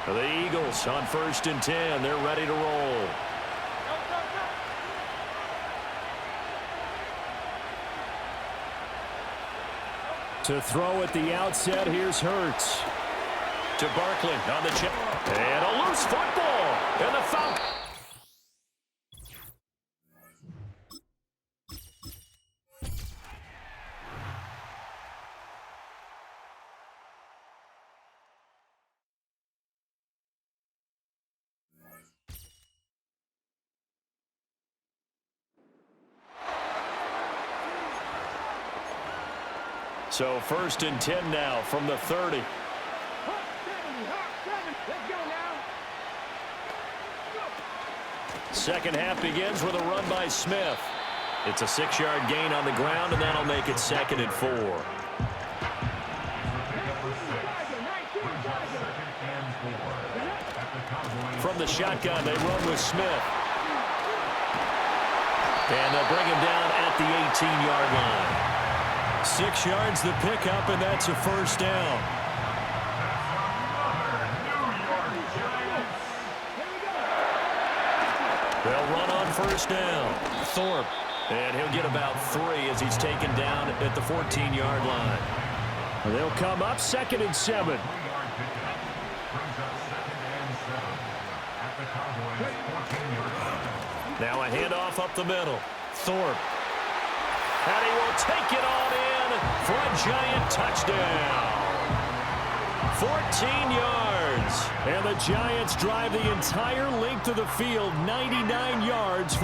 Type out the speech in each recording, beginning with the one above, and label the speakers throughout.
Speaker 1: The Eagles on 1st and 10. They're ready to roll. To throw at the outset, here's Hurts. To Barkley on the chip. And a loose football. And the foul. So 1st and 10 now from the 30. Second half begins with a run by Smith. It's a 6-yard gain on the ground, and that'll make it 2nd and 4. From the shotgun, they run with Smith. And they'll bring him down at the 18-yard line. 6 yards the pickup, and that's a 1st down. They'll run on 1st down. Thorpe. And he'll get about 3 as he's taken down at the 14-yard line. They'll come up 2nd and 7. Now a handoff up the middle. Thorpe. And he will take it on in for a giant touchdown. 14 yards. And the Giants drive the entire length of the field, 99 yards.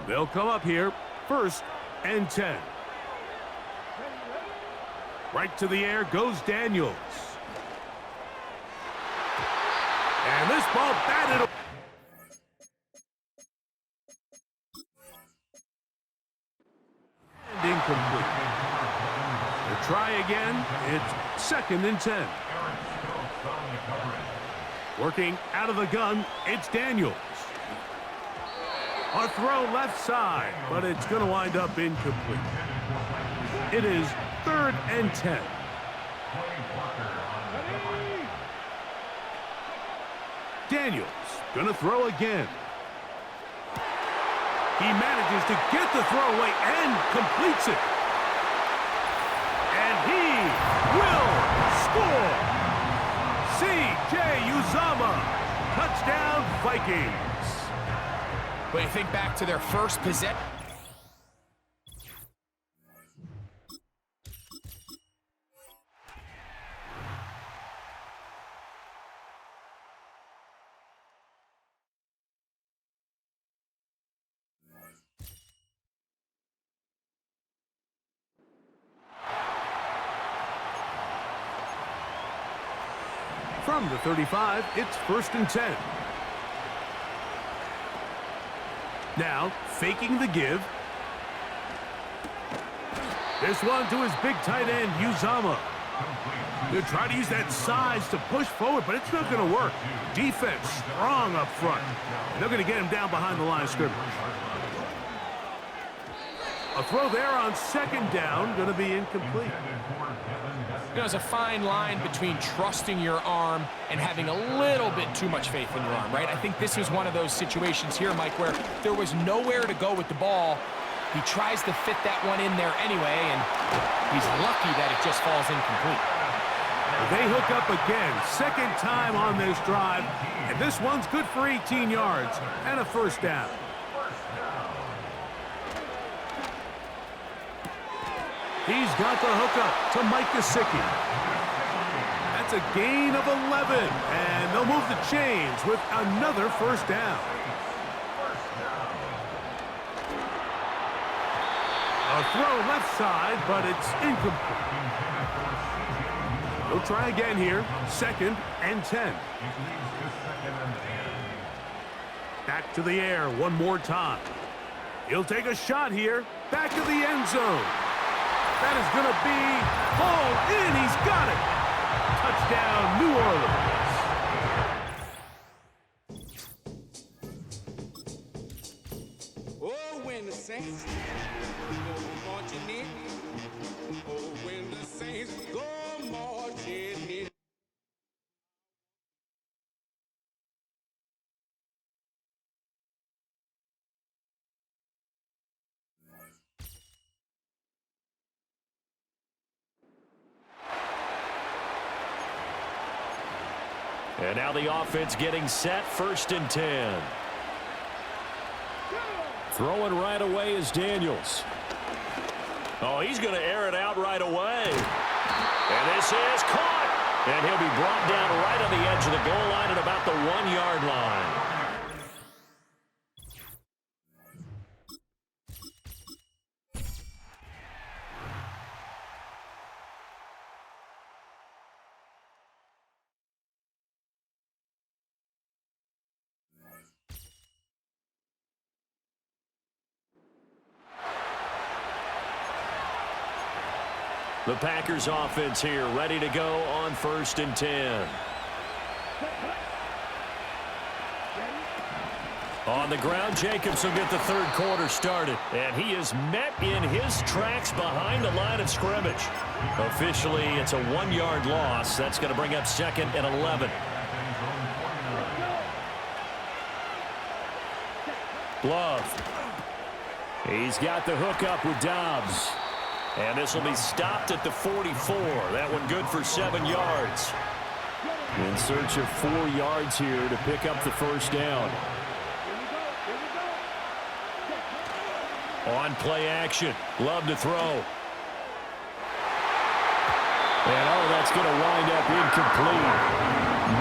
Speaker 2: They'll come up here, 1st and 10. Right to the air goes Daniels. And this ball batted. And incomplete. They'll try again. It's 2nd and 10. Working out of the gun, it's Daniels. A throw left side, but it's going to wind up incomplete. It is 3rd and 10. Daniels going to throw again. He manages to get the throw away and completes it. And he will score. C.J. Uzomah, touchdown Vikings.
Speaker 3: When you think back to their first possession.
Speaker 2: From the 35, it's 1st and 10. Now, faking the give. This one to his big tight end, Uzomah. They'll try to use that size to push forward, but it's not going to work. Defense strong up front. They're going to get him down behind the line of scrimmage. A throw there on 2nd down, going to be incomplete.
Speaker 3: You know, there's a fine line between trusting your arm and having a little bit too much faith in your arm, right? I think this is one of those situations here, Mike, where there was nowhere to go with the ball. He tries to fit that one in there anyway, and he's lucky that it just falls incomplete.
Speaker 2: They hook up again, 2nd time on this drive, and this one's good for 18 yards and a 1st down. He's got the hookup to Mike Gesicki. That's a gain of 11, and they'll move the chains with another 1st down. A throw left side, but it's incomplete. They'll try again here, 2nd and 10. Back to the air one more time. He'll take a shot here. Back of the end zone. That is going to be hauled in. He's got it. Touchdown, New Orleans.
Speaker 4: Oh, when the Saints go marching in. Oh, when the Saints go marching in.
Speaker 1: And now the offense getting set, 1st and 10. Throwing right away is Daniels. Oh, he's going to air it out right away. And this is caught. And he'll be brought down right on the edge of the goal line at about the 1-yard line. The Packers offense here ready to go on 1st and 10. On the ground, Jacobs will get the 3rd quarter started. And he is met in his tracks behind the line of scrimmage. Officially, it's a 1-yard loss. That's going to bring up 2nd and 11. Love. He's got the hook up with Dobbs. And this will be stopped at the 44. That one good for 7 yards. In search of 4 yards here to pick up the 1st down. On play action. Love to throw. And that's going to wind up incomplete.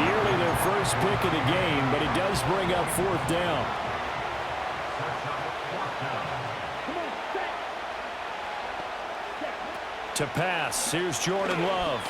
Speaker 1: Nearly their first pick of the game, but it does bring up 4th down. To pass, here's Jordan Love.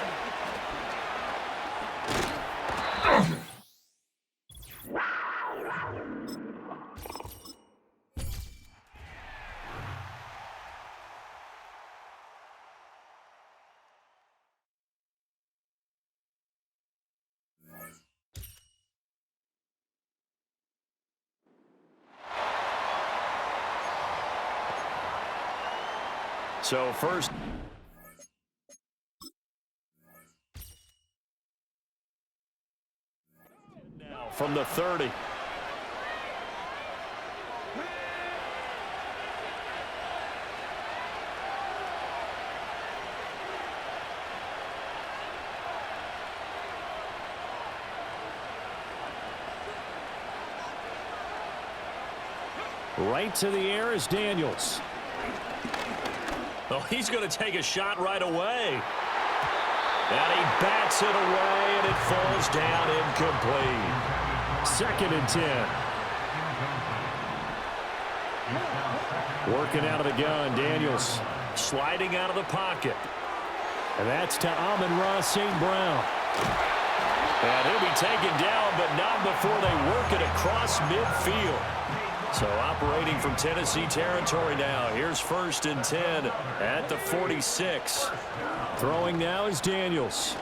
Speaker 1: So first... from the 30. Right to the air is Daniels. Oh, he's going to take a shot right away. And he bats it away, and it falls down incomplete. 2nd and 10. Working out of the gun, Daniels sliding out of the pocket. And that's to Amon-Ra St. Brown. And he'll be taken down, but not before they work it across midfield. So operating from Tennessee territory now. Here's 1st and 10 at the 46. Throwing now is Daniels.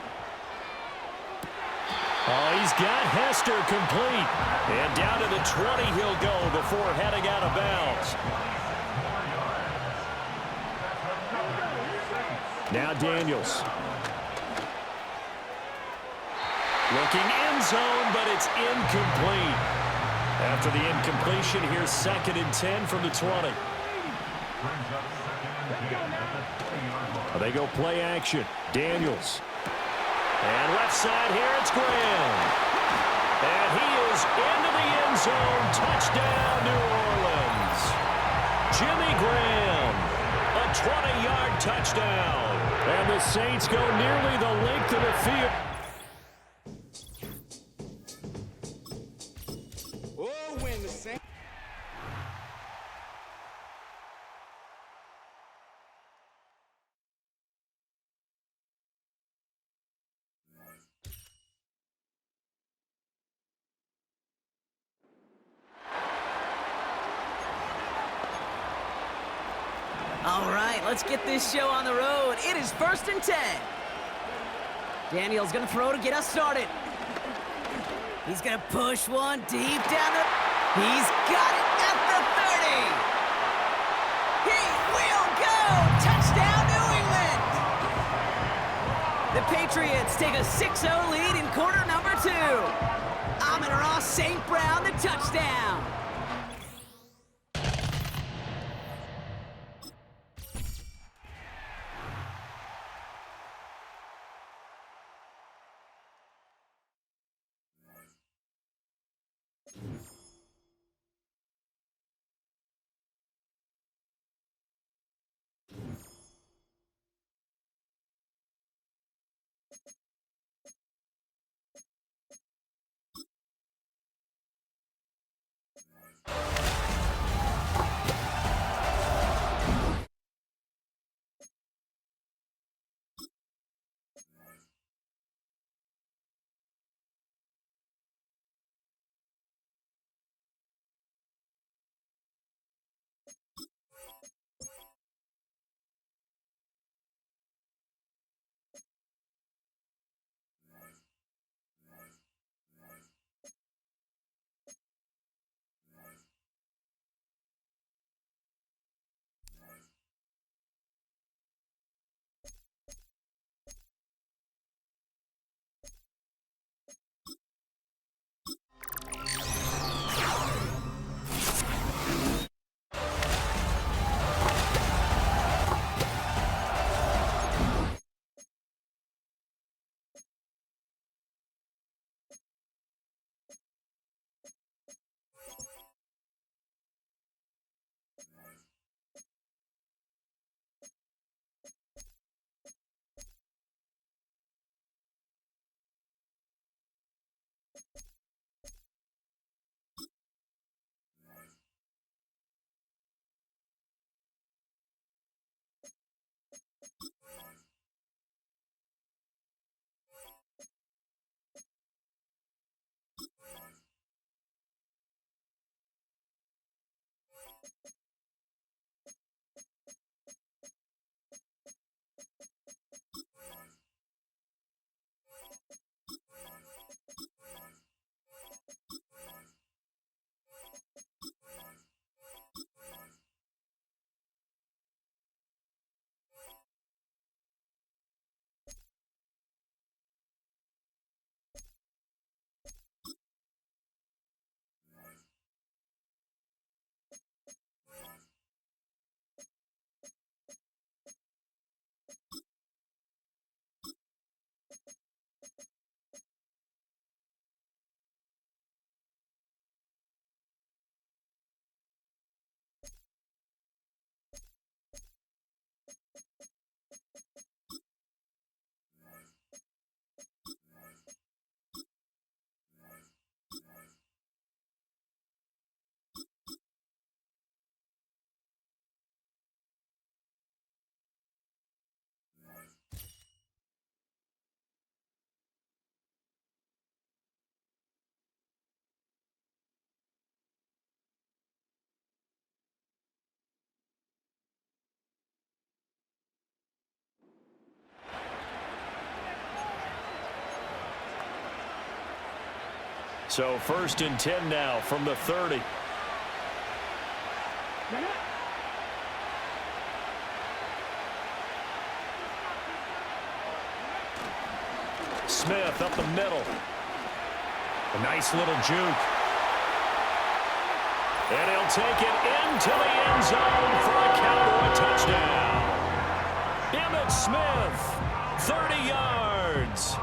Speaker 1: Oh, he's got Hester complete. And down to the 20 he'll go before heading out of bounds. Now Daniels. Looking end zone, but it's incomplete. After the incompletion, here's 2nd and 10 from the 20. They go play action. Daniels. And left side here, it's Graham. And he is into the end zone. Touchdown, New Orleans. Jimmy Graham. A 20-yard touchdown. And the Saints go nearly the length of the field.
Speaker 4: Oh, when the Saints...
Speaker 5: let's get this show on the road. It is 1st and 10. Daniel's gonna throw to get us started. He's gonna push one deep down the... He's got it at the 30. He will go! Touchdown, New England! The Patriots take a 6-0 lead in quarter number 2. Amon-Ra St. Brown, the touchdown.
Speaker 1: So 1st and 10 now from the 30. Smith up the middle. A nice little juke. And he'll take it into the end zone for a cowboy touchdown. Emmitt Smith, 30 yards.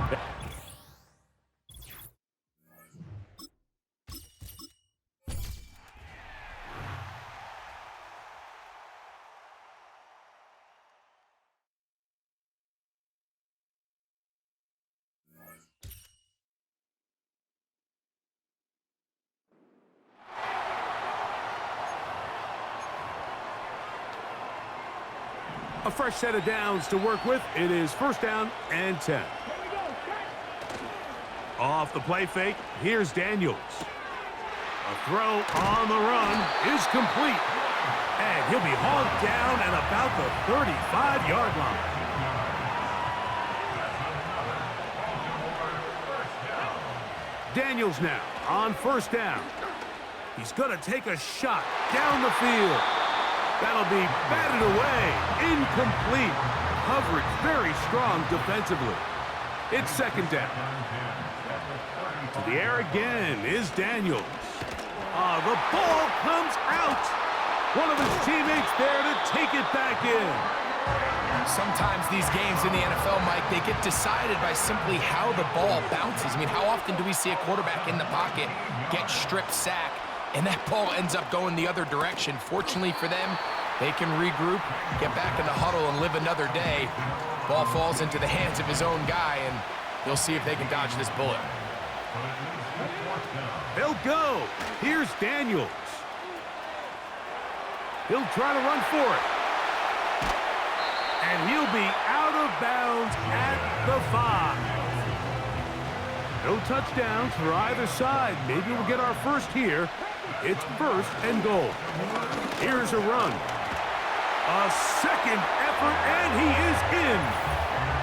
Speaker 2: A fresh set of downs to work with. It is 1st down and 10. Off the play fake, here's Daniels. A throw on the run is complete. And he'll be hauled down at about the 35-yard line. Daniels now on first down. He's going to take a shot down the field. That'll be batted away. Incomplete. Coverage very strong defensively. It's second down. To the air again is Daniels. The ball comes out. One of his teammates there to take it back in.
Speaker 3: Sometimes these games in the NFL, Mike, they get decided by simply how the ball bounces. I mean, how often do we see a quarterback in the pocket get strip sack, and that ball ends up going the other direction? Fortunately for them, they can regroup, get back in the huddle, and live another day. Ball falls into the hands of his own guy, and they'll see if they can dodge this bullet.
Speaker 2: They'll go. Here's Daniels. He'll try to run for it. And he'll be out of bounds at the 5. No touchdowns for either side. Maybe we'll get our first here. It's first and goal. Here's a run. A second effort, and he is in.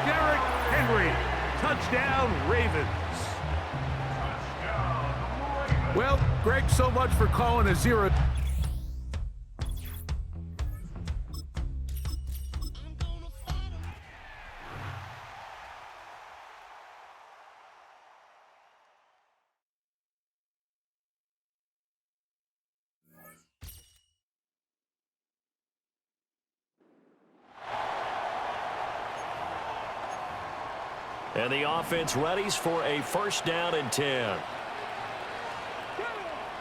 Speaker 2: Derrick Henry. Touchdown, Ravens. Well, Greg, so much for calling a 0.
Speaker 1: And the offense readies for a first down and 10.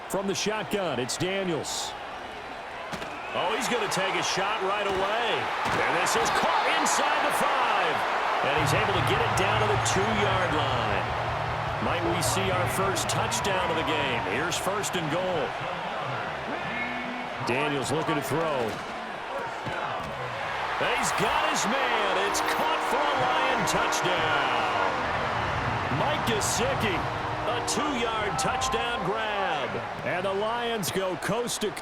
Speaker 1: From the shotgun, it's Daniels. Oh, he's going to take a shot right away. And this is caught inside the 5. And he's able to get it down to the 2-yard line. Might we see our first touchdown of the game? Here's first and goal. Daniels looking to throw. And he's got his man. It's caught for a Lion touchdown. Mike Gesicki, a 2-yard touchdown grab. And the Lions go coast to...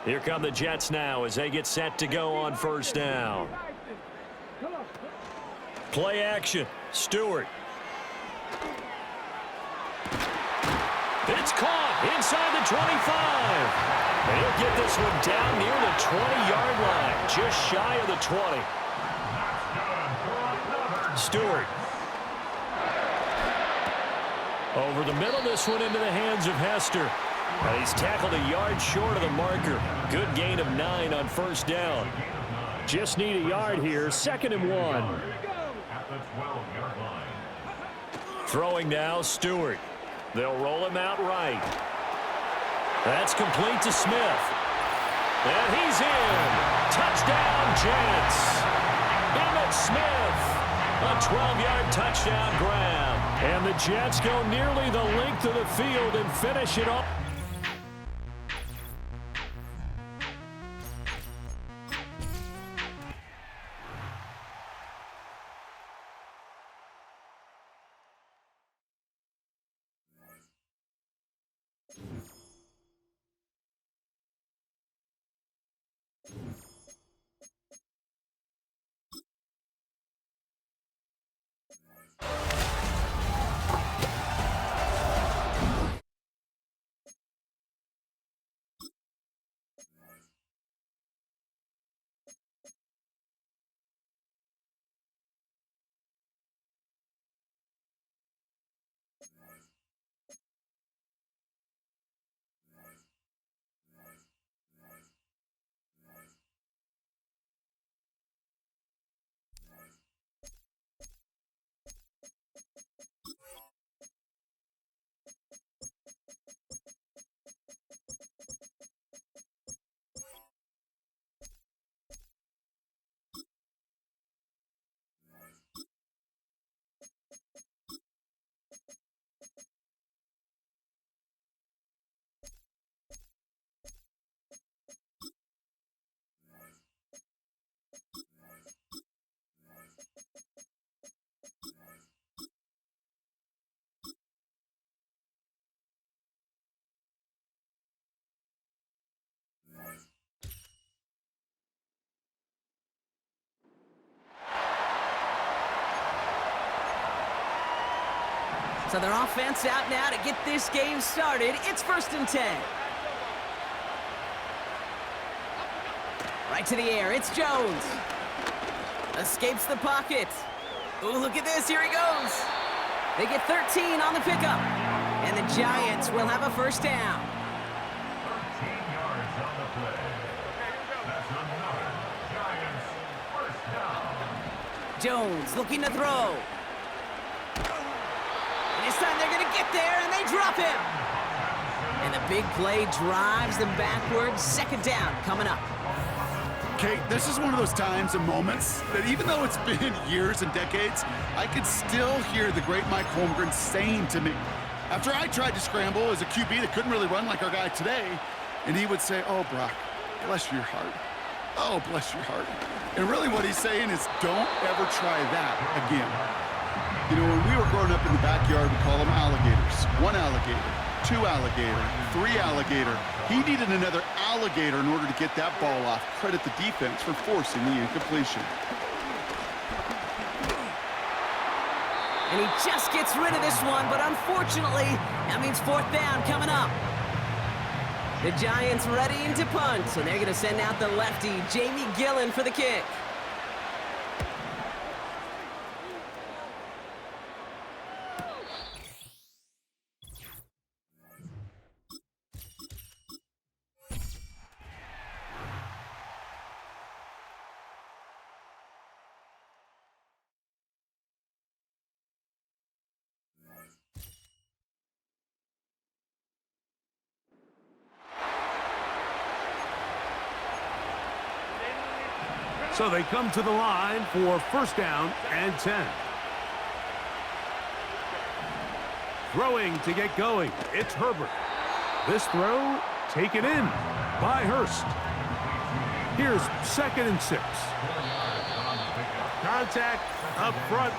Speaker 1: Here come the Jets now as they get set to go on first down. Play action. Stewart. It's caught inside the 25. And he'll get this one down near the 20-yard line, just shy of the 20. Stewart. Over the middle, this one into the hands of Hester. And he's tackled a yard short of the marker. Good gain of 9 on first down. Just need a yard here. Second and 1. Throwing now, Stewart. They'll roll him out right. That's complete to Smith. And he's in. Touchdown, Jets. Emmitt Smith. A 12-yard touchdown grab. And the Jets go nearly the length of the field and finish it off.
Speaker 5: So their offense out now to get this game started. It's 1st and 10. Right to the air, it's Jones. Escapes the pocket. Ooh, look at this, here he goes. They get 13 on the pickup. And the Giants will have a 1st down.
Speaker 6: 13 yards on the play. That's another Giants 1st down.
Speaker 5: Jones looking to throw. And this time they're going to get there, and they drop him. And the big play drives them backwards. 2nd down coming up.
Speaker 7: Kate, this is one of those times and moments that even though it's been years and decades, I could still hear the great Mike Holmgren saying to me, after I tried to scramble as a QB that couldn't really run like our guy today, and he would say, "Oh, Brock, bless your heart. Oh, bless your heart." And really what he's saying is, don't ever try that again. You know, when we were growing up in the backyard, we call them alligators. 1 alligator, 2 alligator, 3 alligator. He needed another alligator in order to get that ball off. Credit the defense for forcing the incompletion.
Speaker 5: And he just gets rid of this one, but unfortunately, that means 4th down coming up. The Giants readying to punt, and they're going to send out the lefty, Jamie Gillen, for the kick.
Speaker 2: So they come to the line for 1st down and 10. Throwing to get going, it's Herbert. This throw taken in by Hurst. Here's 2nd and 6. Contact up front.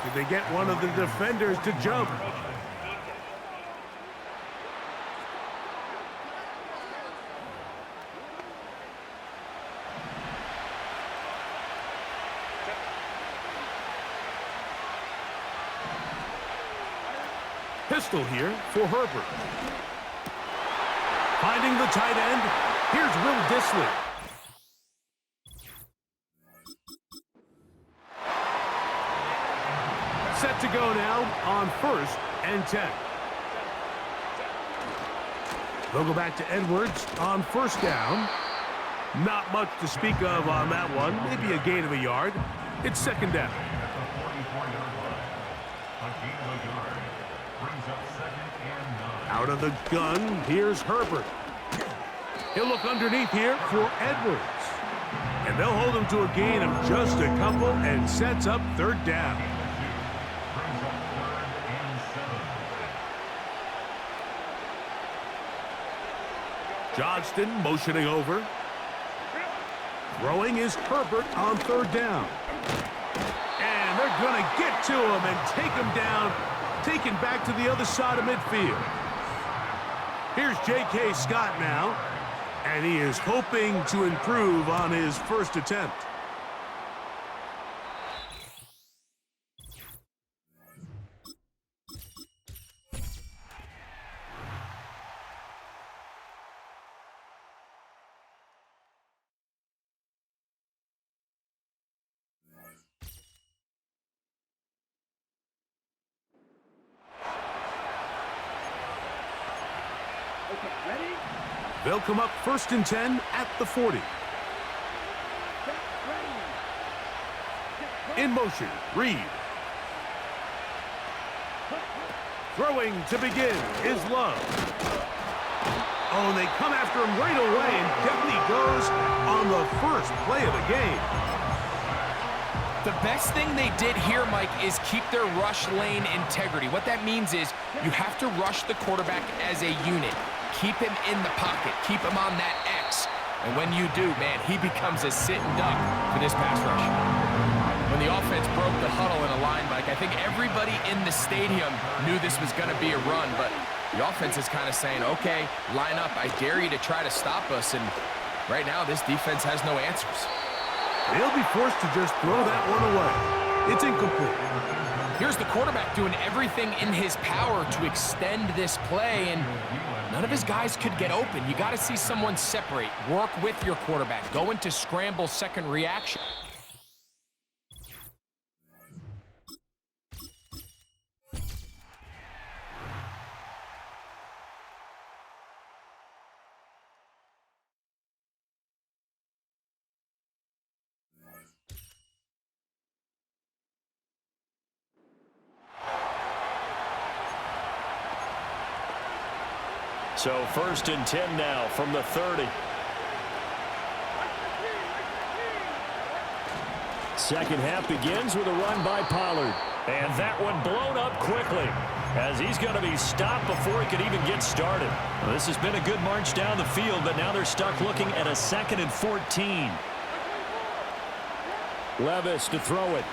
Speaker 2: Did they get one of the defenders to jump? Pistol here for Herbert. Finding the tight end. Here's Will Dissly. Set to go now on 1st and 10. They'll go back to Edwards on 1st down. Not much to speak of on that one. Maybe a gain of a yard. It's 2nd down. Out of the gun, here's Herbert. He'll look underneath here for Edwards. And they'll hold him to a gain of just a couple and sets up 3rd down. Johnston motioning over. Throwing is Herbert on 3rd down. And they're going to get to him and take him down, taken back to the other side of midfield. Here's J.K. Scott now, and he is hoping to improve on his 1st attempt. They'll come up 1st and 10 at the 40. In motion, Reed. Throwing to begin is Love. Oh, and they come after him right away, and down he goes on the 1st play of the game.
Speaker 3: The best thing they did here, Mike, is keep their rush lane integrity. What that means is you have to rush the quarterback as a unit. Keep him in the pocket. Keep him on that X. And when you do, man, he becomes a sitting duck for this pass rush. When the offense broke the huddle in a line, Mike, I think everybody in the stadium knew this was going to be a run, but the offense is kind of saying, okay, line up. I dare you to try to stop us. And right now, this defense has no answers.
Speaker 2: They'll be forced to just throw that one away. It's incomplete.
Speaker 3: Here's the quarterback doing everything in his power to extend this play, and none of his guys could get open. You got to see someone separate, work with your quarterback, go into scramble second reaction.
Speaker 1: So 1st and 10 now from the 30. Second half begins with a run by Pollard. And that one blown up quickly, as he's going to be stopped before he could even get started. Well, this has been a good march down the field, but now they're stuck looking at a 2nd and 14. Levis to throw it.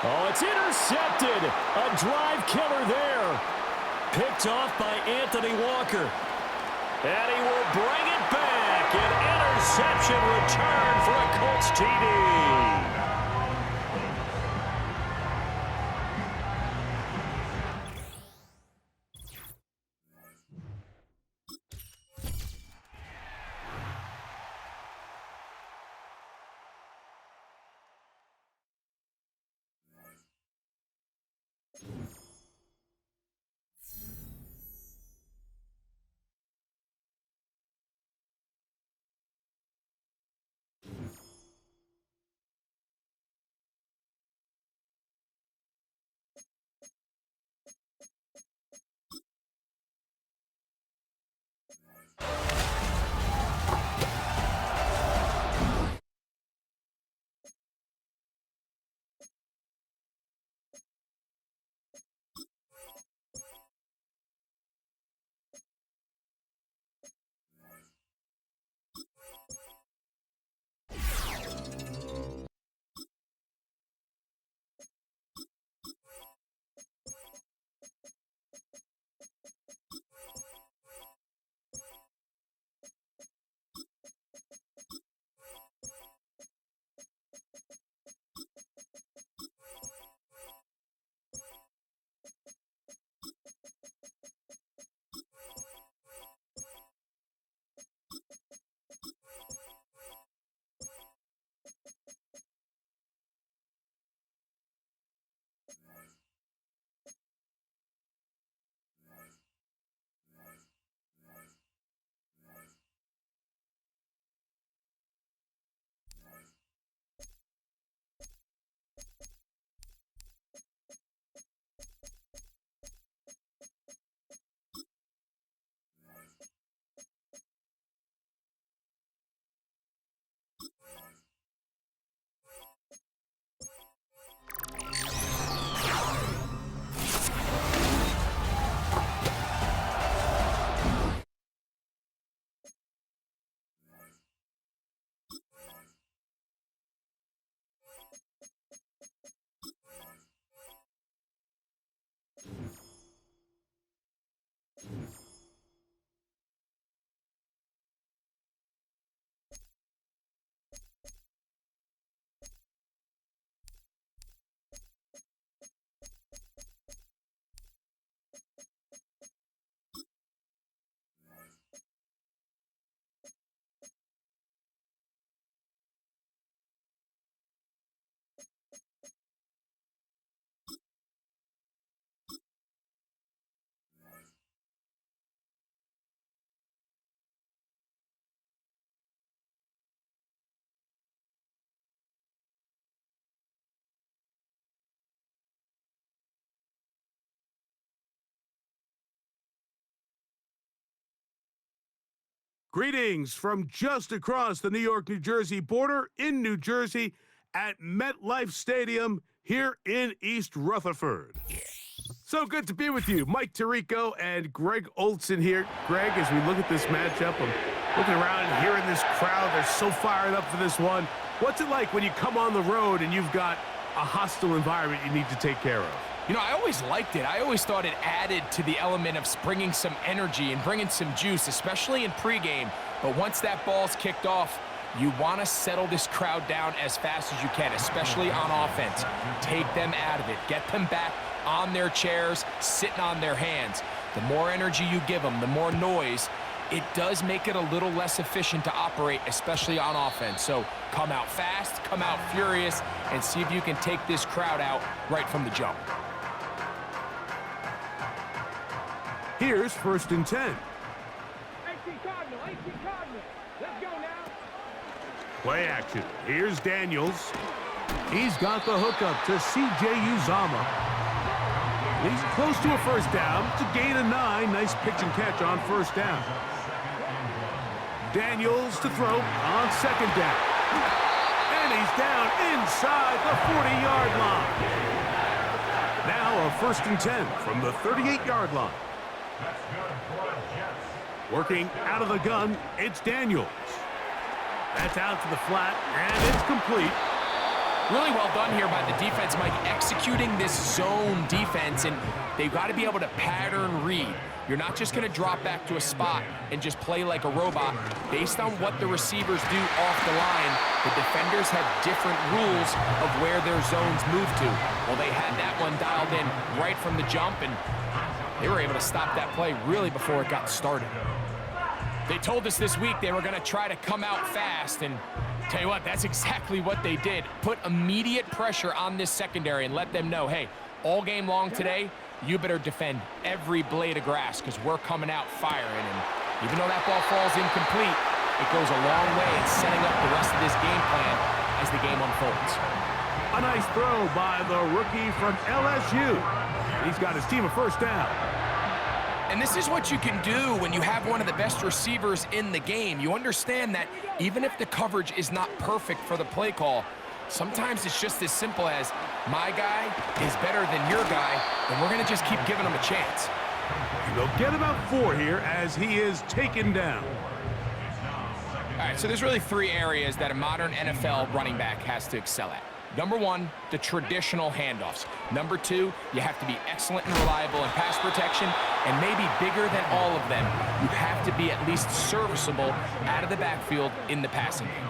Speaker 1: Oh, it's intercepted. A drive killer there. Picked off by Anthony Walker. And he will bring it back. An interception return for a Colts TD.
Speaker 2: Greetings from just across the New York-New Jersey border in New Jersey at MetLife Stadium here in East Rutherford. So good to be with you. Mike Tirico and Greg Olson here. Greg, as we look at this matchup, I'm looking around and hearing this crowd. They're so fired up for this one. What's it like when you come on the road and you've got a hostile environment you need to take care of?
Speaker 3: You know, I always liked it. I always thought it added to the element of bringing some energy and bringing some juice, especially in pregame. But once that ball's kicked off, You want to settle this crowd down as fast as you can, especially on offense. Take them out of it. Get them back on their chairs, sitting on their hands. The more energy you give them, the more noise, it does make it a little less efficient to operate, especially on offense. So come out fast, come out furious, and see if you can take this crowd out right from the jump.
Speaker 2: Here's 1st and 10. Play action. Here's Daniels. He's got the hookup to C.J. Uzama. He's close to a first down. It's a gain of 9. Nice pitch and catch on 1st down. Daniels to throw on 2nd down. And he's down inside the 40-yard line. Now a 1st and 10 from the 38-yard line. Working out of the gun, it's Daniels. That's out to the flat, and it's complete.
Speaker 3: Really well done here by the defense, Mike, executing this zone defense, and they've got to be able to pattern read. You're not just going to drop back to a spot and just play like a robot. Based on what the receivers do off the line, the defenders have different rules of where their zones move to. Well, they had that one dialed in right from the jump, and they were able to stop that play really before it got started. They told us this week they were going to try to come out fast, and tell you what, that's exactly what they did. Put immediate pressure on this secondary and let them know, hey, all game long today, you better defend every blade of grass because we're coming out firing. And even though that ball falls incomplete, it goes a long way in setting up the rest of this game plan as the game unfolds.
Speaker 2: A nice throw by the rookie from LSU. He's got his team a first down.
Speaker 3: And this is what you can do when you have one of the best receivers in the game. You understand that even if the coverage is not perfect for the play call, sometimes it's just as simple as my guy is better than your guy, and we're going to just keep giving him a chance.
Speaker 2: They'll get about 4 here as he is taken down.
Speaker 3: All right, so there's really 3 areas that a modern NFL running back has to excel at. Number 1, the traditional handoffs. Number 2, you have to be excellent and reliable in pass protection, and maybe bigger than all of them, you have to be at least serviceable out of the backfield in the passing game.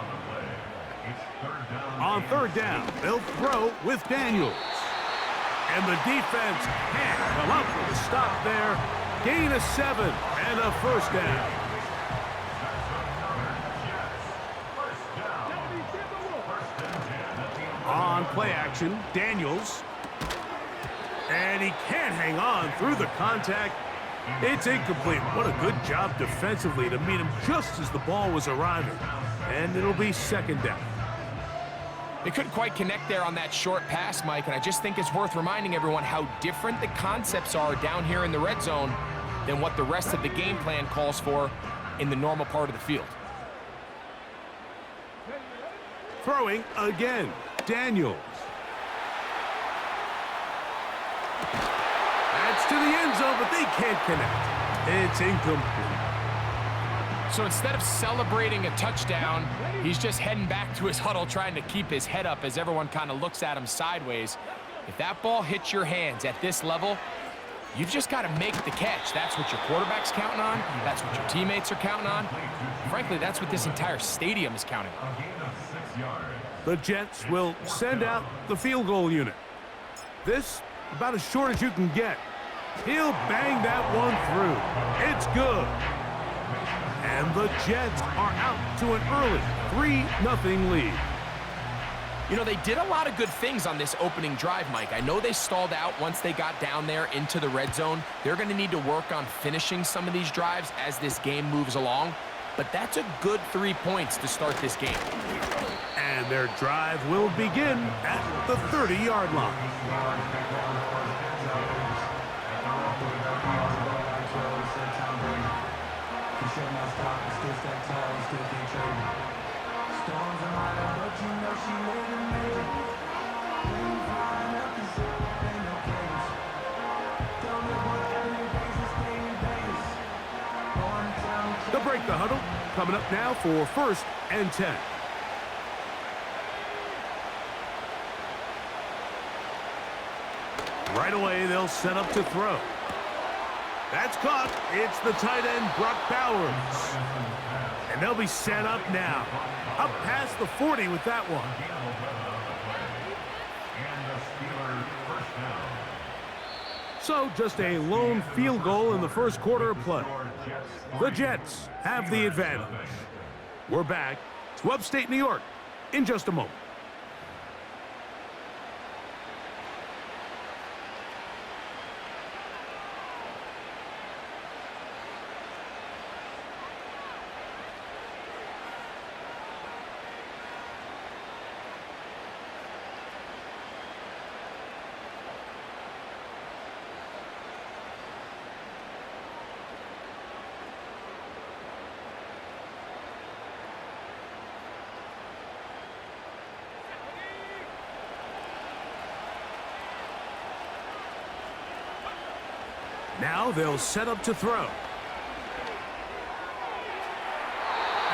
Speaker 2: On 3rd down, they'll throw with Daniels. And the defense can't come up with a stop there. Gain of 7 and a first down. On play action, Daniels. And he can't hang on through the contact. It's incomplete. What a good job defensively to meet him just as the ball was arriving. And it'll be 2nd down.
Speaker 3: They couldn't quite connect there on that short pass, Mike, and I just think it's worth reminding everyone how different the concepts are down here in the red zone than what the rest of the game plan calls for in the normal part of the field.
Speaker 2: Throwing again, Daniels. That's to the end zone, but they can't connect. It's incomplete.
Speaker 3: So instead of celebrating a touchdown, he's just heading back to his huddle trying to keep his head up as everyone kind of looks at him sideways. If that ball hits your hands at this level, you've just got to make the catch. That's what your quarterback's counting on. That's what your teammates are counting on. Frankly, that's what this entire stadium is counting on.
Speaker 2: The Jets will send out the field goal unit. This, about as short as you can get. He'll bang that one through. It's good. And the Jets are out to an early 3-0 lead.
Speaker 3: You know, they did a lot of good things on this opening drive, Mike. I know they stalled out once they got down there into the red zone. They're going to need to work on finishing some of these drives as this game moves along. But that's a good 3 points to start this game.
Speaker 2: And their drive will begin at the 30-yard line. They'll break the huddle. Coming up now for 1st and 10. Right away, they'll set up to throw. That's caught. It's the tight end, Brock Bowers. And And they'll be set up now. Up past the 40 with that one. So just a lone field goal in the first quarter of play. The Jets have the advantage. We're back to upstate New York in just a moment. Now they'll set up to throw.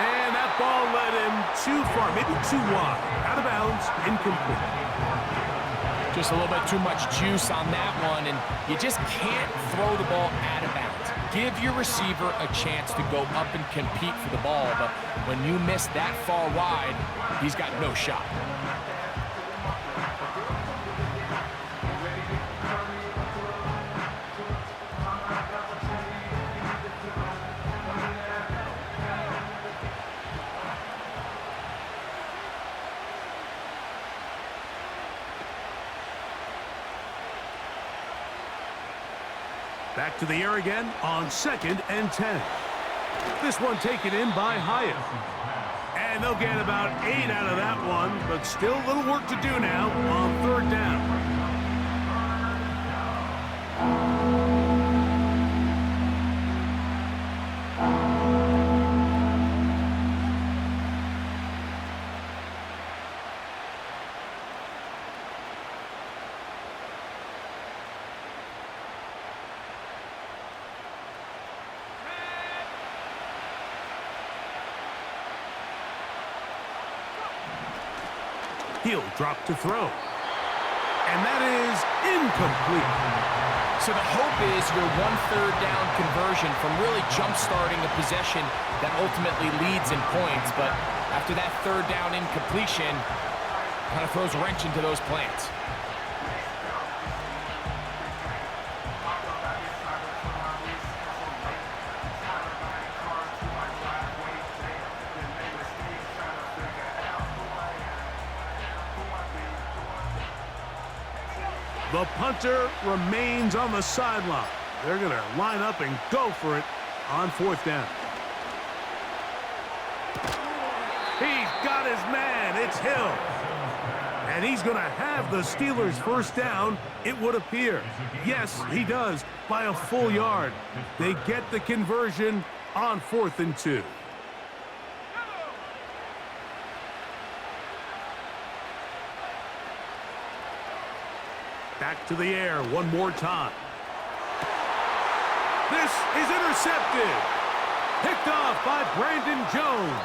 Speaker 2: And that ball led him too far, maybe too wide. Out of bounds, incomplete.
Speaker 3: Just a little bit too much juice on that one, and you just can't throw the ball out of bounds. Give your receiver a chance to go up and compete for the ball, but when you miss that far wide, he's got no shot.
Speaker 2: Back to the air again on 2nd and 10. This one taken in by Hyatt. And they'll get about 8 out of that one, but still a little work to do now on 3rd down. He'll drop to throw. And that is incomplete.
Speaker 3: So the hope is your 1/3 down conversion from really jump-starting a possession that ultimately leads in points. But after that 3rd down incompletion, kind of throws a wrench into those plans.
Speaker 2: The punter remains on the sideline. They're going to line up and go for it on 4th down. He's got his man. It's Hill. And he's going to have the Steelers' 1st down, it would appear. Yes, he does, by a full yard. They get the conversion on 4th and 2. Back to the air one more time. This is intercepted. Picked off by Brandon Jones.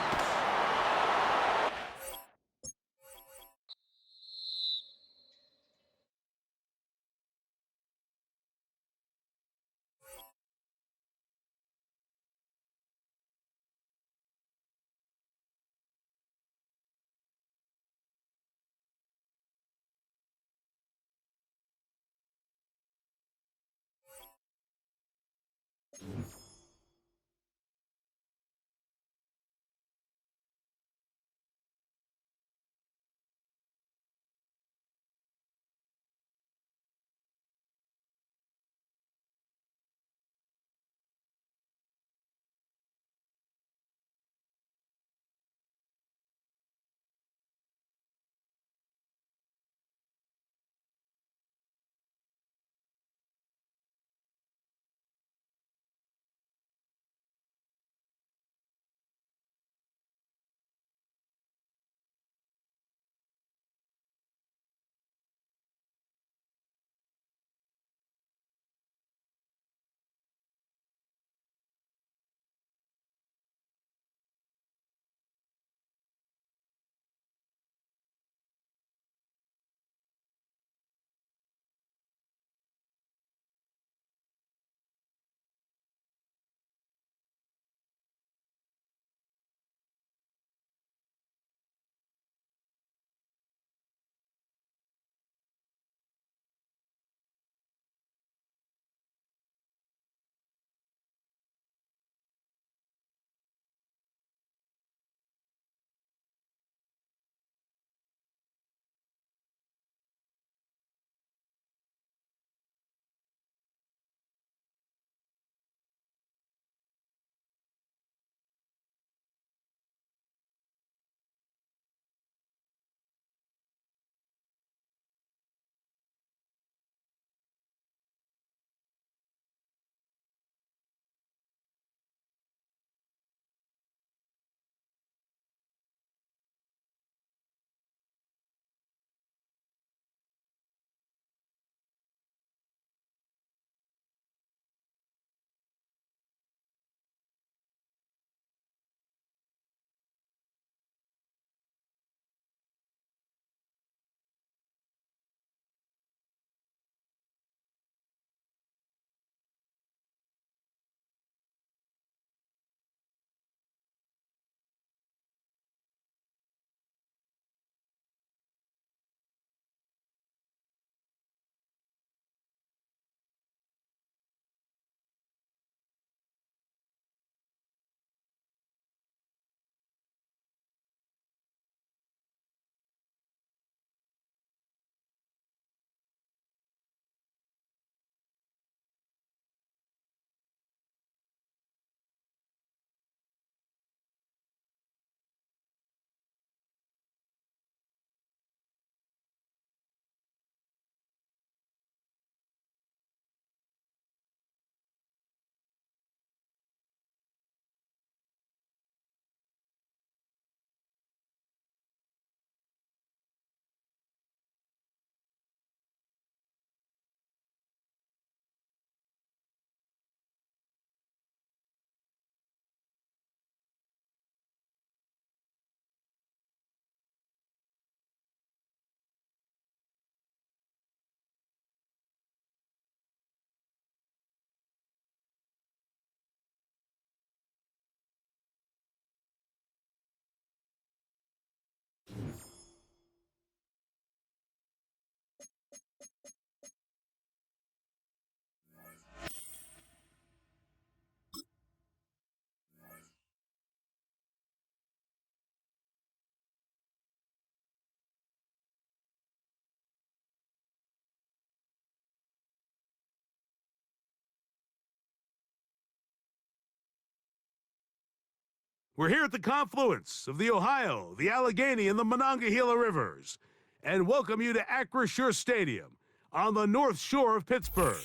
Speaker 2: We're here at the confluence of the Ohio, the Allegheny, and the Monongahela Rivers, and welcome you to Acrisure Stadium on the North Shore of Pittsburgh,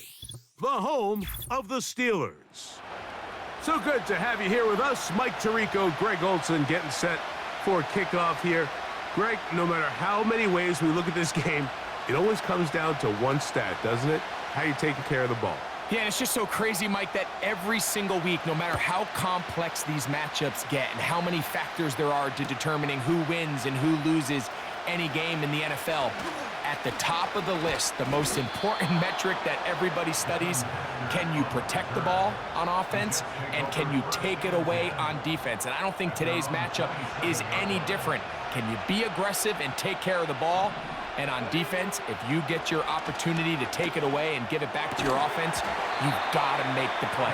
Speaker 2: the home of the Steelers. So good to have you here with us. Mike Tirico, Greg Olson getting set for kickoff here. Greg, no matter how many ways we look at this game, it always comes down to one stat, doesn't it? How you taking care of the ball.
Speaker 3: Yeah, and it's just so crazy, Mike, that every single week, no matter how complex these matchups get and how many factors there are to determining who wins and who loses any game in the NFL, at the top of the list, the most important metric that everybody studies, can you protect the ball on offense and can you take it away on defense? And I don't think today's matchup is any different. Can you be aggressive and take care of the ball? And on defense, if you get your opportunity to take it away and give it back to your offense, you've got to make the play.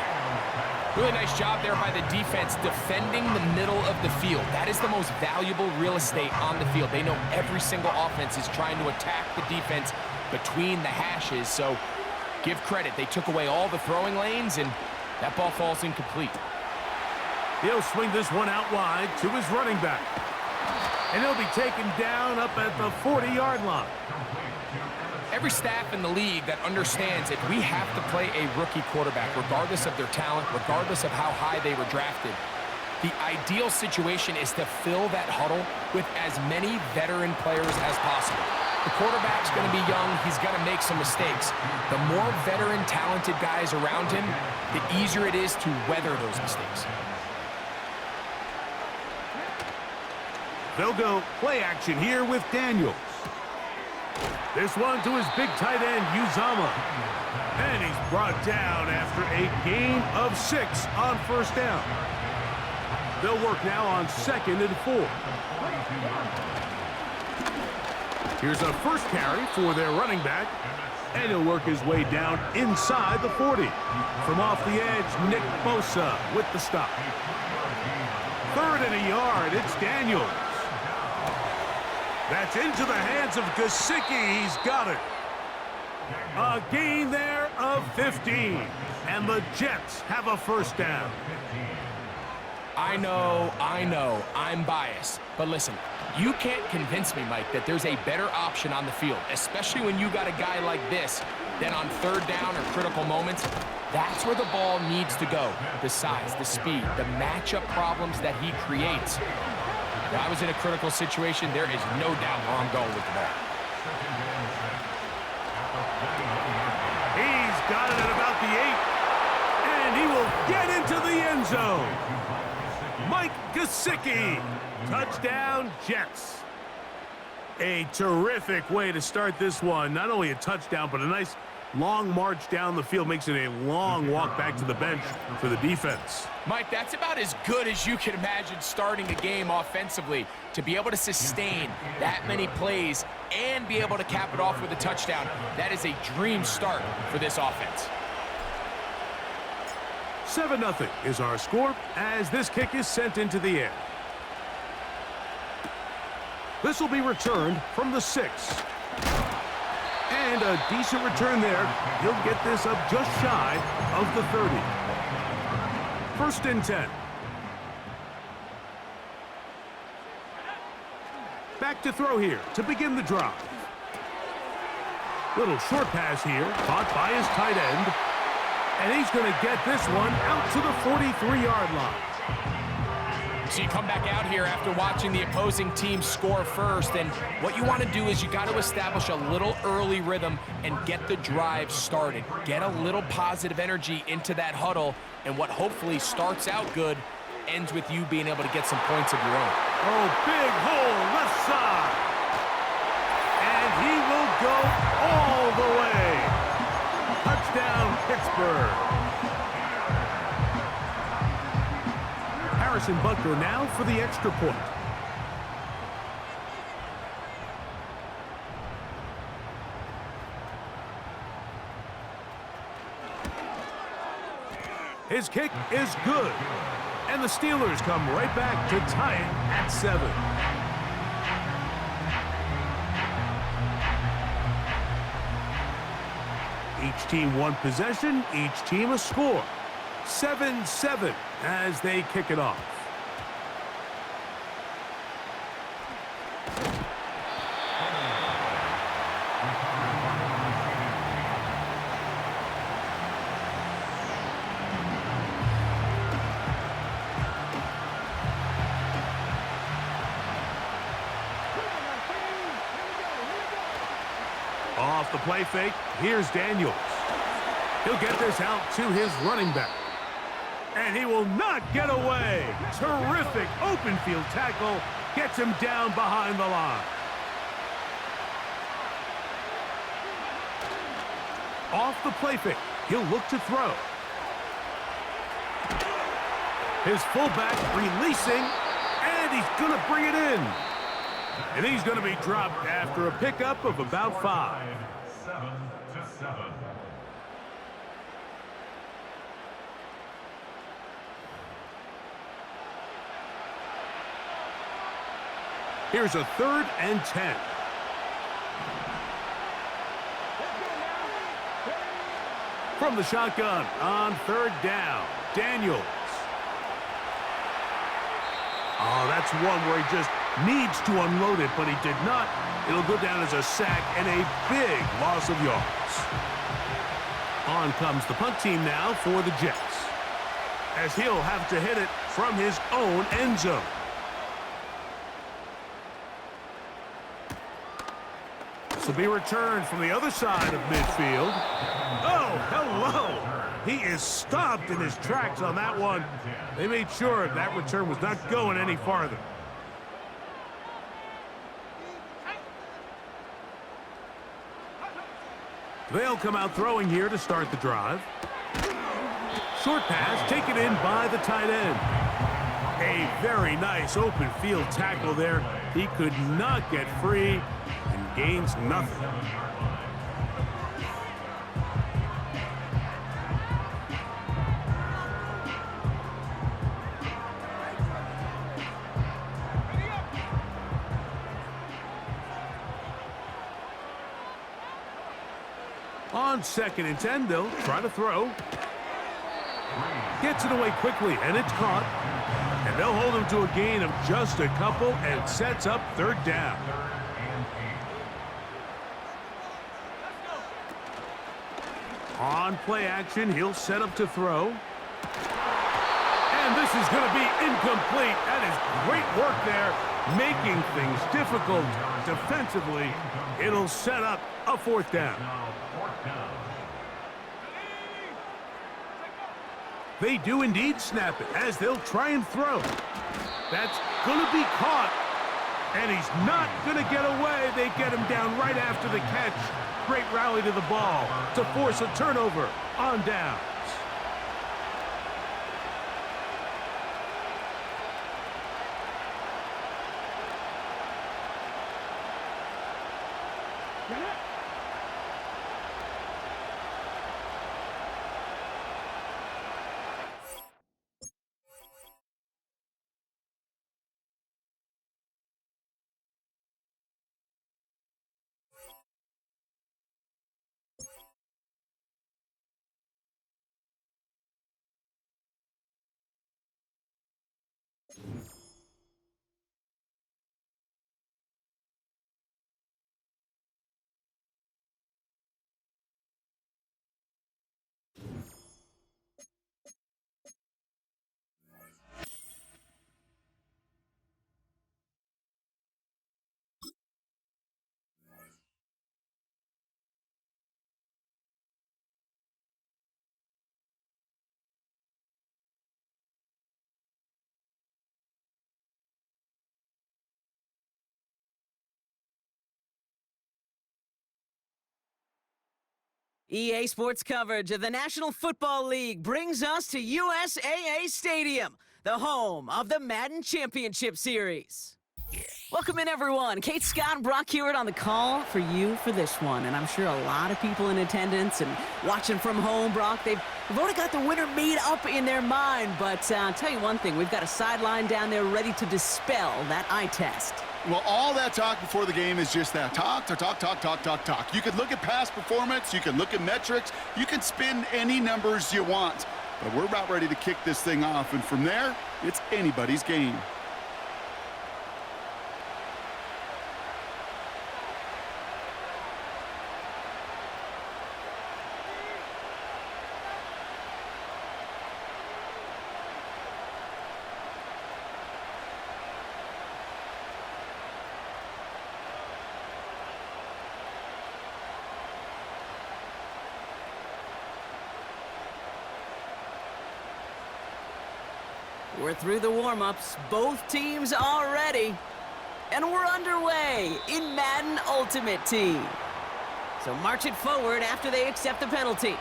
Speaker 3: Really nice job there by the defense defending the middle of the field. That is the most valuable real estate on the field. They know every single offense is trying to attack the defense between the hashes. So give credit. They took away all the throwing lanes, and that ball falls incomplete.
Speaker 2: He'll swing this one out wide to his running back. And he'll be taken down up at the 40-yard line.
Speaker 3: Every staff in the league that understands if we have to play a rookie quarterback, regardless of their talent, regardless of how high they were drafted, the ideal situation is to fill that huddle with as many veteran players as possible. The quarterback's going to be young. He's going to make some mistakes. The more veteran, talented guys around him, the easier it is to weather those mistakes.
Speaker 2: They'll go play action here with Daniels. This one to his big tight end, Uzama. And he's brought down after a gain of 6 on first down. They'll work now on 2nd and 4. Here's a first carry for their running back. And he'll work his way down inside the 40. From off the edge, Nick Bosa with the stop. 3rd and a yard, it's Daniels. That's into the hands of Gesicki. He's got it. A gain there of 15. And the Jets have a first down.
Speaker 3: I know, I'm biased. But listen, you can't convince me, Mike, that there's a better option on the field, especially when you got a guy like this, then on 3rd down or critical moments, that's where the ball needs to go. The size, the speed, the matchup problems that he creates. If I was in a critical situation, there is no doubt where I'm going with the ball.
Speaker 2: He's got it at about the 8, and he will get into the end zone. Mike Gesicki, touchdown Jets. A terrific way to start this one. Not only a touchdown, but a nice long march down the field. Makes it a long walk back to the bench for the defense.
Speaker 3: Mike, that's about as good as you can imagine starting a game offensively. To be able to sustain that many plays and be able to cap it off with a touchdown, that is a dream start for this offense.
Speaker 2: 7-0 is our score as this kick is sent into the air. This will be returned from the 6. And a decent return there. He'll get this up just shy of the 30. 1st and 10. Back to throw here to begin the drive. Little short pass here, caught by his tight end. And he's going to get this one out to the 43-yard line.
Speaker 3: So you come back out here after watching the opposing team score first, and what you want to do is you got to establish a little early rhythm and get the drive started. Get a little positive energy into that huddle, and what hopefully starts out good ends with you being able to get some points of your own.
Speaker 2: Oh, big hole left side. And he will go all the way. Touchdown, Pittsburgh. Harrison Butker now for the extra point. His kick is good. And the Steelers come right back to tie it at 7. Each team one possession, each team a score. 7-7 as they kick it off. Off the play fake, here's Daniels. He'll get this out to his running back. And he will not get away. Terrific open field tackle. Gets him down behind the line. Off the play fake, he'll look to throw. His fullback releasing, and he's going to bring it in. And he's going to be dropped after a pickup of about 5.
Speaker 6: 7-7.
Speaker 2: Here's a 3rd and 10. From the shotgun on 3rd down, Daniels. Oh, that's one where he just needs to unload it, but he did not. It'll go down as a sack and a big loss of yards. On comes the punt team now for the Jets, as he'll have to hit it from his own end zone. This will be returned from the other side of midfield. Oh, hello! He is stopped in his tracks on that one. They made sure that return was not going any farther. They'll come out throwing here to start the drive. Short pass taken in by the tight end. A very nice open field tackle there. He could not get free and gains nothing. On 2nd and 10, they'll try to throw. Gets it away quickly, and it's caught. And they'll hold him to a gain of just a couple and sets up 3rd down. On play action, he'll set up to throw. And this is going to be incomplete. That is great work there, making things difficult defensively. It'll set up a 4th down. They do indeed snap it as they'll try and throw. That's going to be caught, and he's not going to get away. They get him down right after the catch. Great rally to the ball to force a turnover on downs.
Speaker 5: EA Sports coverage of the National Football League brings us to USAA Stadium, the home of the Madden Championship Series. Welcome in, everyone. Kate, Scott, and Brock Hewitt on the call for you for this one. And I'm sure a lot of people in attendance and watching from home, Brock, they've already got the winner made up in their mind. But I'll tell you one thing, we've got a sideline down there ready to dispel that eye test.
Speaker 7: Well, all that talk before the game is just that. Talk. You can look at past performance. You can look at metrics. You can spin any numbers you want. But we're about ready to kick this thing off. And from there, it's anybody's game.
Speaker 5: We're through the warm-ups. Both teams are ready. And we're underway in Madden Ultimate Team. So march it forward after they accept the penalty.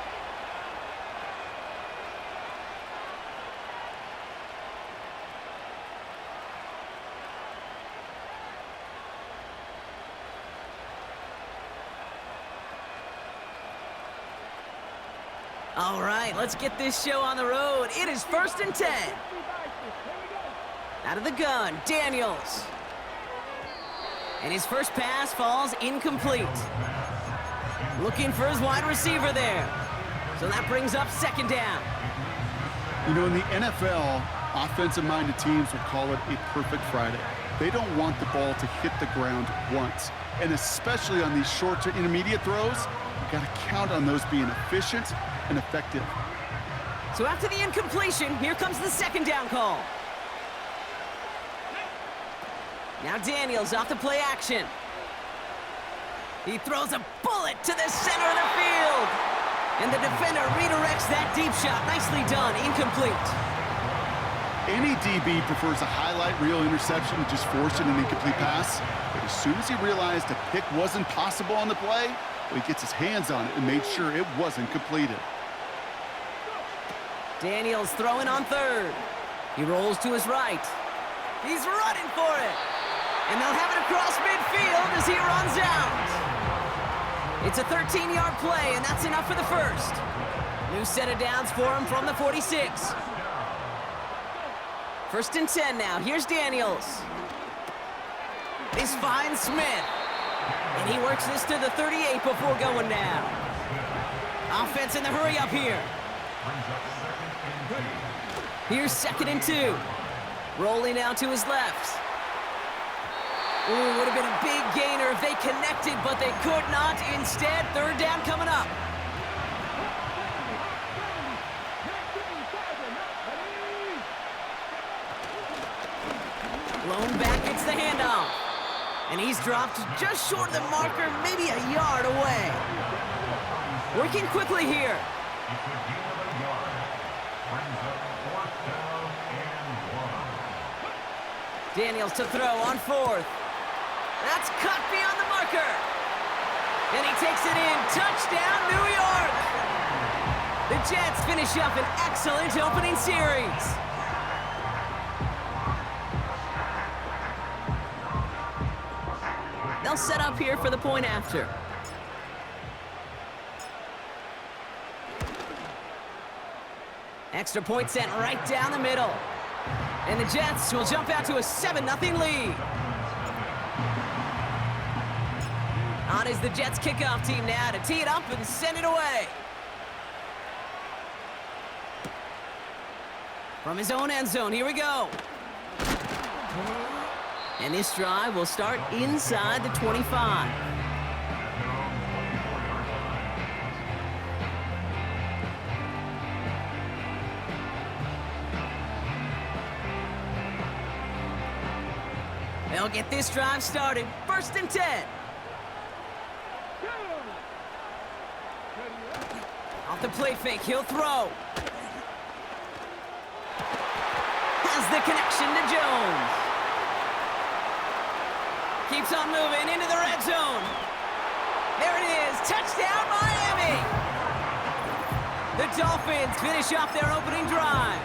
Speaker 5: All right, let's get this show on the road. It is 1st and 10. Out of the gun, Daniels. And his first pass falls incomplete. Looking for his wide receiver there. So that brings up 2nd down.
Speaker 7: You know, in the NFL, offensive-minded teams will call it a perfect Friday. They don't want the ball to hit the ground once. And especially on these short to intermediate throws, you got to count on those being efficient and effective.
Speaker 5: So after the incompletion, here comes the 2nd down call. Now Daniels off the play action. He throws a bullet to the center of the field. And the defender redirects that deep shot. Nicely done, incomplete.
Speaker 7: Any DB prefers a highlight reel interception to just forcing an incomplete pass. But as soon as he realized a pick wasn't possible on the play, well, he gets his hands on it and made sure it wasn't completed.
Speaker 5: Daniels throwing on 3rd. He rolls to his right. He's running for it. And they'll have it across midfield as he runs out. It's a 13-yard play, and that's enough for the first. New set of downs for him from the 46. 1st and 10 now. Here's Daniels. This finds Smith. And he works this to the 38 before going down. Offense in the hurry up here. Here's 2nd and 2. Rolling out to his left. Ooh, would have been a big gainer if they connected, but they could not. Instead, 3rd down coming up. Blown back gets the handoff. And he's dropped just short of the marker, maybe a yard away. Working quickly here. Daniels to throw on 4th. That's cut beyond the marker. And he takes it in. Touchdown, New York. The Jets finish up an excellent opening series. They'll set up here for the point after. Extra point sent right down the middle. And the Jets will jump out to a 7-0 lead. On is the Jets kickoff team now to tee it up and send it away. From his own end zone, here we go. And this drive will start inside the 25. They'll get this drive started. 1st and 10. Off the play fake, he'll throw. Has the connection to Jones. Keeps on moving into the red zone. There it is, touchdown Miami. The Dolphins finish off their opening drive.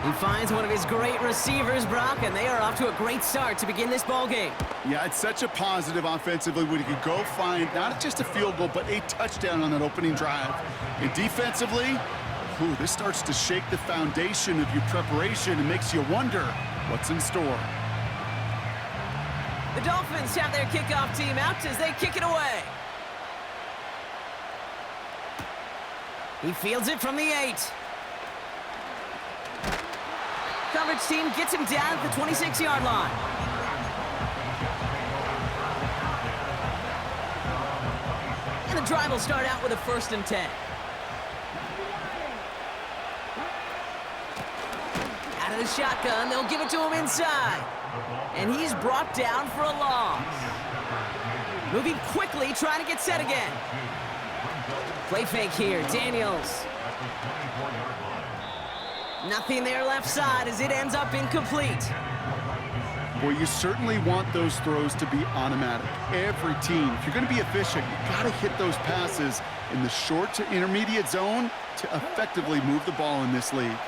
Speaker 5: He finds one of his great receivers, Brock, and they are off to a great start to begin this ball game.
Speaker 7: Yeah, it's such a positive offensively when you can go find not just a field goal, but a touchdown on that opening drive. And defensively, this starts to shake the foundation of your preparation and makes you wonder what's in store.
Speaker 5: The Dolphins have their kickoff team out as they kick it away. He fields it from the 8. Coverage team gets him down at the 26-yard line. And the drive will start out with a 1st and 10. Out of the shotgun, they'll give it to him inside. And he's brought down for a loss. Moving quickly, trying to get set again. Play fake here, Daniels. Nothing there left side as it ends up incomplete.
Speaker 7: Boy, you certainly want those throws to be automatic. Every team, if you're going to be efficient, you got to hit those passes in the short to intermediate zone to effectively move the ball in this league.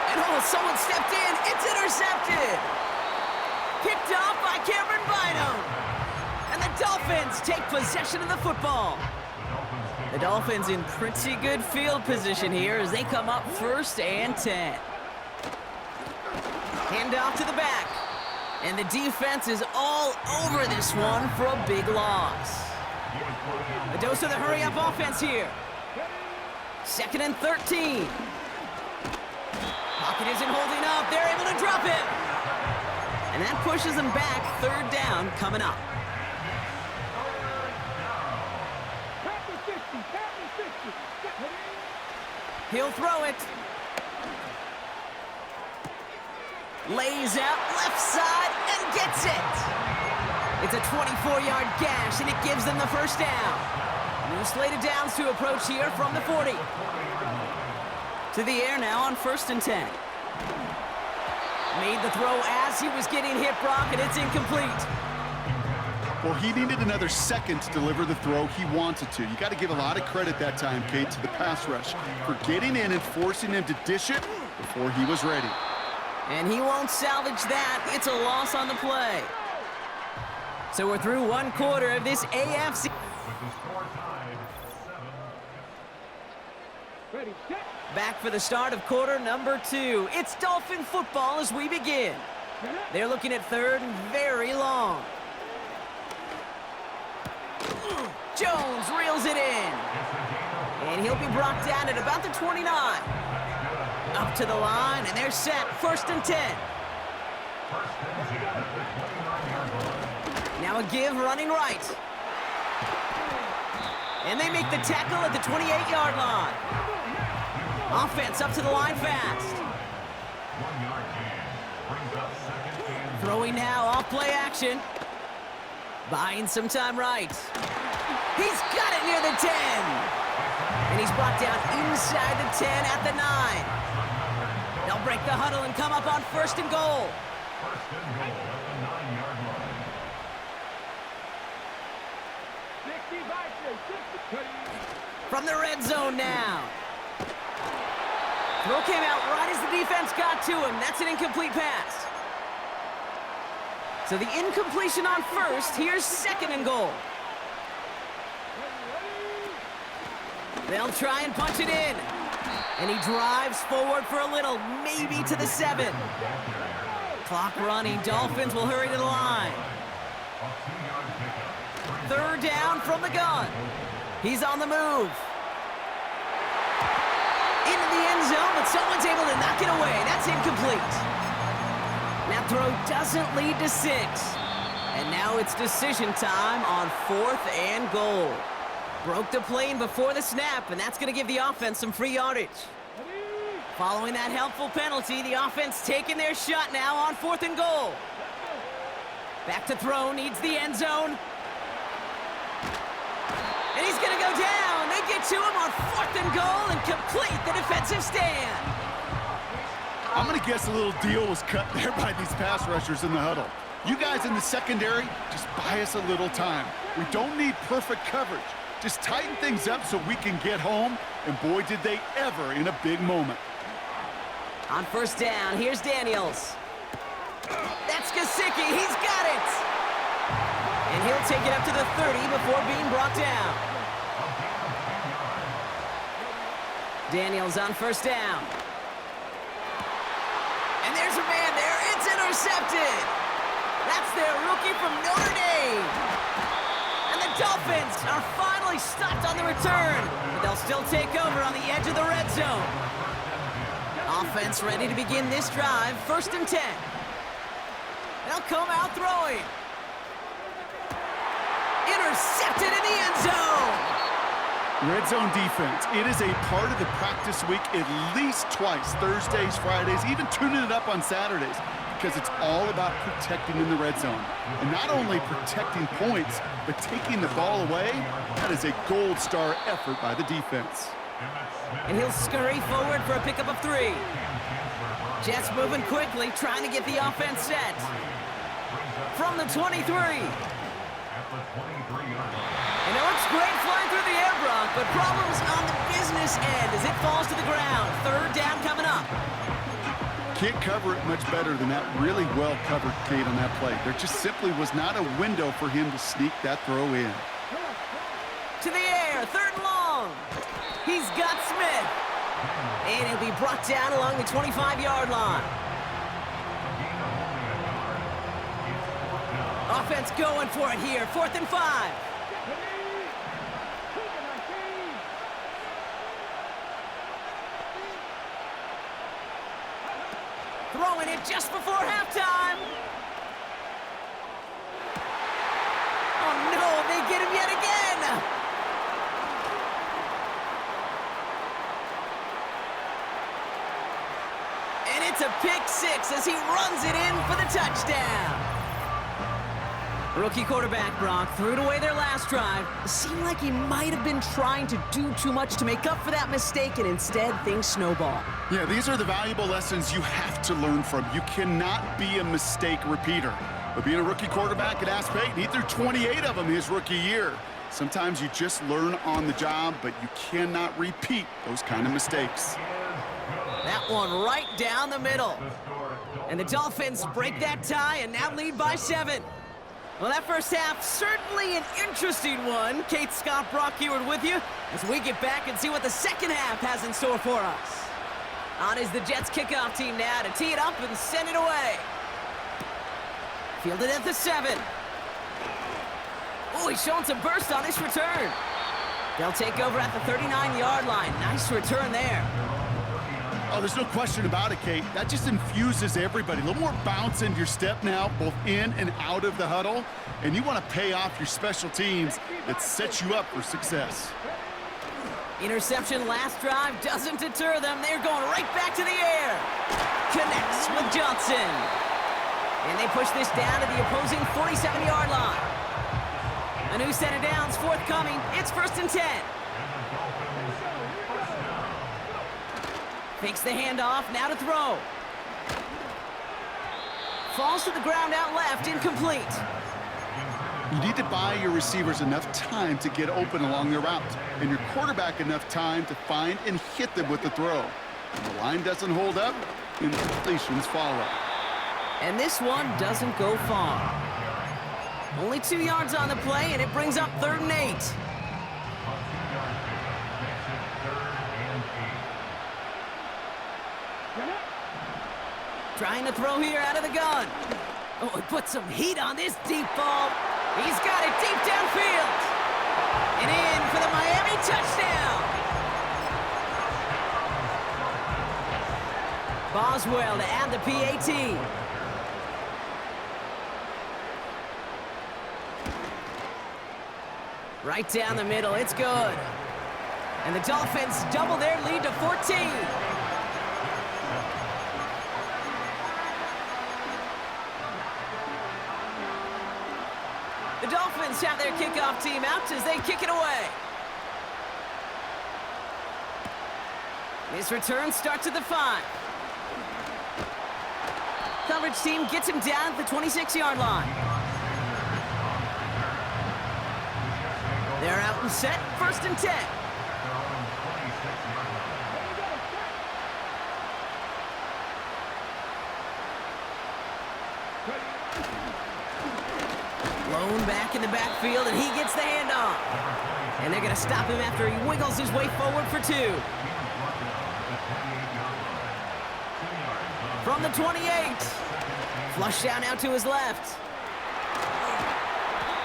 Speaker 5: And oh, someone stepped in. It's intercepted. Picked off by Cameron Bynum. And the Dolphins take possession of the football. The Dolphins in pretty good field position here as they come up 1st and 10. Hand off to the back. And the defense is all over this one for a big loss. A dose of the hurry-up offense here. 2nd and 13. Pocket isn't holding up. They're able to drop it. And that pushes them back. 3rd down coming up. He'll throw it. Lays out left side and gets it. It's a 24-yard gash, and it gives them the 1st down. New slated downs to approach here from the 40. To the air now on 1st and 10. Made the throw as he was getting hit, Brock, and it's incomplete.
Speaker 7: Well, he needed another second to deliver the throw he wanted to. You got to give a lot of credit that time, Kate, to the pass rush for getting in and forcing him to dish it before he was ready.
Speaker 5: And he won't salvage that. It's a loss on the play. So we're through 1 quarter of this AFC. Back for the start of quarter number 2. It's Dolphin football as we begin. They're looking at 3rd and very long. Jones reels it in. And he'll be brought down at about the 29. Up to the line, and they're set. 1st and 10. Now a give running right. And they make the tackle at the 28-yard line. Offense up to the line fast. Throwing now, off play action. Buying some time right. He's got it near the 10. And he's brought down inside the 10 at the 9. They'll break the huddle and come up on 1st and goal. From the red zone now. Throw came out right as the defense got to him. That's an incomplete pass. So the incompletion on 1st. Here's 2nd and goal. They'll try and punch it in. And he drives forward for a little, maybe to the 7. Clock running. Dolphins will hurry to the line. 3rd down from the gun. He's on the move. Into the end zone, but someone's able to knock it away. That's incomplete. That throw doesn't lead to 6. And now it's decision time on 4th and goal. Broke the plane before the snap, and that's going to give the offense some free yardage. Following that helpful penalty, the offense taking their shot now on 4th and goal. Back to throw, needs the end zone. And he's going to go down. They get to him on 4th and goal and complete the defensive stand.
Speaker 7: I'm going to guess a little deal was cut there by these pass rushers in the huddle. You guys in the secondary, just buy us a little time. We don't need perfect coverage. Just tighten things up so we can get home, and boy, did they ever in a big moment.
Speaker 5: On 1st down, here's Daniels. That's Gesicki, he's got it! And he'll take it up to the 30 before being brought down. Daniels on 1st down. And there's a man there, it's intercepted! That's their rookie from Notre Dame! And the Dolphins are finally stopped on the return, but they'll still take over on the edge of the red zone. Offense ready to begin this drive, 1st and 10. They'll come out throwing. Intercepted in the end zone.
Speaker 7: Red zone defense, it is a part of the practice week at least twice, Thursdays, Fridays, even tuning it up on Saturdays, because it's all about protecting in the red zone. And not only protecting points, but taking the ball away. That is a gold star effort by the defense.
Speaker 5: And he'll scurry forward for a pickup of 3. Jets moving quickly, trying to get the offense set. From the 23. And it looks great flying through the air, Brock, but problems on the business end as it falls to the ground. 3rd down coming up.
Speaker 7: Can't cover it much better than that really well covered Kate on that play. There just simply was not a window for him to sneak that throw in.
Speaker 5: To the air, 3rd and long. He's got Smith. And he'll be brought down along the 25-yard line. Offense going for it here, 4th and 5. Throwing it just before halftime. Oh no, they get him yet again. And it's a pick 6 as he runs it in for the touchdown. Rookie quarterback Brock threw it away their last drive. It seemed like he might have been trying to do too much to make up for that mistake, and instead things snowball.
Speaker 7: Yeah, these are the valuable lessons you have to learn from. You cannot be a mistake repeater. But being a rookie quarterback at Ask Peyton, he threw 28 of them his rookie year. Sometimes you just learn on the job, but you cannot repeat those kind of mistakes.
Speaker 5: That one right down the middle. And the Dolphins break that tie and now lead by 7. Well, that first half, certainly an interesting one. Kate, Scott, Brock Heward with you as we get back and see what the second half has in store for us. On is the Jets kickoff team now to tee it up and send it away. Fielded at the 7. Oh, he's showing some burst on this return. They'll take over at the 39-yard line. Nice return there.
Speaker 7: Oh, there's no question about it, Kate. That just infuses everybody. A little more bounce into your step now, both in and out of the huddle. And you want to pay off your special teams that sets you up for success.
Speaker 5: Interception last drive doesn't deter them. They're going right back to the air. Connects with Johnson. And they push this down to the opposing 47-yard line. A new set of downs forthcoming. It's 1st and 10. Fakes the handoff, now to throw. Falls to the ground out left, incomplete.
Speaker 7: You need to buy your receivers enough time to get open along their route, and your quarterback enough time to find and hit them with the throw. When the line doesn't hold up, incompletions follow.
Speaker 5: And this one doesn't go far. Only 2 yards on the play, and it brings up 3rd and 8. Trying to throw here out of the gun. Oh, he put some heat on this deep ball. He's got it deep downfield. And in for the Miami touchdown. Boswell to add the PAT. Right down the middle, it's good. And the Dolphins double their lead to 14. The Dolphins have their kickoff team out as they kick it away. This return starts at the 5. Coverage team gets him down at the 26-yard line. They're out and set, 1st and 10. Blown back in the backfield, and he gets the handoff. And they're going to stop him after he wiggles his way forward for 2. From the 28. Flush down out to his left.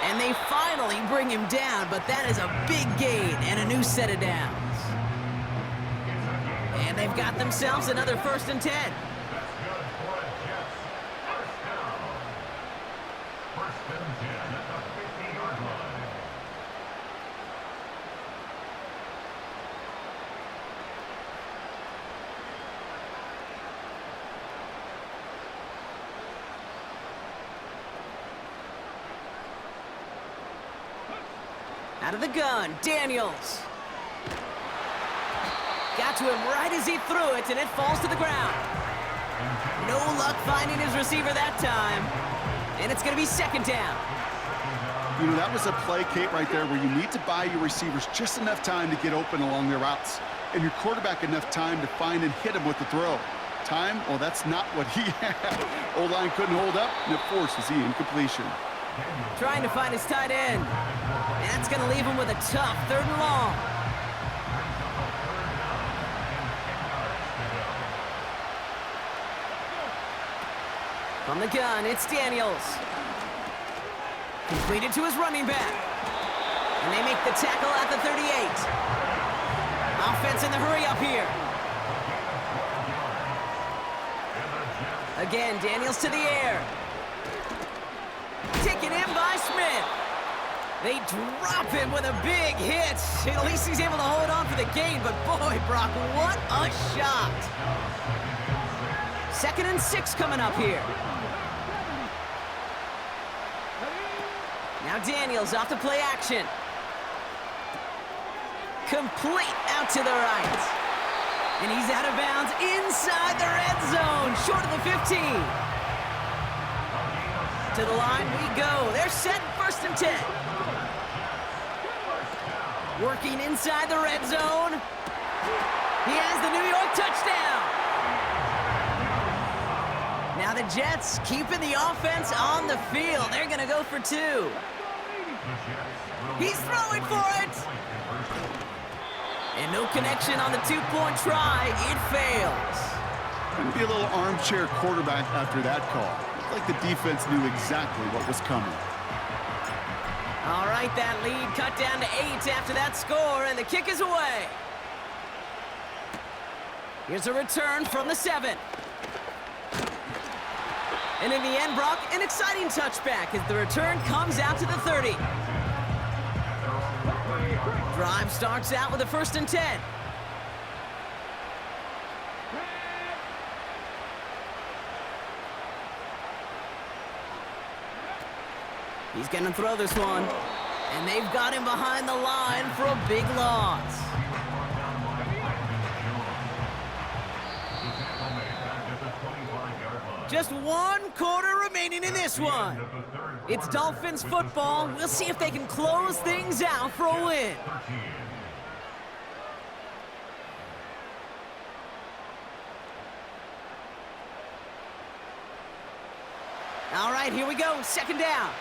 Speaker 5: And they finally bring him down, but that is a big gain and a new set of downs. And they've got themselves another 1st and 10. Out of the gun, Daniels. got to him right as he threw it, and it falls to the ground. No luck finding his receiver that time. And it's going to be second down.
Speaker 7: You know, that was a play, Kate, right there where you need to buy your receivers just enough time to get open along their routes, and your quarterback enough time to find and hit him with the throw. Time, well, that's not what he had. O-line couldn't hold up, and it forces the incompletion.
Speaker 5: Trying to find his tight end. And that's going to leave him with a tough 3rd and long. From the gun, it's Daniels. Completed to his running back. And they make the tackle at the 38. Offense in the hurry up here. Again, Daniels to the air. Taken in by Smith. They drop him with a big hit. At least he's able to hold on for the gain, but boy, Brock, what a shot. 2nd and 6 coming up here. Now Daniels off to play action. Complete out to the right. And he's out of bounds inside the red zone, short of the 15. To the line we go. They're set 1st and 10. Working inside the red zone. He has the New York touchdown. Now the Jets keeping the offense on the field. They're going to go for 2. He's throwing for it. And no connection on the 2-point try. It fails.
Speaker 7: Couldn't be a little armchair quarterback after that call. Looked like the defense knew exactly what was coming.
Speaker 5: All right, that lead cut down to 8 after that score, and the kick is away. Here's a return from the 7. And in the end, Brock, an exciting touchback as the return comes out to the 30. Drive starts out with a 1st and 10. He's going to throw this one. And they've got him behind the line for a big loss. Just 1 quarter remaining in this one. It's Dolphins football. We'll see if they can close things out for a win. All right, here we go. 2nd down.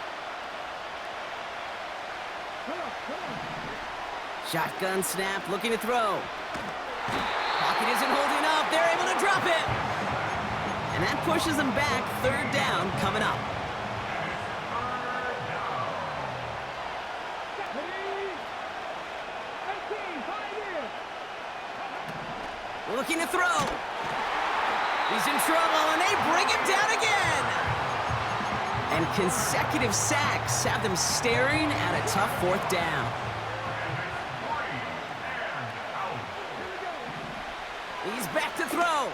Speaker 5: Shotgun snap, looking to throw. Pocket isn't holding up. They're able to drop it. And that pushes them back. 3rd down coming up. Looking to throw. He's in trouble, and they bring him down again. And consecutive sacks have them staring at a tough 4th down. He's back to throw.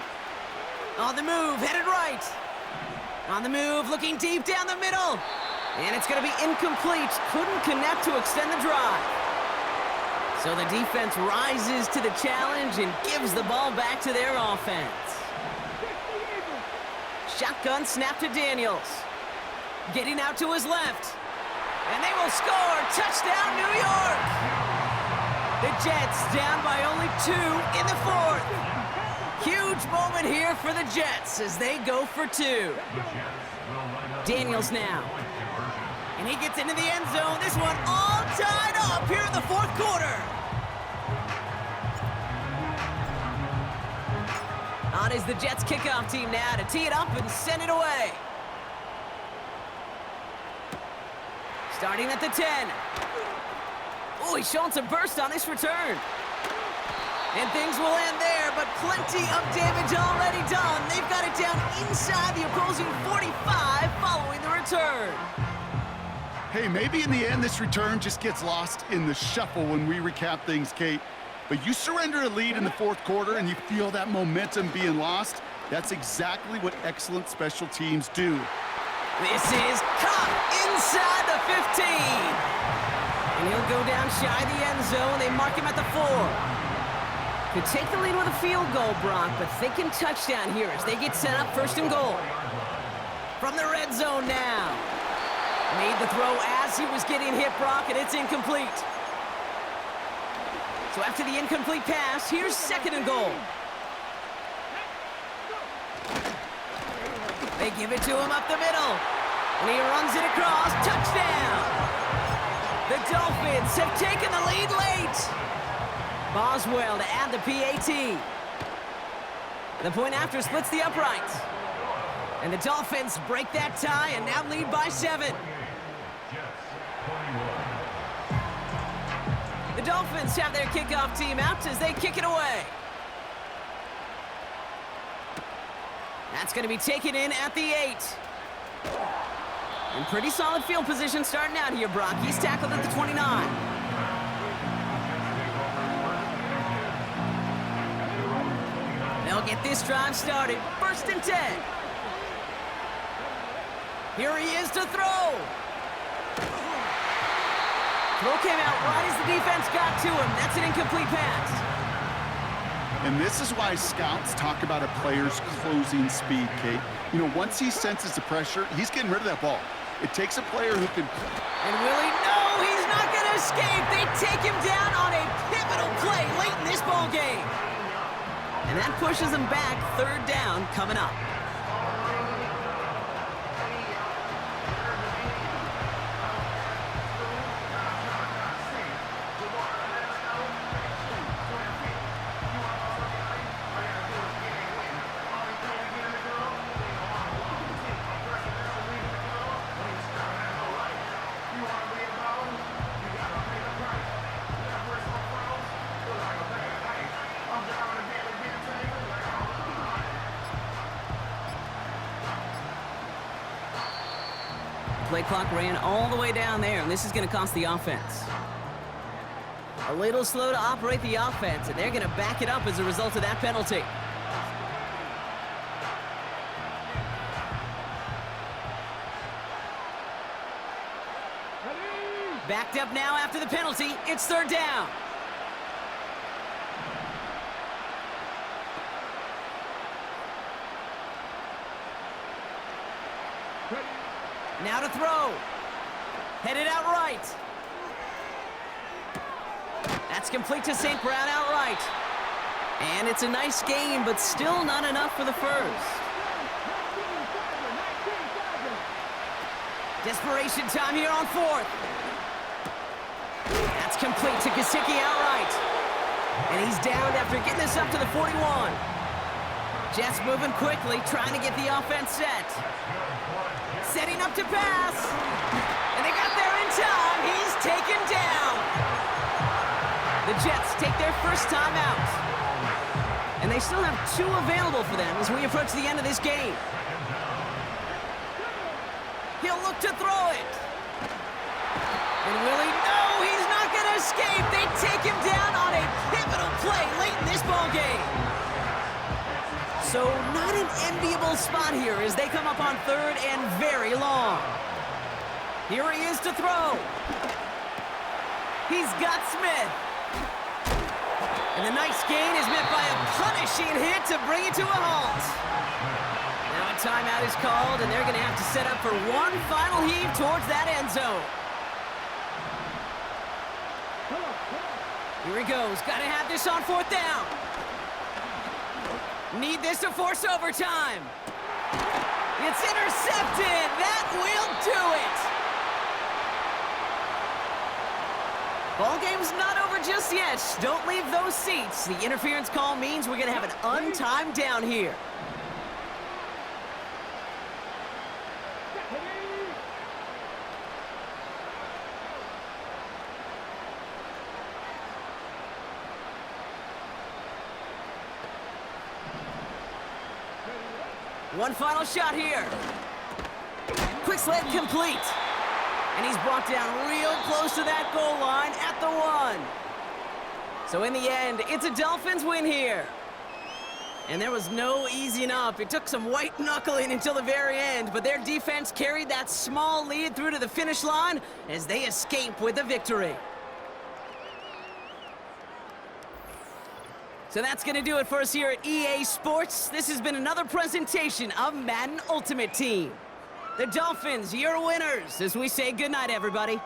Speaker 5: On the move, headed right. On the move, looking deep down the middle. And it's going to be incomplete. Couldn't connect to extend the drive. So the defense rises to the challenge and gives the ball back to their offense. Shotgun snap to Daniels. Getting out to his left. And they will score. Touchdown, New York. The Jets down by only 2 in the 4th. Huge moment here for the Jets as they go for 2. Daniels now. And he gets into the end zone. This one all tied up here in the 4th quarter. On is the Jets kickoff team now to tee it up and send it away. Starting at the 10. Oh, he's showing some burst on this return. And things will end there, but plenty of damage already done. They've got it down inside the opposing 45 following the return.
Speaker 7: Hey, maybe in the end this return just gets lost in the shuffle when we recap things, Kate. But you surrender a lead in the 4th quarter and you feel that momentum being lost. That's exactly what excellent special teams do.
Speaker 5: This is caught inside the 15. And he'll go down shy of the end zone. They mark him at the 4. Could take the lead with a field goal, Brock, but thinking touchdown here as they get set up 1st and goal. From the red zone now. Made the throw as he was getting hit, Brock, and it's incomplete. So after the incomplete pass, here's 2nd and goal. They give it to him up the middle. And he runs it across. Touchdown! The Dolphins have taken the lead late. Boswell to add the PAT. The point after splits the uprights. And the Dolphins break that tie and now lead by 7. The Dolphins have their kickoff team out as they kick it away. That's going to be taken in at the 8. In pretty solid field position starting out here, Brock. He's tackled at the 29. They'll get this drive started. 1st and 10. Here he is to throw. Throw came out right as the defense got to him. That's an incomplete pass.
Speaker 7: And this is why scouts talk about a player's closing speed, Kate. You know, once he senses the pressure, he's getting rid of that ball. It takes a player who can...
Speaker 5: And Willie, no, he's not going to escape. They take him down on a pivotal play late in this ball game. And that pushes him back. 3rd down coming up. Play clock ran all the way down there, and this is going to cost the offense. A little slow to operate the offense, and they're going to back it up as a result of that penalty. Backed up now after the penalty. It's 3rd down. Now to throw. Headed out right. That's complete to St. Brown outright. And it's a nice gain, but still not enough for the first. Desperation time here on 4th. That's complete to Gesicki outright. And he's downed after getting this up to the 41. Jets moving quickly, trying to get the offense set. Setting up to pass. And they got there in time. He's taken down. The Jets take their first time out. And they still have 2 available for them as we approach the end of this game. He'll look to throw it. And Willie, no, he's not going to escape. They take him down on a pivotal play late in this ball game. So not an enviable spot here as they come up on 3rd and very long. Here he is to throw. He's got Smith. And the nice gain is met by a punishing hit to bring it to a halt. Now a timeout is called, and they're going to have to set up for one final heave towards that end zone. Here he goes. Got to have this on 4th down. Need this to force overtime. It's intercepted. That will do it. Ball game's not over just yet. Don't leave those seats. The interference call means we're going to have an untimed down here. One final shot here. Quick slant complete. And he's brought down real close to that goal line at the 1. So in the end, it's a Dolphins win here. And there was no easing up. It took some white knuckling until the very end, but their defense carried that small lead through to the finish line as they escape with the victory. So that's going to do it for us here at EA Sports. This has been another presentation of Madden Ultimate Team. The Dolphins, your winners, as we say goodnight, everybody.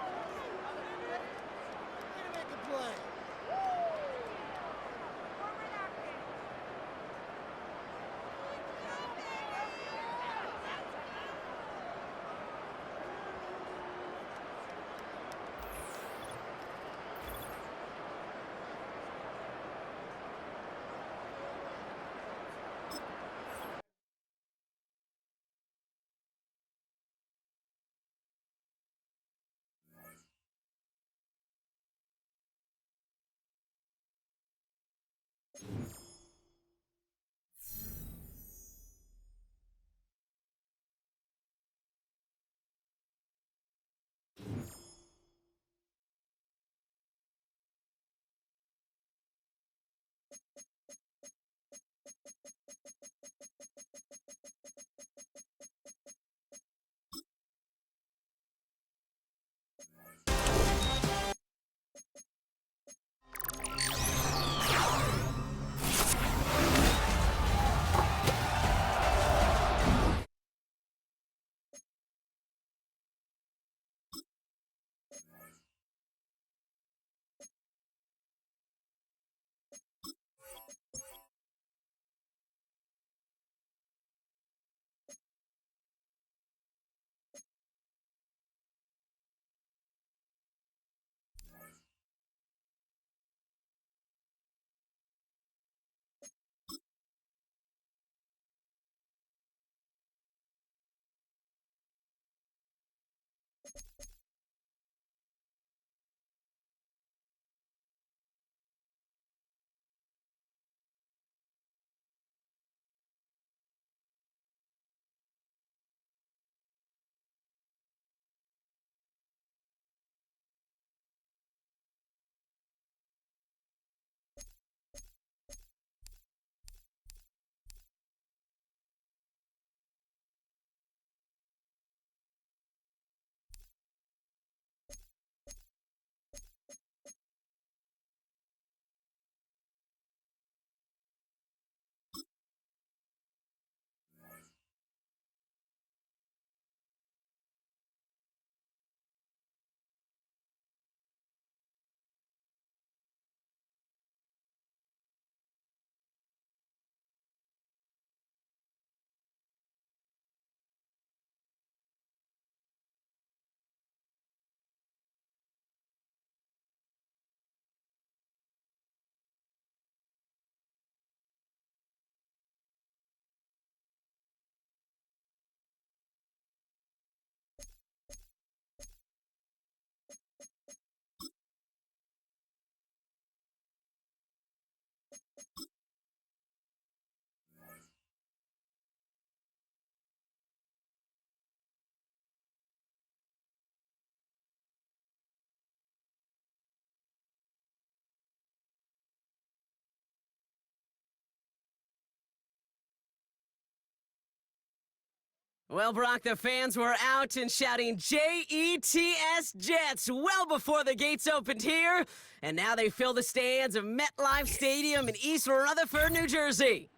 Speaker 5: Well, Brock, the fans were out and shouting J-E-T-S Jets well before the gates opened here, and now they fill the stands of MetLife Stadium in East Rutherford, New Jersey.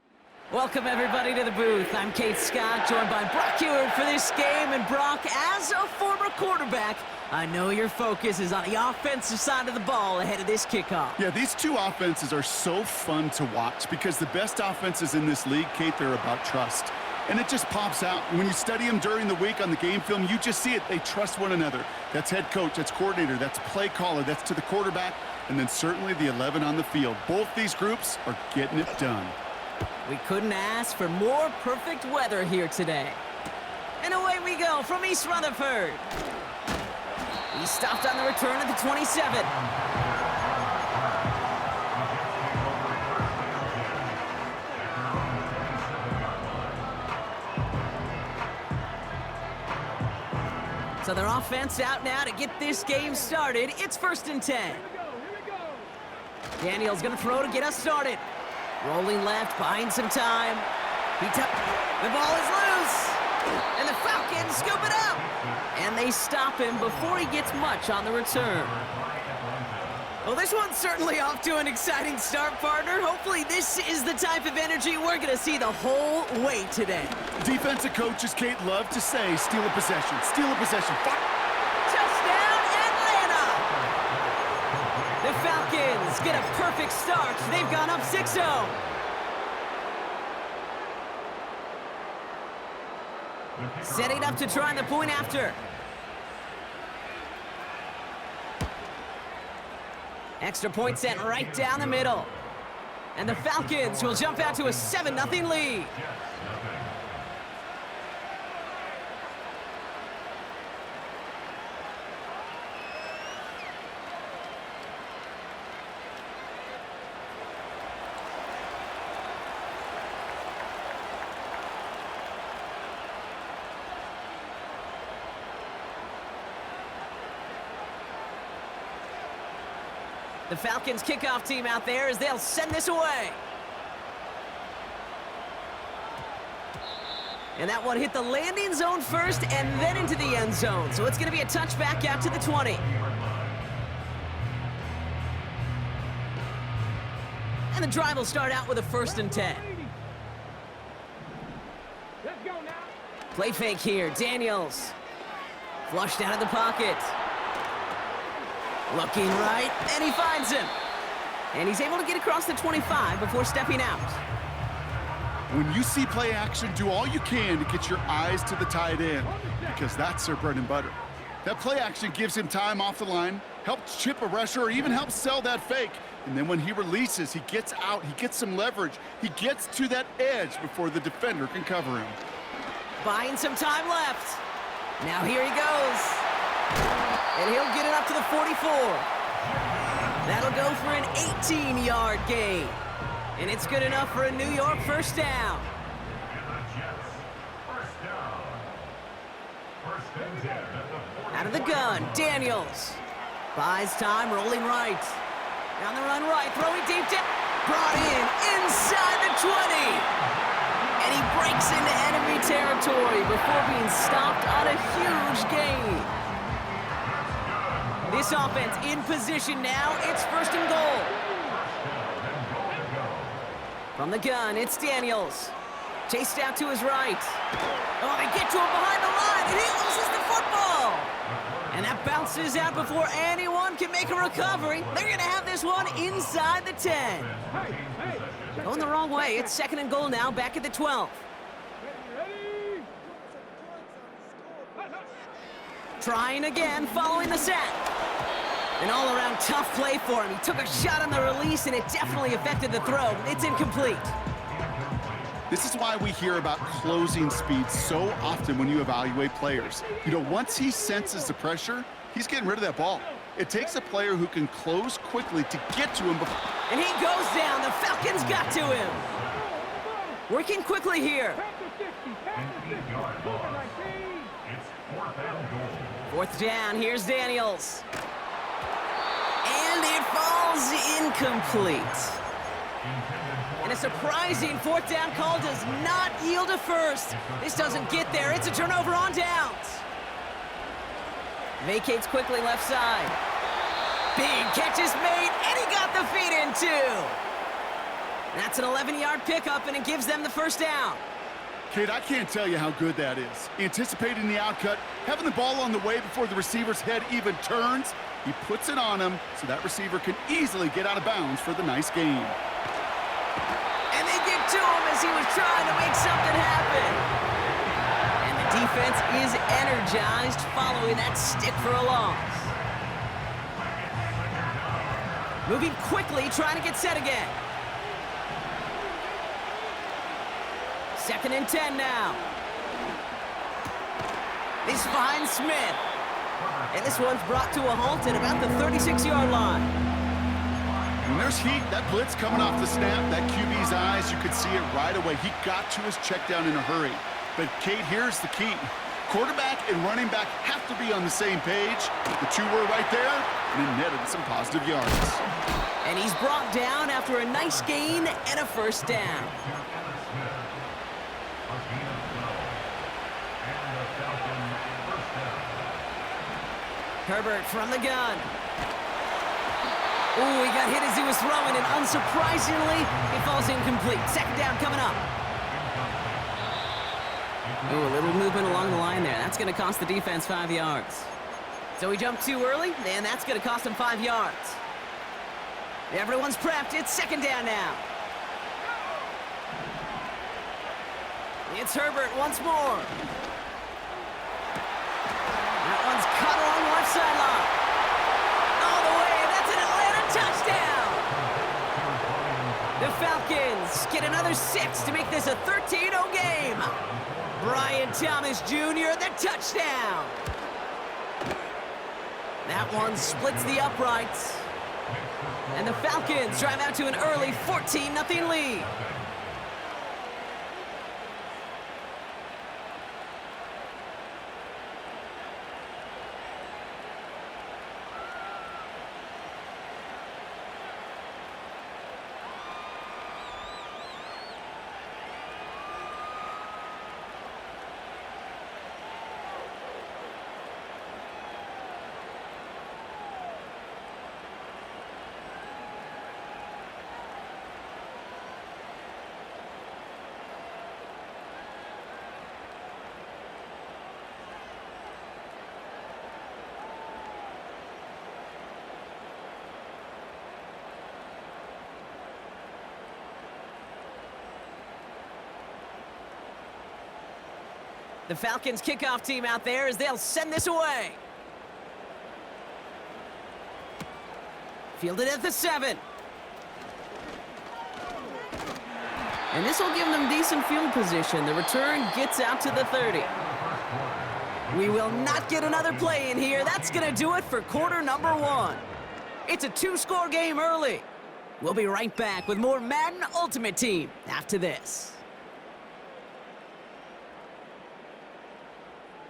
Speaker 5: Welcome, everybody, to the booth. I'm Kate Scott, joined by Brock Ewert for this game. And Brock, as a former quarterback, I know your focus is on the offensive side of the ball ahead of this kickoff.
Speaker 7: Yeah, these two offenses are so fun to watch because the best offenses in this league, Kate, they're about trust. And it just pops out. When you study them during the week on the game film, you just see it. They trust one another. That's head coach, that's coordinator, that's play caller, that's to the quarterback, and then certainly the 11 on the field. Both these groups are getting it done.
Speaker 5: We couldn't ask for more perfect weather here today. And away we go from East Rutherford. He stopped on the return at the 27. So their offense out now to get this game started. It's 1st and 10. Daniel's gonna throw to get us started. Rolling left, buying some time. The ball is loose. And the Falcons scoop it up. And they stop him before he gets much on the return. Well, this one's certainly off to an exciting start, partner. Hopefully this is the type of energy we're going to see the whole way today.
Speaker 7: Defensive coaches, Kate, love to say, steal a possession, steal a possession.
Speaker 5: Touchdown, Atlanta! The Falcons get a perfect start. They've gone up 6-0. Setting up to try the point after. Extra point sent right down the middle. And the Falcons will jump out to a 7-0 lead. The Falcons kickoff team out there as they'll send this away. And that one hit the landing zone first and then into the end zone. So it's going to be a touchback out to the 20. And the drive will start out with a 1st and 10. Play fake here. Daniels. Flushed out of the pocket. Looking right, and he finds him. And he's able to get across the 25 before stepping out.
Speaker 7: When you see play action, do all you can to get your eyes to the tight end, because that's their bread and butter. That play action gives him time off the line, helps chip a rusher, or even helps sell that fake. And then when he releases, he gets out, he gets some leverage. He gets to that edge before the defender can cover him.
Speaker 5: Buying some time left. Now here he goes. And he'll get it up to the 44. That'll go for an 18-yard gain. And it's good enough for a New York 1st down. Out of the gun, Daniels. Buys time, rolling right. Down the run right, throwing deep down. Brought in inside the 20. And he breaks into enemy territory before being stopped on a huge gain. This offense in position now. It's 1st and goal. From the gun, it's Daniels. Chased out to his right. Oh, they get to him behind the line, and he loses the football. And that bounces out before anyone can make a recovery. They're going to have this one inside the 10. Going the wrong way. It's 2nd and goal now, back at the 12. Trying again, following the sack. An all-around tough play for him. He took a shot on the release, and it definitely affected the throw. It's incomplete.
Speaker 7: This is why we hear about closing speed so often when you evaluate players. You know, once he senses the pressure, he's getting rid of that ball. It takes a player who can close quickly to get to him.
Speaker 5: And he goes down. The Falcons got to him. Working quickly here. 4th down. Here's Daniels. And it falls incomplete. And a surprising 4th down call does not yield a 1st. This doesn't get there. It's a turnover on downs. Vacates quickly left side. Big catch is made, and he got the feet in too. That's an 11-yard pickup, and it gives them the 1st down.
Speaker 7: Kate, I can't tell you how good that is. Anticipating the outcut, having the ball on the way before the receiver's head even turns, he puts it on him so that receiver can easily get out of bounds for the nice gain.
Speaker 5: And they get to him as he was trying to make something happen. And the defense is energized following that stick for a loss. Moving quickly, trying to get set again. 2nd and 10 now. This finds Smith. And this one's brought to a halt at about the 36-yard line.
Speaker 7: When there's heat, that blitz coming off the snap, that QB's eyes, you could see it right away. He got to his check down in a hurry. But, Kate, here's the key. Quarterback and running back have to be on the same page. The two were right there, and it netted some positive yards.
Speaker 5: And he's brought down after a nice gain and a 1st down. Herbert from the gun. Ooh, he got hit as he was throwing, and unsurprisingly, it falls incomplete. Second down coming up. Ooh, a little movement along the line there. That's going to cost the defense 5 yards. So he jumped too early, and that's going to cost him 5 yards. Everyone's prepped. It's second down now. It's Herbert once more. That one's cut along the left sideline. All the way. That's an Atlanta touchdown. The Falcons get another 6 to make this a 13-0 game. Brian Thomas Jr., the touchdown. That one splits the uprights. And the Falcons drive out to an early 14-0 lead. The Falcons kickoff team out there as they'll send this away. Fielded at the 7. And this will give them decent field position. The return gets out to the 30. We will not get another play in here. That's going to do it for quarter number 1. It's a 2-score game early. We'll be right back with more Madden Ultimate Team after this.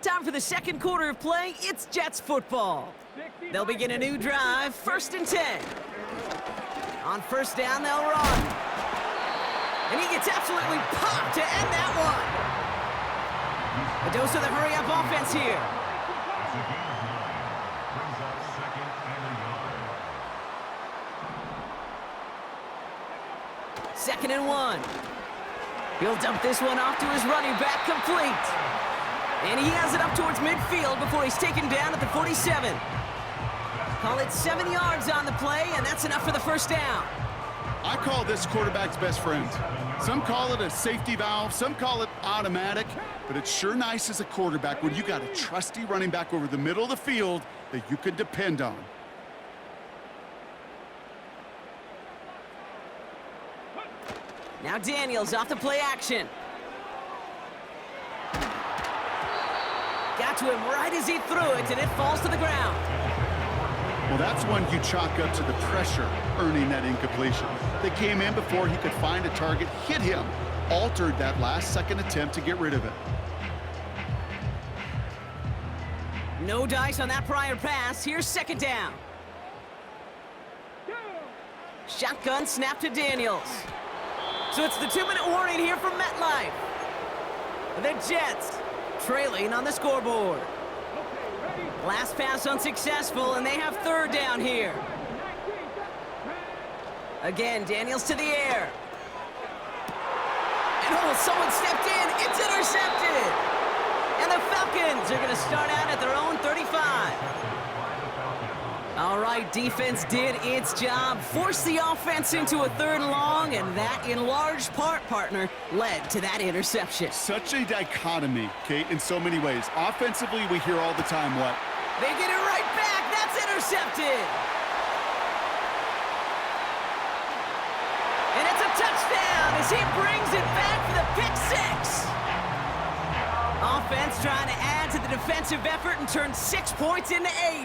Speaker 5: Time for the second quarter of play. It's Jets football. They'll begin a new drive, 1st and 10. On first down, they'll run. And he gets absolutely popped to end that one. A dose of the hurry-up offense here. Second and 1. He'll dump this one off to his running back, complete. And he has it up towards midfield before he's taken down at the 47. Call it 7 yards on the play, and that's enough for the first down.
Speaker 7: I call this quarterback's best friend. Some call it a safety valve, some call it automatic, but it's sure nice as a quarterback when you got a trusty running back over the middle of the field that you can depend on.
Speaker 5: Now Daniels off the play action. Got to him right as he threw it, and it falls to the ground.
Speaker 7: Well, that's one you chalk up to the pressure earning that incompletion. They came in before he could find a target, hit him, altered that last-second attempt to get rid of it.
Speaker 5: No dice on that prior pass. Here's second down. Shotgun snap to Daniels. So it's the 2-minute warning here from MetLife. The Jets trailing on the scoreboard. Last pass unsuccessful, and they have third down here. Again, Daniels to the air. And oh, someone stepped in. It's intercepted. And the Falcons are going to start out at their own 35. All right, defense did its job, forced the offense into a 3rd and long, and that, in large part, partner, led to that interception.
Speaker 7: Such a dichotomy, Kate, in so many ways. Offensively, we hear all the time what?
Speaker 5: They get it right back. That's intercepted. And it's a touchdown as he brings it back for the pick 6. Offense trying to add to the defensive effort and turn 6 points into 8.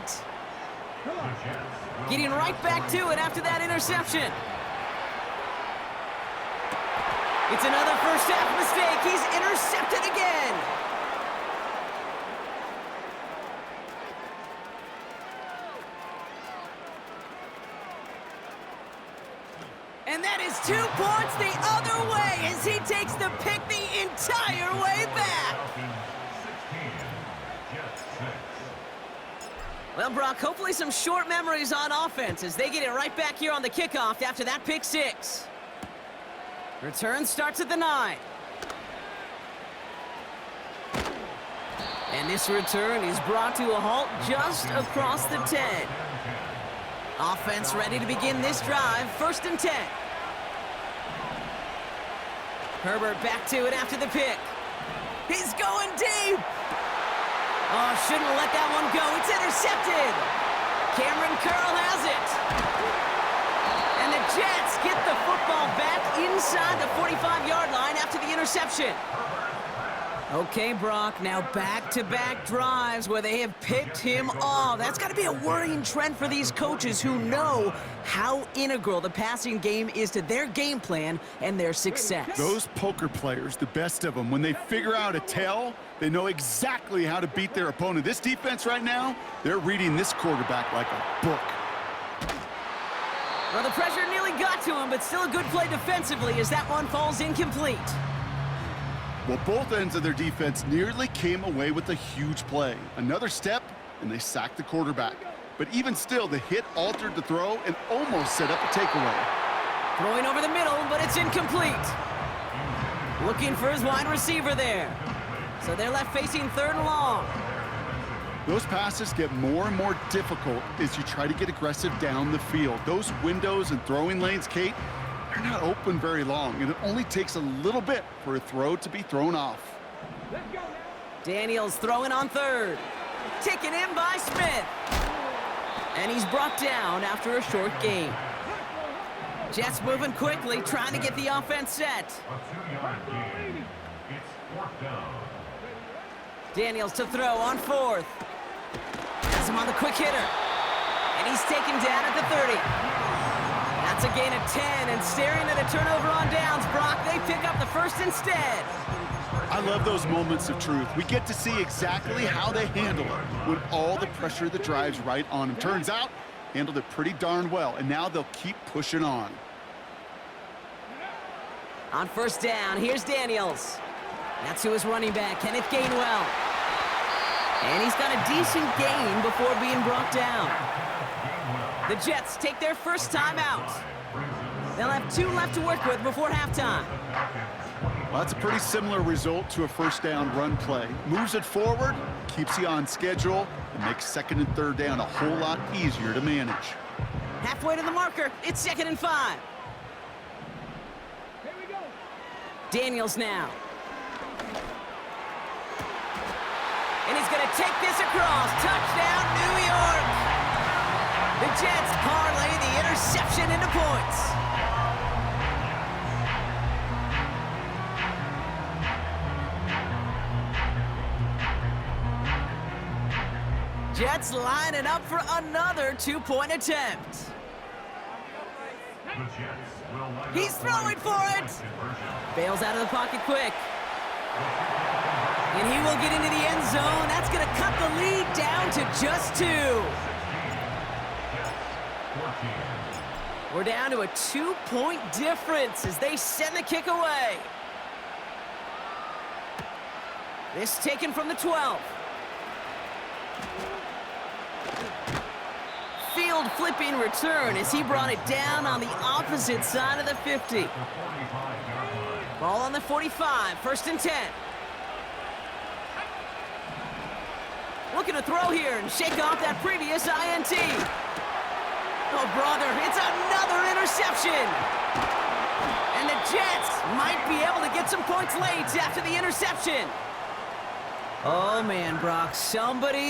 Speaker 5: Getting right back to it after that interception. It's another first half mistake. He's intercepted again. And that is 2 points the other way as he takes the pick the entire way back. Well, Brock, hopefully some short memories on offense as they get it right back here on the kickoff after that pick 6. Return starts at the 9. And this return is brought to a halt just across the 10. Offense ready to begin this drive, 1st and 10. Herbert back to it after the pick. He's going deep. Oh, shouldn't let that one go. It's intercepted. Cameron Curl has it. And the Jets get the football back inside the 45-yard line after the interception. Okay, Brock, now back-to-back drives where they have picked him off. That's got to be a worrying trend for these coaches who know how integral the passing game is to their game plan and their success.
Speaker 7: Those poker players, the best of them, when they figure out a tell, they know exactly how to beat their opponent. This defense right now, they're reading this quarterback like a book.
Speaker 5: Well, the pressure nearly got to him, but still a good play defensively as that one falls incomplete.
Speaker 7: Well, both ends of their defense nearly came away with a huge play. Another step, and they sacked the quarterback. But even still, the hit altered the throw and almost set up a takeaway.
Speaker 5: Throwing over the middle, but it's incomplete. Looking for his wide receiver there. So they're left facing 3rd and long.
Speaker 7: Those passes get more and more difficult as you try to get aggressive down the field. Those windows and throwing lanes, Kate, they're not open very long, and it only takes a little bit for a throw to be thrown off.
Speaker 5: Daniels throwing on 3rd. Taken in by Smith. And he's brought down after a short gain. Jets moving quickly, trying to get the offense set.
Speaker 6: A 2-yard gain. It's 4th down.
Speaker 5: Daniels to throw on 4th. Has him on the quick hitter. And he's taken down at the 30. That's a gain of 10, and staring at a turnover on downs, Brock, they pick up the 1st instead.
Speaker 7: I love those moments of truth. We get to see exactly how they handle it when all the pressure that drives right on them. Turns out, handled it pretty darn well, and now they'll keep pushing on.
Speaker 5: On 1st down, here's Daniels. That's who is running back, Kenneth Gainwell. And he's got a decent gain before being brought down. The Jets take their first time out. They'll have 2 left to work with before halftime.
Speaker 7: Well, that's a pretty similar result to a 1st down run play. Moves it forward, keeps you on schedule, and makes 2nd and 3rd down a whole lot easier to manage.
Speaker 5: Halfway to the marker, it's 2nd and 5. Here we go. Daniels now. And he's going to take this across. Touchdown, New York. The Jets parlay the interception into points. Jets lining up for another 2-point attempt. He's throwing for it. Bails out of the pocket quick. And he will get into the end zone. That's going to cut the lead down to just 2. We're down to a 2-point difference as they send the kick away. This taken from the 12. Field flipping return as he brought it down on the opposite side of the 50. Ball on the 45, 1st and 10. Looking to throw here and shake off that previous INT. Oh, brother, it's another interception. And the Jets might be able to get some points late after the interception. Oh, man, Brock,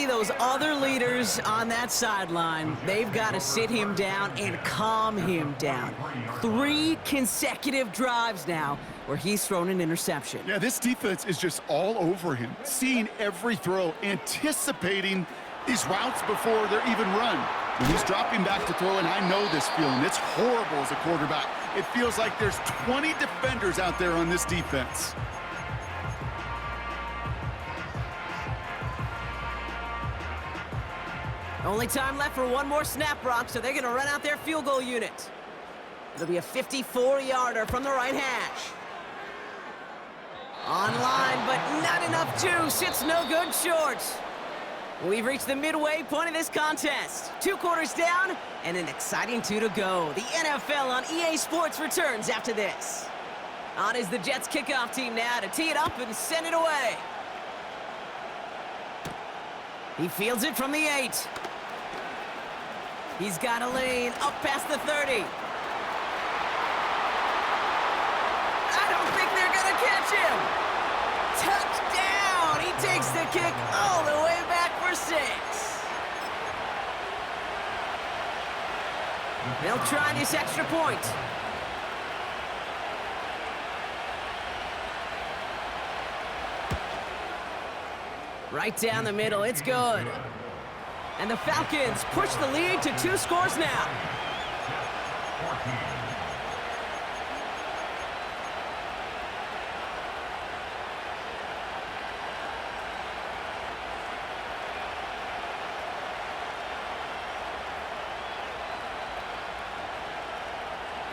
Speaker 5: those other leaders on that sideline, they've got to sit him down and calm him down. 3 consecutive drives now where he's thrown an interception.
Speaker 7: Yeah, this defense is just all over him, seeing every throw, anticipating these routes before they're even run. When he's dropping back to throw, and I know this feeling, it's horrible as a quarterback. It feels like there's 20 defenders out there on this defense.
Speaker 5: Only time left for one more snap, Brock, so they're going to run out their field goal unit. It'll be a 54-yarder from the right hash. Online, but not enough juice. It's no good short. We've reached the midway point of this contest. 2 quarters down and an exciting 2 to go. The NFL on EA Sports returns after this. On is the Jets kickoff team now to tee it up and send it away. He fields it from the 8. He's got a lane up past the 30. I don't think they're gonna catch him. Touchdown! He takes the kick all the way back for 6. They'll try this extra point. Right down the middle, it's good. And the Falcons push the lead to 2 scores now.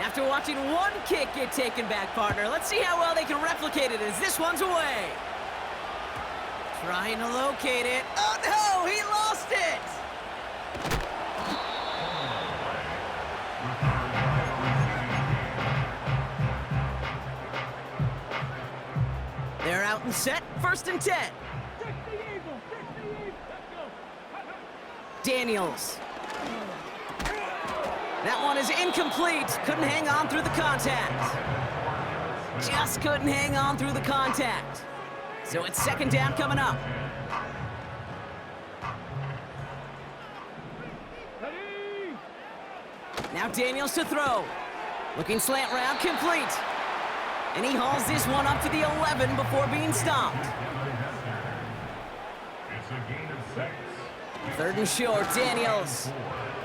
Speaker 5: After watching one kick get taken back, partner, let's see how well they can replicate it as this one's away. Trying to locate it. Oh no, he lost it! They're out and set, 1st and 10. Daniels. That one is incomplete. Couldn't hang on through the contact. Just couldn't hang on through the contact. So it's 2nd down coming up. Now Daniels to throw. Looking slant route, complete. And he hauls this one up to the 11 before being stopped.
Speaker 6: It's a gain of 6.
Speaker 5: 3rd and short, Daniels.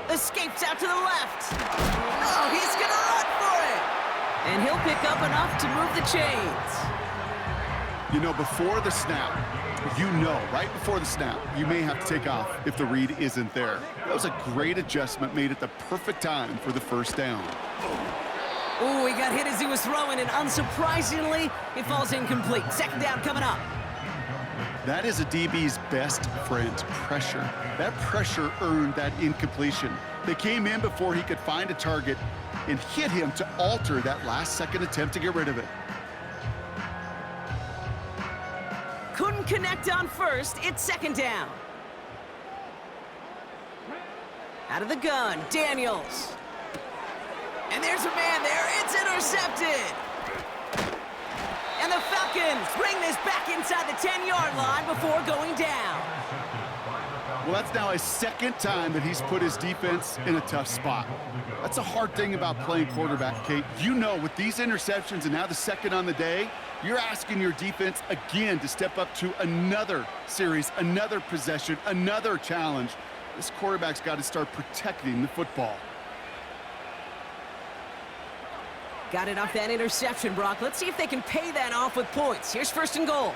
Speaker 5: Escapes out to the left. Oh, he's gonna run for it! And he'll pick up enough to move the chains.
Speaker 7: You know, before the snap, right before the snap, you may have to take off if the read isn't there. That was a great adjustment made at the perfect time for the 1st down.
Speaker 5: Ooh, he got hit as he was throwing, and unsurprisingly, it falls incomplete. 2nd down coming up.
Speaker 7: That is a DB's best friend, pressure. That pressure earned that incompletion. They came in before he could find a target and hit him to alter that last-second attempt to get rid of it.
Speaker 5: Couldn't connect on 1st, it's 2nd down. Out of the gun, Daniels. And there's a man there, it's intercepted. And the Falcons bring this back inside the 10-yard line before going down.
Speaker 7: Well, that's now his 2nd time that he's put his defense in a tough spot. That's a hard thing about playing quarterback, Kate. You know, with these interceptions and now the 2nd on the day, you're asking your defense again to step up to another series, another possession, another challenge. This quarterback's got to start protecting the football.
Speaker 5: Got it off that interception, Brock. Let's see if they can pay that off with points. Here's 1st and goal.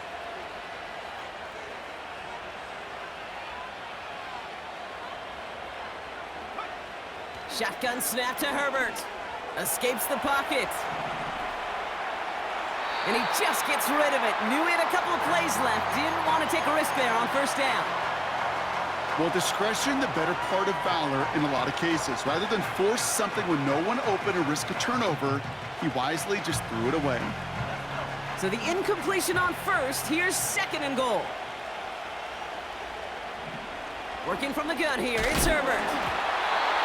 Speaker 5: Shotgun snap to Herbert. Escapes the pocket. And he just gets rid of it. Knew he had a couple of plays left. Didn't want to take a risk there on 1st down.
Speaker 7: Well, discretion, the better part of valor in a lot of cases. Rather than force something with no one open and risk a turnover, he wisely just threw it away.
Speaker 5: So the incompletion on 1st, here's 2nd and goal. Working from the gun here, it's Herbert.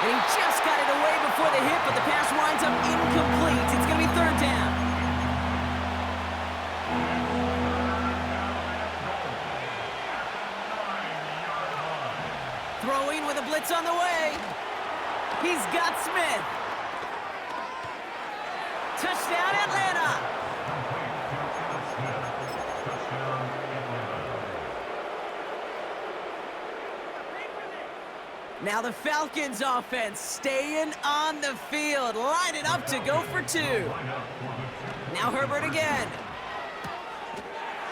Speaker 5: And he just got it away before the hit, but the pass winds up incomplete. It's going to be 3rd down. Throwing with a blitz on the way. He's got Smith. Touchdown, Atlanta. Now the Falcons offense staying on the field, lining up to go for 2. Now Herbert again.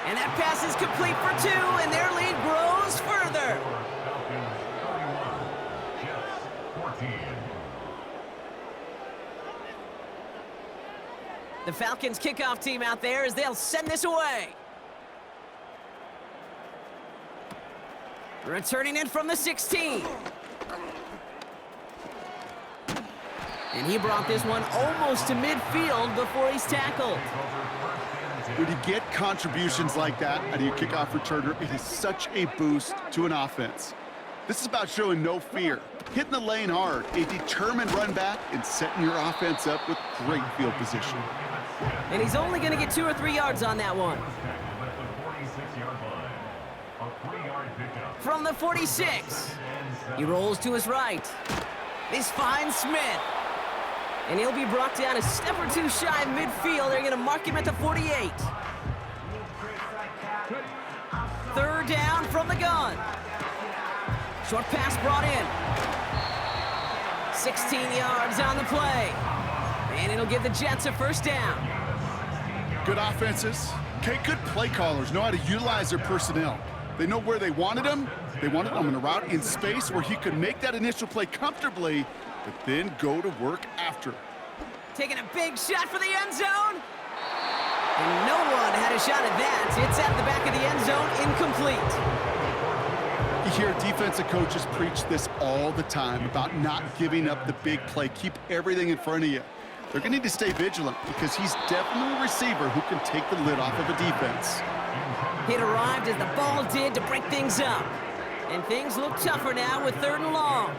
Speaker 5: And that pass is complete for 2, and their lead grows further. The Falcons kickoff team out there as they'll send this away. Returning it from the 16. And he brought this one almost to midfield before he's tackled.
Speaker 7: When you get contributions like that out of your kickoff returner, it is such a boost to an offense. This is about showing no fear, hitting the lane hard, a determined run back, and setting your offense up with great field position.
Speaker 5: And he's only going to get 2 or 3 yards on that one. From the 46, he rolls to his right. This finds Smith. And he'll be brought down a step or 2 shy of midfield. They're going to mark him at the 48. 3rd down from the gun. Short pass brought in. 16 yards on the play. And it'll give the Jets a 1st down.
Speaker 7: Good offenses. Okay, good play callers know how to utilize their personnel. They know where they wanted him. They wanted him in a route in space where he could make that initial play comfortably, but then go to work after.
Speaker 5: Taking a big shot for the end zone. And no one had a shot at that. It's out of the back of the end zone, incomplete.
Speaker 7: You hear defensive coaches preach this all the time about not giving up the big play. Keep everything in front of you. They're going to need to stay vigilant because he's definitely a receiver who can take the lid off of a defense.
Speaker 5: It arrived as the ball did to break things up. And things look tougher now with 3rd and long.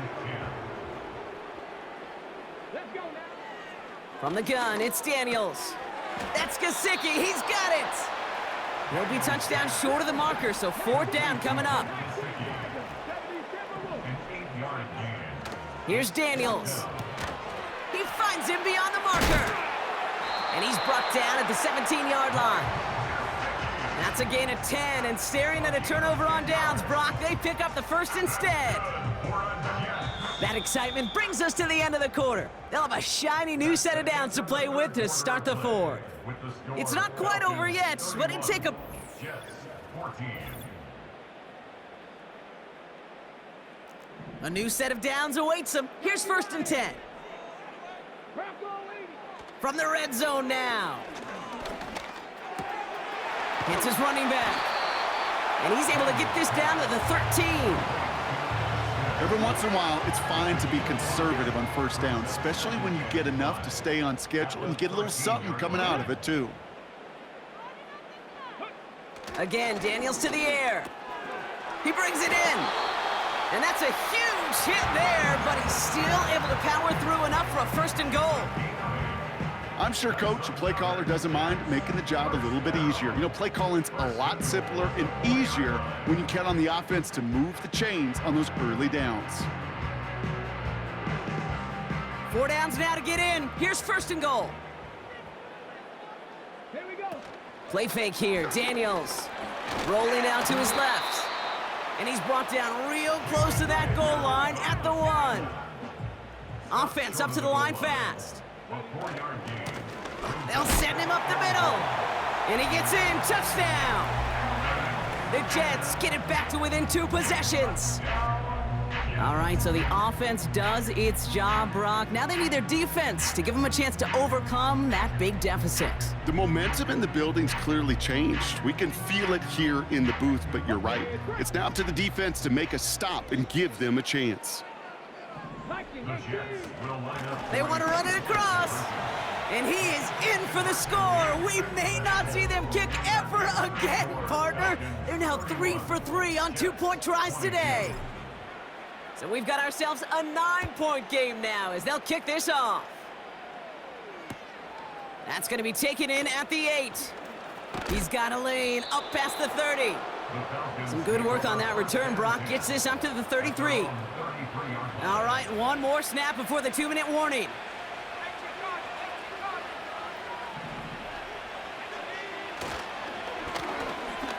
Speaker 5: From the gun, it's Daniels. That's Gesicki. He's got it. He'll be touchdown short of the marker, so 4th down coming up. Here's Daniels. He finds him beyond the marker. And he's brought down at the 17-yard line. That's a gain of 10, and staring at a turnover on downs, Brock, they pick up the 1st instead. That excitement brings us to the end of the quarter. They'll have a shiny new set of downs to play with to start the 4th. It's not quite over yet, but it take a... A new set of downs awaits them. Here's 1st and 10. From the red zone now. It's his running back. And he's able to get this down to the 13.
Speaker 7: Every once in a while, it's fine to be conservative on 1st down, especially when you get enough to stay on schedule and get a little something coming out of it, too.
Speaker 5: Again, Daniels to the air. He brings it in. And that's a huge hit there, but he's still able to power through enough for a 1st and goal.
Speaker 7: I'm sure Coach, the play caller, doesn't mind making the job a little bit easier. You know, play calling's a lot simpler and easier when you count on the offense to move the chains on those early downs.
Speaker 5: 4 downs now to get in. Here's 1st and goal.
Speaker 8: Here we go.
Speaker 5: Play fake here. Daniels rolling out to his left. And he's brought down real close to that goal line at the 1. Offense up to the line fast. They'll send him up the middle. And he gets in. Touchdown. The Jets get it back to within 2 possessions. All right, so the offense does its job, Brock. Now they need their defense to give them a chance to overcome that big deficit.
Speaker 7: The momentum in the building's clearly changed. We can feel it here in the booth, but you're right. It's now up to the defense to make a stop and give them a chance.
Speaker 5: They want to run it across. And he is in for the score. We may not see them kick ever again, partner. They're now 3 for 3 on 2-point tries today. So we've got ourselves a 9-point game now as they'll kick this off. That's going to be taken in at the 8. He's got a lane up past the 30. Some good work on that return. Brock gets this up to the 33. All right, one more snap before the 2-minute warning.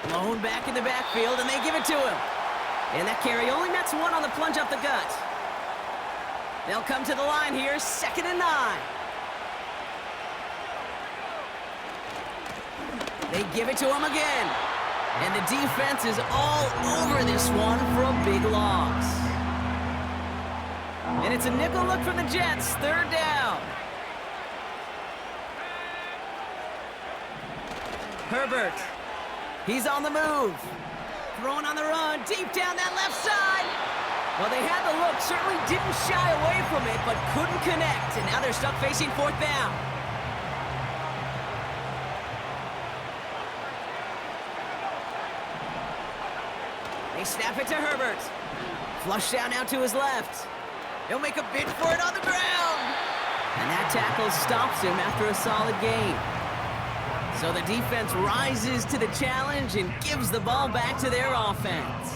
Speaker 5: Blown back in the backfield, and they give it to him. And that carry only nets 1 on the plunge up the gut. They'll come to the line here, 2nd and 9. They give it to him again. And the defense is all over this one for a big loss. And it's a nickel look from the Jets, 3rd down. Herbert, he's on the move. throwing on the run, deep down that left side. Well, they had the look, certainly didn't shy away from it, but couldn't connect, and now they're stuck facing fourth down. They snap it to Herbert. Flush down now to his left. He'll make a bid for it on the ground. And that tackle stops him after a solid gain. So the defense rises to the challenge and gives the ball back to their offense.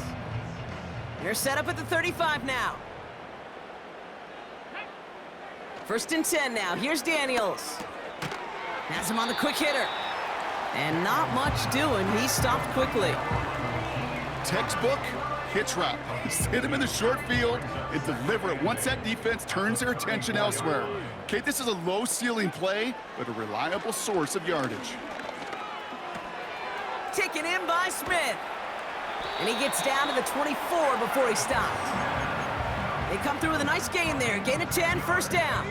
Speaker 5: They're set up at the 35 now. 1st and 10 now. Here's Daniels. Has him on the quick hitter. And not much doing. He stopped quickly.
Speaker 7: Textbook hitch route. Just hit him in the short field and deliver it once that defense turns their attention elsewhere. Okay, this is a low ceiling play, but a reliable source of yardage.
Speaker 5: Taken in by Smith. And he gets down to the 24 before he stops. They come through with a nice gain there. Gain of 10, 1st down.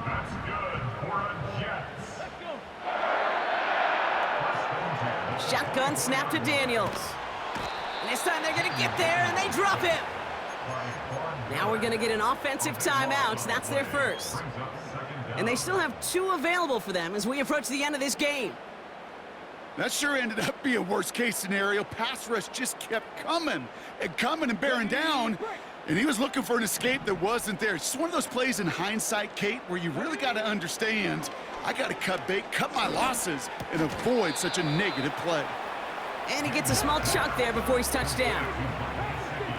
Speaker 6: That's good for a Jets.
Speaker 5: Shotgun snap to Daniels. And this time they're going to get there, and they drop him. Now we're going to get an offensive timeout. That's their first. And they still have 2 available for them as we approach the end of this game.
Speaker 7: That sure ended up being a worst-case scenario. Pass rush just kept coming and bearing down, and he was looking for an escape that wasn't there. It's just one of those plays in hindsight, Kate, where you really got to understand, I got to cut bait, cut my losses, and avoid such a negative play.
Speaker 5: And he gets a small chunk there before he's touched down.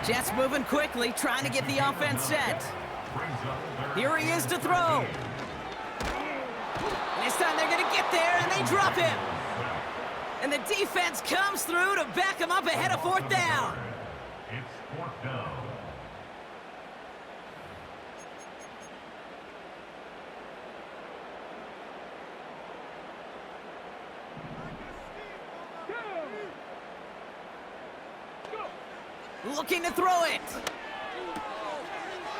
Speaker 5: Jets moving quickly, trying to get the offense set. Here he is to throw. And this time they're going to get there, and they drop him. And the defense comes through to back him up ahead of 4th down.
Speaker 6: It's 4th down.
Speaker 5: Looking to throw it.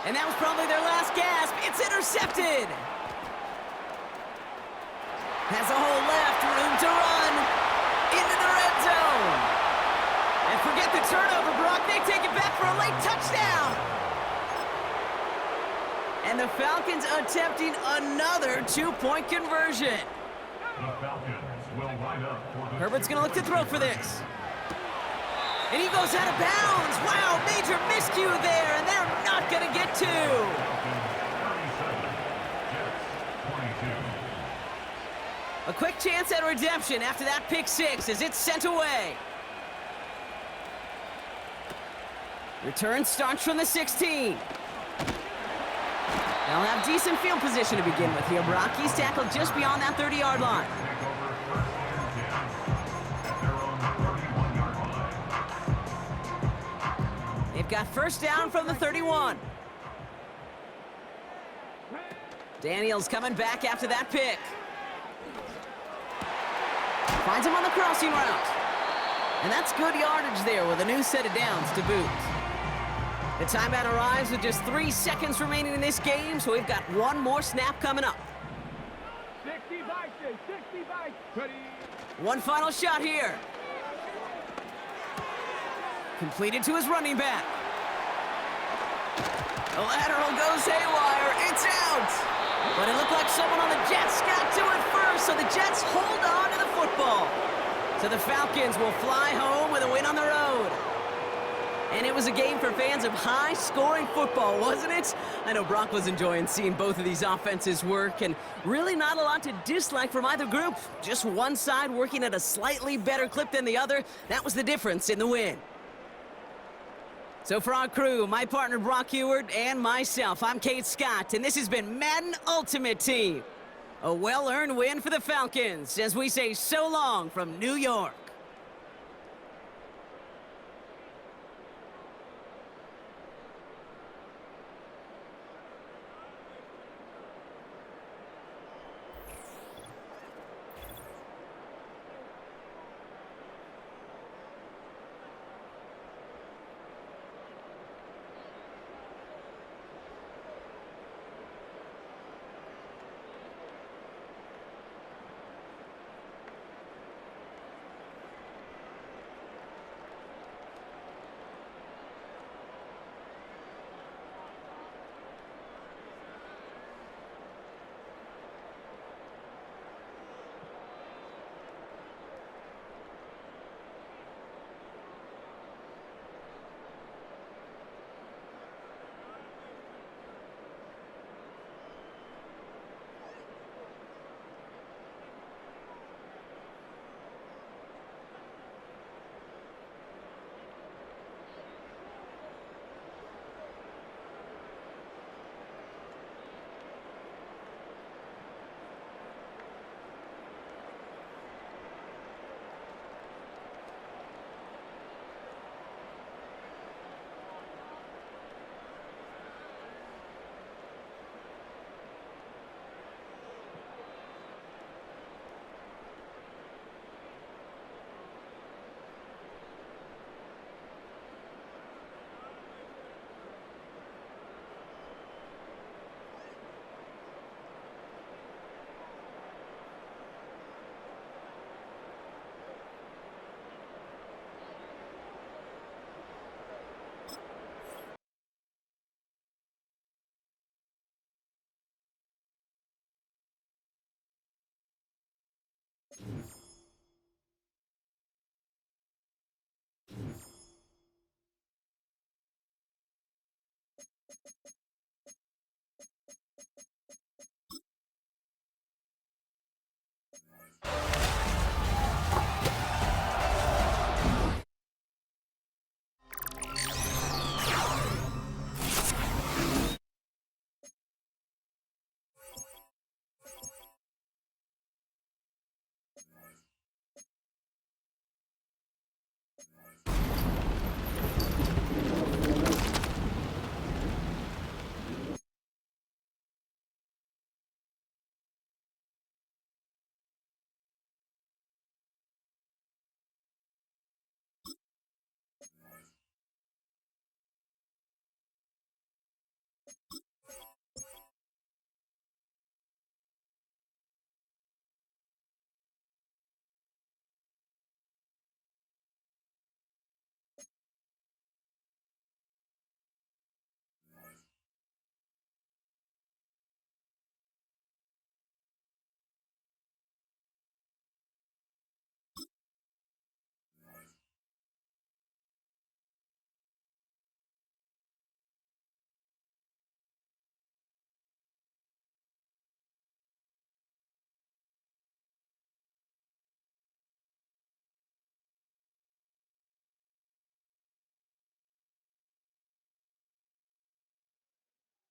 Speaker 5: And that was probably their last gasp. It's intercepted. Has a hole left, room to run. Into the red zone. And forget the turnover, Brock. They take it back for a late touchdown. And the Falcons attempting another 2-point conversion.
Speaker 6: The Falcons will line up for the
Speaker 5: Herbert's going to look to throw for this. And he goes out of bounds. Wow, major miscue there, and they're not going to get 2.
Speaker 6: 37, Jets 22.
Speaker 5: A quick chance at redemption after that pick 6 as it's sent away. Return starts from the 16. They'll have decent field position to begin with here. Brock, he's tackled just beyond that 30-yard line. They've got 1st down from the 31. Daniels coming back after that pick. Finds him on the crossing route. And that's good yardage there with a new set of downs to boot. The timeout arrives with just 3 seconds remaining in this game, so we've got 1 more snap coming up. 1 final shot here. Completed to his running back. The lateral goes haywire. It's out. But it looked like someone on the Jets got to it first, so the Jets hold on to the football. So the Falcons will fly home with a win on the road. And it was a game for fans of high-scoring football, wasn't it? I know Brock was enjoying seeing both of these offenses work, and really not a lot to dislike from either group. Just one side working at a slightly better clip than the other. That was the difference in the win. So for our crew, my partner Brock Heward and myself, I'm Kate Scott, and this has been Madden Ultimate Team. A well-earned win for the Falcons as we say so long from New York.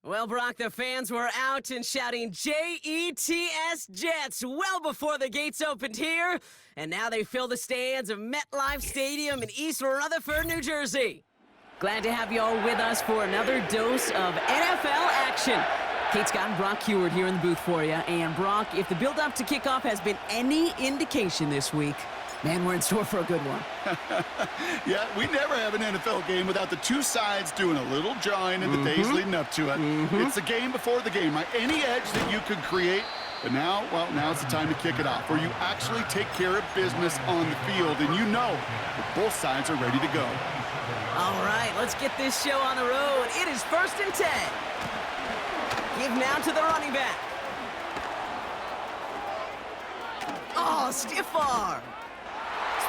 Speaker 5: Well, Brock, the fans were out and shouting J-E-T-S Jets well before the gates opened here, and now they fill the stands of MetLife Stadium in East Rutherford, New Jersey. Glad to have you all with us for another dose of NFL action. Kate Scott and Brock Heward here in the booth for you. And Brock, if the build-up to kickoff has been any indication this week, man, we're in store for a good one.
Speaker 7: Yeah, we never have an NFL game without the two sides doing a little jawing in the days leading up to it. It's the game before the game, right? Any edge that you could create. But now, well, now's the time to kick it off, where you actually take care of business on the field, and you know that both sides are ready to go.
Speaker 5: All right, let's get this show on the road. It is 1st and 10. Give now to the running back. Oh, stiff arm.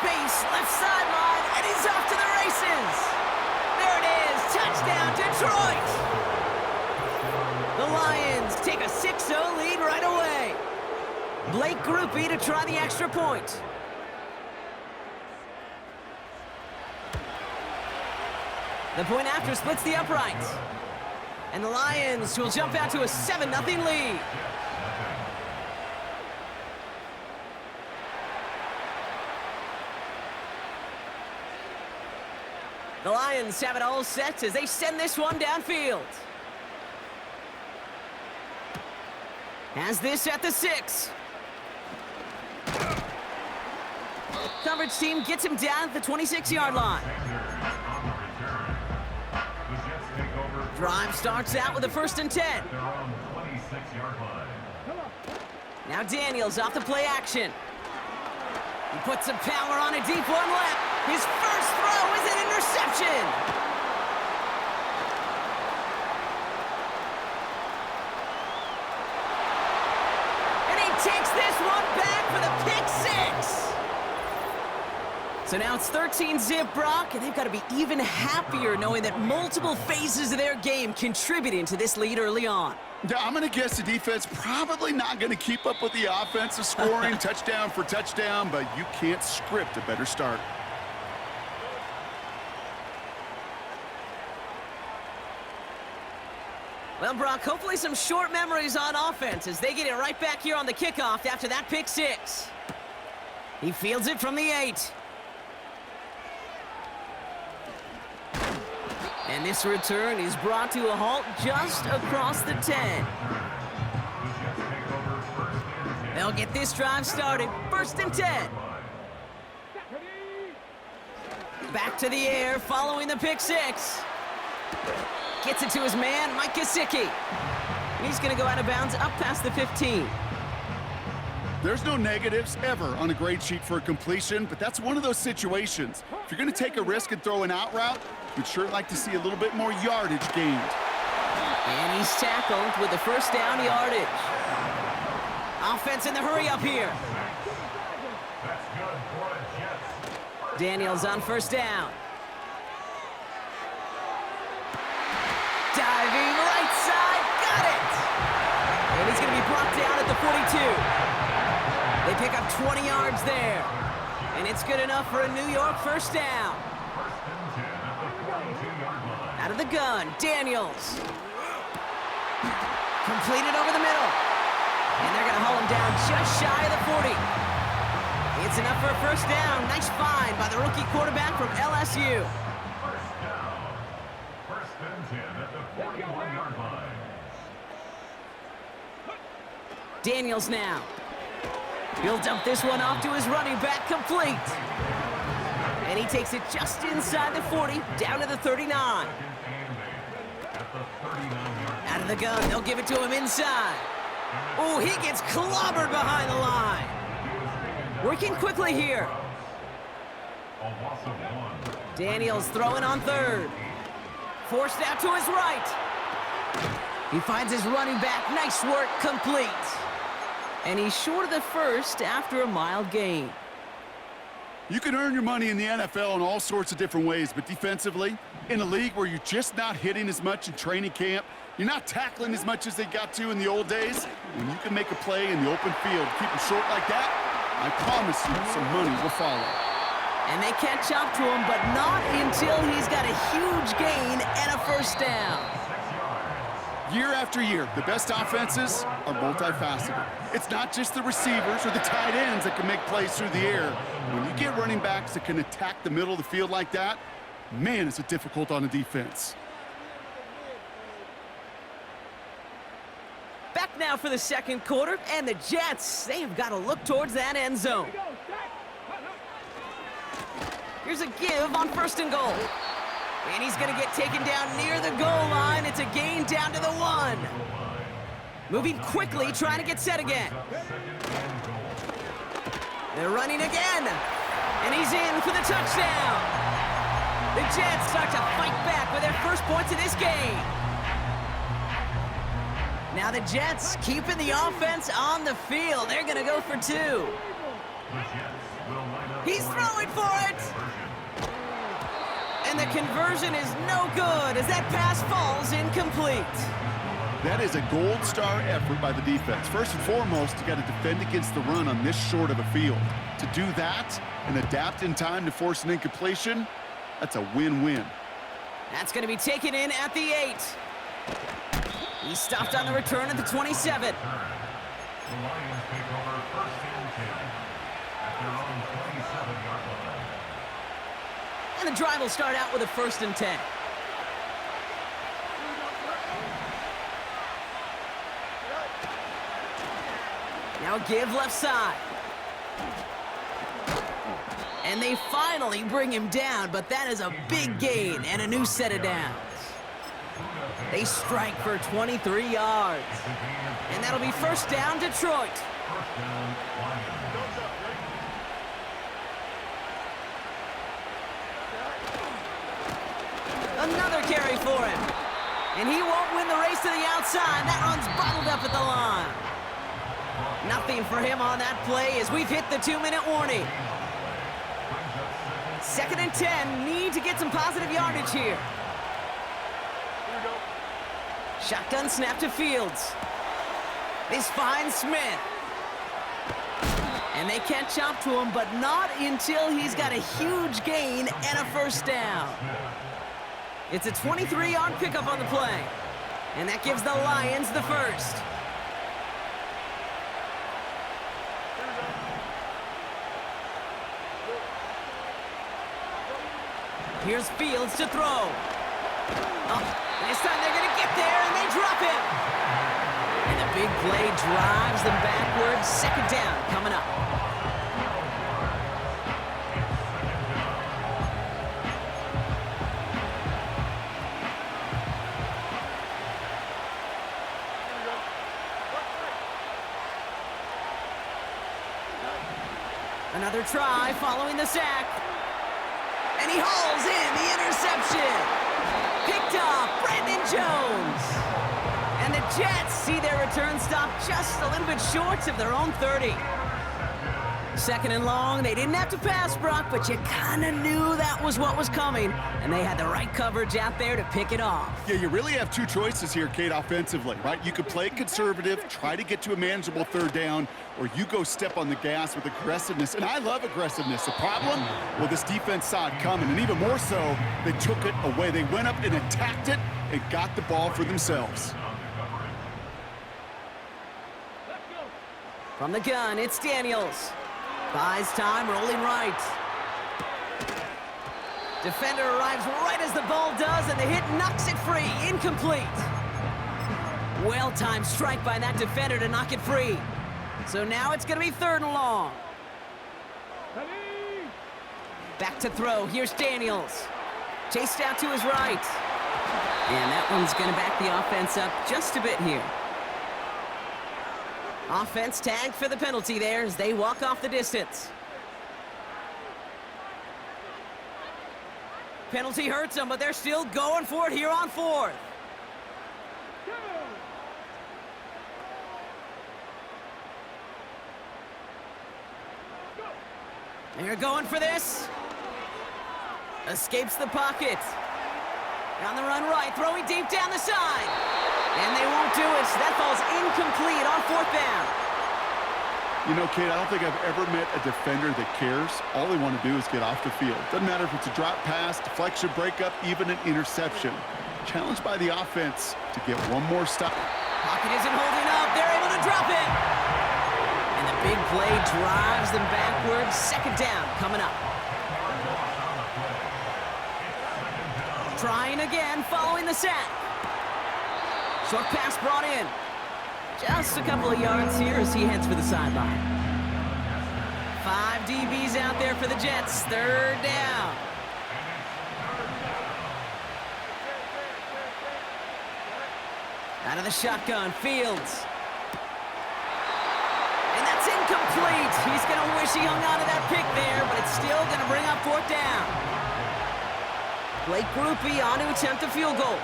Speaker 5: Space, left sideline, and he's off to the races. There it is, touchdown, Detroit. The Lions take a 6-0 lead right away. Blake Groupie to try the extra point. The point after splits the uprights. And the Lions will jump out to a 7-0 lead. The Lions have it all set as they send this one downfield. Has this at the 6. Coverage team gets him down at the 26-yard line. Drive starts out with a 1st and 10. Now Daniels off the play action. He puts some power on a deep one left. His first throw is an interception. And he takes this one back for the pick 6. So now it's 13-zip, Brock, and they've got to be even happier knowing that multiple phases of their game contributing to this lead early on.
Speaker 7: Yeah, I'm going to guess the defense probably not going to keep up with the offensive scoring touchdown for touchdown, but you can't script a better start.
Speaker 5: Well, Brock, hopefully some short memories on offense as they get it right back here on the kickoff after that pick 6. He fields it from the 8. And this return is brought to a halt just across the 10. They'll get this drive started. 1st and 10. Back to the air following the pick 6. Gets it to his man, Mike Gesicki. And he's going to go out of bounds up past the 15.
Speaker 7: There's no negatives ever on a grade sheet for a completion, but that's one of those situations. If you're going to take a risk and throw an out route, you'd sure like to see a little bit more yardage gained.
Speaker 5: And he's tackled with the 1st down yardage. Offense in the hurry up here. Daniels on 1st down. Diving right side, got it! And he's going to be brought down at the 42. They pick up 20 yards there. And it's good enough for a New York 1st down. Out of the gun, Daniels. Completed over the middle. And they're going to haul him down just shy of the 40. It's enough for a 1st down. Nice find by the rookie quarterback from LSU. Daniels now. He'll dump this one off to his running back, complete. And he takes it just inside the 40, down to the 39. Out of the gun, they'll give it to him inside. Oh, he gets clobbered behind the line. Working quickly here. Daniels throwing on 3rd. Forced out to his right. He finds his running back. Nice work, complete. And he's short of the 1st after a mild gain.
Speaker 7: You can earn your money in the NFL in all sorts of different ways, but defensively, in a league where you're just not hitting as much in training camp, you're not tackling as much as they got to in the old days, when you can make a play in the open field, keep them short like that, I promise you some money will follow.
Speaker 5: And they catch up to him, but not until he's got a huge gain and a 1st down.
Speaker 7: Year after year, the best offenses are multifaceted. It's not just the receivers or the tight ends that can make plays through the air. When you get running backs that can attack the middle of the field like that, man, is it difficult on a defense.
Speaker 5: Back now for the second quarter, and the Jets, they have got to look towards that end zone. Here's a give on 1st and goal. And he's going to get taken down near the goal line. It's a gain down to the 1. Moving quickly, trying to get set again. They're running again. And he's in for the touchdown. The Jets start to fight back with their first points of this game. Now the Jets keeping the offense on the field. They're going to go for 2. He's throwing for it. And the conversion is no good as that pass falls incomplete.
Speaker 7: That is a gold star effort by the defense. First and foremost, you got to defend against the run on this short of a field. To do that and adapt in time to force an incompletion, that's a win-win.
Speaker 5: That's going to be taken in at the 8. He stopped on the return at the 27.
Speaker 6: The Lions take over 1st and 10 at their own 27-yard line.
Speaker 5: And the drive will start out with a 1st and 10. Now give left side. And they finally bring him down, but that is a big gain and a new set of downs. They strike for 23 yards. And that'll be 1st down, Detroit. Another carry for him. And he won't win the race to the outside. That one's bottled up at the line. Nothing for him on that play as we've hit the 2-minute warning. 2nd and 10. Need to get some positive yardage here. Shotgun snap to Fields. This finds Smith. And they catch up to him, but not until he's got a huge gain and a 1st down. It's a 23-yard pickup on the play. And that gives the Lions the 1st. Here's Fields to throw. And this time they're going to get there, and they drop him. And the big play drives them backwards. 2nd down coming up. Another try following the sack. And he hauls in the interception. Picked off Brandon Jones. And the Jets see their return stop just a little bit short of their own 30. 2nd and long. They didn't have to pass, Brock, but you kind of knew that was what was coming. And they had the right coverage out there to pick it off.
Speaker 7: Yeah, you really have 2 choices here, Kate, offensively, right? You could play conservative, try to get to a manageable 3rd down, or you go step on the gas with aggressiveness. And I love aggressiveness. The problem? Well, this defense saw it coming, and even more so, they took it away. They went up and attacked it and got the ball for themselves.
Speaker 5: From the gun, it's Daniels. Buys time, rolling right. Defender arrives right as the ball does, and the hit knocks it free. Incomplete. Well-timed strike by that defender to knock it free. So now it's going to be 3rd and long. Back to throw. Here's Daniels. Chased out to his right. And that one's going to back the offense up just a bit here. Offense tagged for the penalty there as they walk off the distance. Penalty hurts them, but they're still going for it here on 4th. They're going for this. Escapes the pocket. On the run right, throwing deep down the side. And they won't do it. That falls incomplete on 4th down.
Speaker 7: You know, Kate, I don't think I've ever met a defender that cares. All they want to do is get off the field. Doesn't matter if it's a drop pass, deflection, breakup, even an interception. challenged by the offense to get one more stop.
Speaker 5: Pocket isn't holding up. They're able to drop it. And the big play drives them backwards. Second down coming up. Trying again following the sack. Short pass brought in. Just a couple of yards here as he heads for the sideline. 5 DBs out there for the Jets. Third down. Out of the shotgun, Fields. And that's incomplete. He's going to wish he hung on to that pick there, but it's still going to bring up fourth down. Blake Grupe on to attempt a field goal.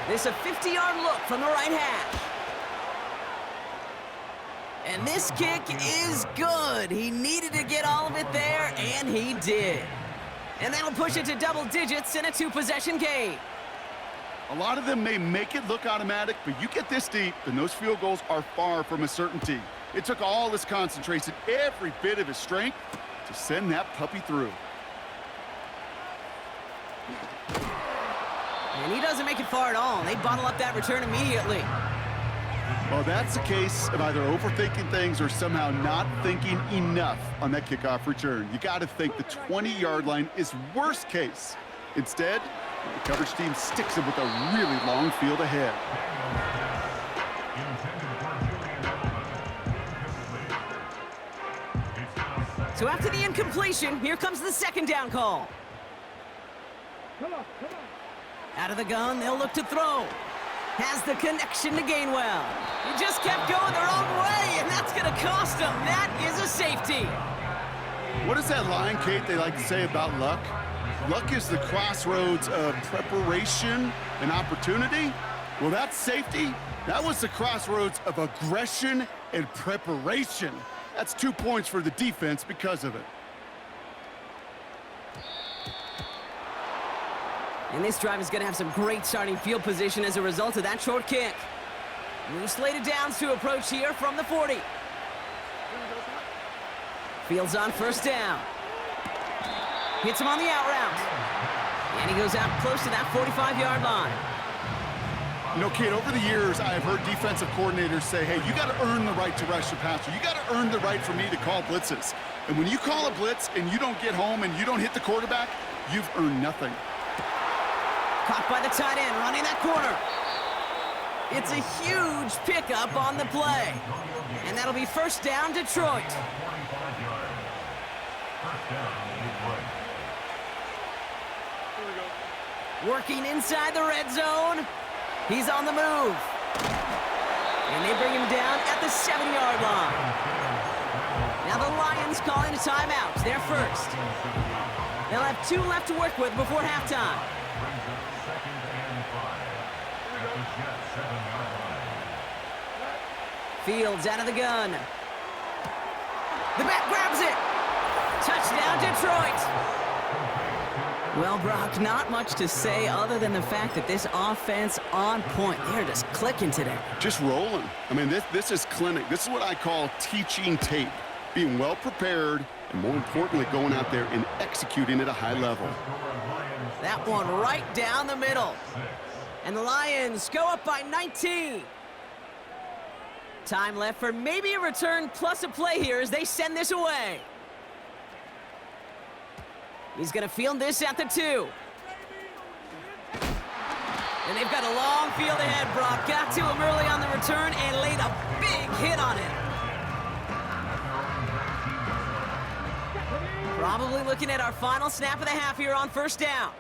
Speaker 5: This a 50-yard look from the right hash. And this kick is good. He needed to get all of it there, and he did. And that'll push it to double digits in a 2-possession game.
Speaker 7: A lot of them may make it look automatic, but you get this deep, and those field goals are far from a certainty. It took all his concentration, every bit of his strength, to send that puppy through.
Speaker 5: And he doesn't make it far at all. They bottle up that return immediately.
Speaker 7: Well, that's a case of either overthinking things or somehow not thinking enough on that kickoff return. You got to think the 20-yard line is worst case. Instead, the coverage team sticks him with a really long field ahead.
Speaker 5: So after the incompletion, here comes the second down call. Out of the gun, they'll look to throw. Has the connection to Gainwell. He just kept going the wrong way, and that's going to cost him. That is a safety.
Speaker 7: What is that line, Kate, they like to say about luck? Luck is the crossroads of preparation and opportunity. Well, that's safety. That was the crossroads of aggression and preparation. That's 2 points for the defense because of it.
Speaker 5: And this drive is going to have some great starting field position as a result of that short kick. New slated downs to approach here from the 40. Fields on first down. Hits him on the out route. And he goes out close to that 45-yard line.
Speaker 7: You know, Kate, over the years, I've heard defensive coordinators say, hey, you got to earn the right to rush the passer. You got to earn the right for me to call blitzes. And when you call a blitz and you don't get home and you don't hit the quarterback, you've earned nothing.
Speaker 5: Caught by the tight end, running that corner. It's a huge pickup on the play. And that'll be first down, Detroit. Working inside the red zone. He's on the move. And they bring him down at the 7-yard line. Now the Lions calling a timeout. They're first. They'll have 2 left to work with before halftime. Fields out of the gun. The back grabs it. Touchdown, Detroit. Well, Brock, not much to say other than the fact that this offense on point. They're just clicking today.
Speaker 7: Just rolling. I mean, this is clinic. This is what I call teaching tape. Being well prepared, and more importantly, going out there and executing at a high level.
Speaker 5: That one right down the middle. And the Lions go up by 19. Time left for maybe a return plus a play here as they send this away. He's going to field this at the 2. And they've got a long field ahead, Brock. Got to him early on the return and laid a big hit on him. Probably looking at our final snap of the half here on first down.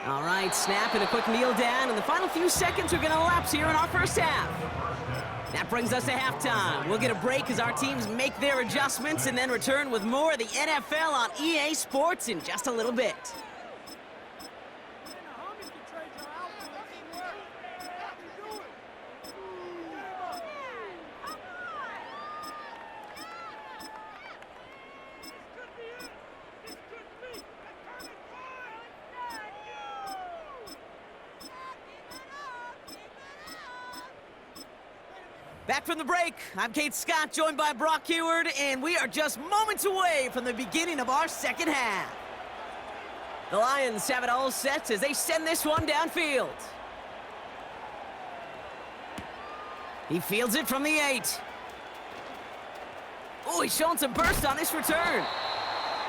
Speaker 5: All right, snap and a quick kneel down, and the final few seconds are going to lapse here in our first half. That brings us to halftime. We'll get a break as our teams make their adjustments and then return with more of the NFL on EA Sports in just a little bit. Back from the break, I'm Kate Scott, joined by Brock Heward, and we are just moments away from the beginning of our second half. The Lions have it all set as they send this one downfield. He fields it from the 8. Oh, he's showing some burst on this return.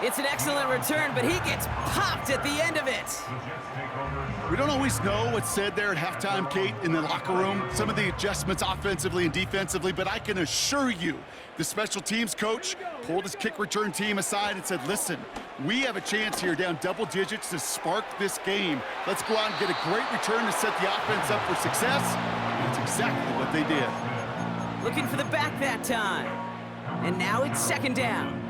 Speaker 5: It's an excellent return, but he gets popped at the end of it.
Speaker 7: We don't always know what's said there at halftime, Kate, in the locker room. Some of the adjustments offensively and defensively, but I can assure you the special teams coach pulled his kick return team aside and said, listen, we have a chance here down double digits to spark this game. Let's go out and get a great return to set the offense up for success. And that's exactly what they did.
Speaker 5: Looking for the back that time. And now it's second down.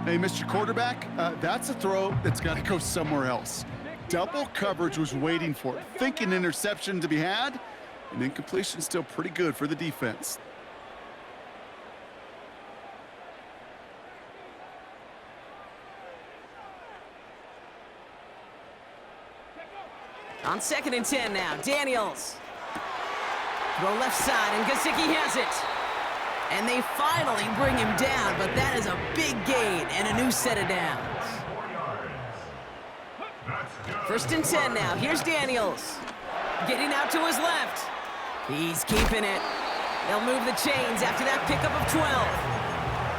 Speaker 7: Hey, Mr. Quarterback, that's a throw that's got to go somewhere else. Double coverage was waiting for it. Thinking interception to be had, and incompletion still pretty good for the defense.
Speaker 5: On 2nd and 10 now, Daniels. Throw left side, and Gesicki has it. And they finally bring him down, but that is a big gain and a new set of downs. 1st and 10 now. Here's Daniels. Getting out to his left. He's keeping it. They'll move the chains after that pickup of 12.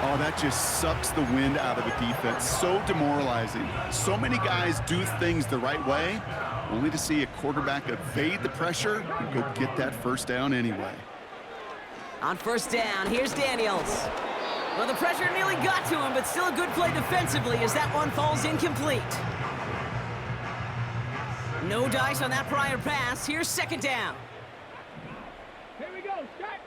Speaker 7: Oh, that just sucks the wind out of a defense. So demoralizing. So many guys do things the right way, only to see a quarterback evade the pressure and go get that first down anyway.
Speaker 5: On 1st down, here's Daniels. Well, the pressure nearly got to him, but still a good play defensively as that one falls incomplete. No dice on that prior pass. Here's 2nd down.
Speaker 8: Here we go, start.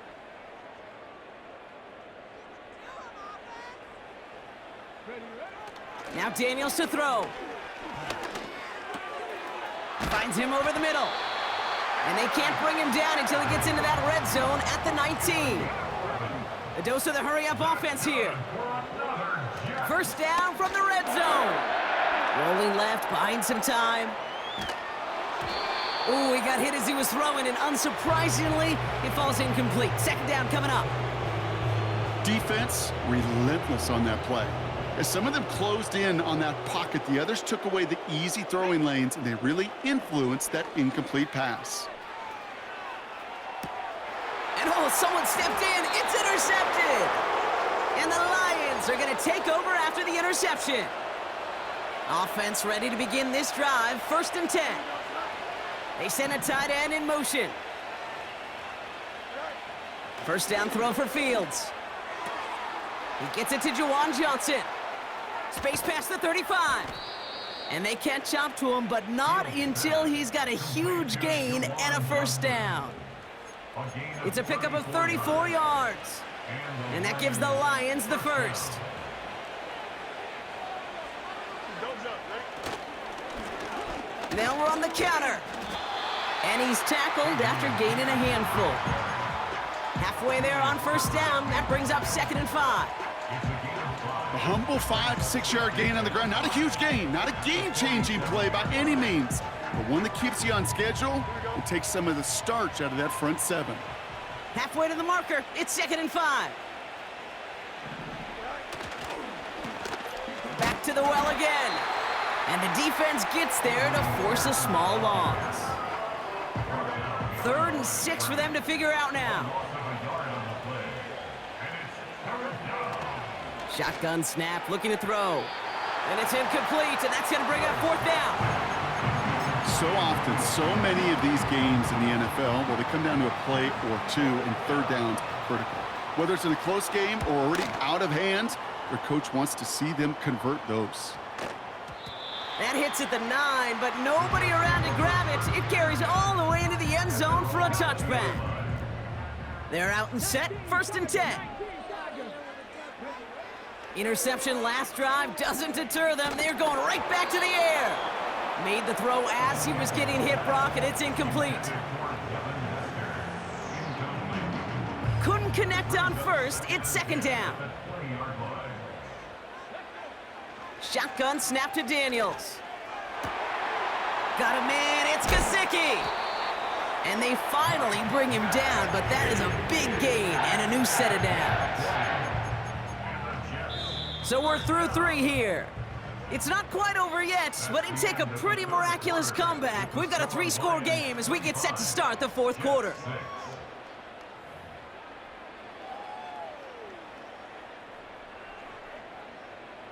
Speaker 5: Now Daniels to throw. Finds him over the middle. And they can't bring him down until he gets into that red zone at the 19. A dose of the hurry-up offense here. 1st down from the red zone. Rolling left, buying some time. Ooh, he got hit as he was throwing, and unsurprisingly, it falls incomplete. 2nd down coming up.
Speaker 7: Defense relentless on that play. As some of them closed in on that pocket, the others took away the easy throwing lanes, and they really influenced that incomplete pass.
Speaker 5: And oh, someone stepped in. It's intercepted. And the Lions are going to take over after the interception. Offense ready to begin this drive. 1st and 10. They send a tight end in motion. 1st down throw for Fields. He gets it to Juwan Johnson. Space past the 35. And they catch up to him, but not until he's got a huge gain and a 1st down. It's a pickup of 34 yards. And that gives the Lions the 1st. Now we're on the counter. And he's tackled after gaining a handful. Halfway there on 1st down. That brings up 2nd and 5.
Speaker 7: A humble 5 to 6 yard gain on the ground. Not a huge gain, not a game-changing play by any means, but one that keeps you on schedule and takes some of the starch out of that front 7.
Speaker 5: Halfway to the marker, it's 2nd and 5. Back to the well again. And the defense gets there to force a small loss. 3rd and 6 for them to figure out now. Shotgun snap, looking to throw. And it's incomplete, and that's going to bring up 4th down.
Speaker 7: So often, so many of these games in the NFL, well, they come down to a play or two, and 3rd downs are critical. Whether it's in a close game or already out of hand, their coach wants to see them convert those.
Speaker 5: That hits at the 9, but nobody around to grab it. It carries all the way into the end zone for a touchback. They're out and set, 1st and 10. Interception last drive doesn't deter them. They're going right back to the air. Made the throw as he was getting hit, Brock, and it's incomplete. Couldn't connect on 1st. It's 2nd down. Shotgun snap to Daniels. Got a man, it's Gesicki. And they finally bring him down, but that is a big gain and a new set of downs. So we're through 3 here. It's not quite over yet, but it'd take a pretty miraculous comeback. We've got a 3-score game as we get set to start the fourth quarter.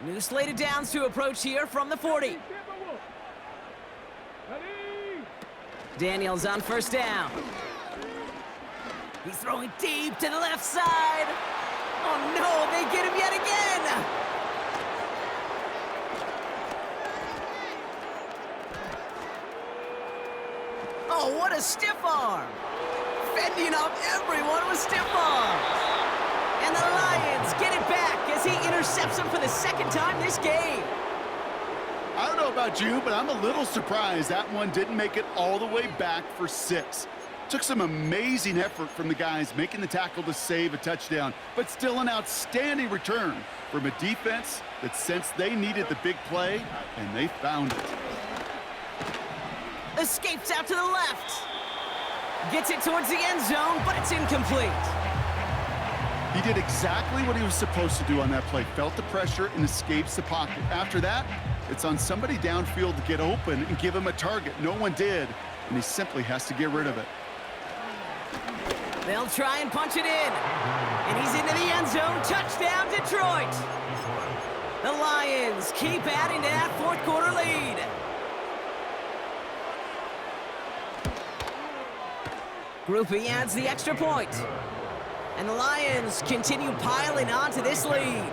Speaker 5: New slated downs to approach here from the 40. Daniels on first down. He's throwing deep to the left side. Oh no, they get him yet again. Oh, what a stiff arm. Fending off everyone with stiff arms. And the Lions get it back as he intercepts him for the second time this game.
Speaker 7: I don't know about you, but I'm a little surprised that one didn't make it all the way back for 6. Took some amazing effort from the guys making the tackle to save a touchdown, but still an outstanding return from a defense that sensed they needed the big play, and they found it.
Speaker 5: Escapes out to the left. Gets it towards the end zone, but it's incomplete.
Speaker 7: He did exactly what he was supposed to do on that play. Felt the pressure and escapes the pocket. After that, it's on somebody downfield to get open and give him a target. No one did, and he simply has to get rid of it.
Speaker 5: They'll try and punch it in. And he's into the end zone. Touchdown, Detroit. The Lions keep adding to that fourth quarter lead. Groupie adds the extra point. And the Lions continue piling on to this lead.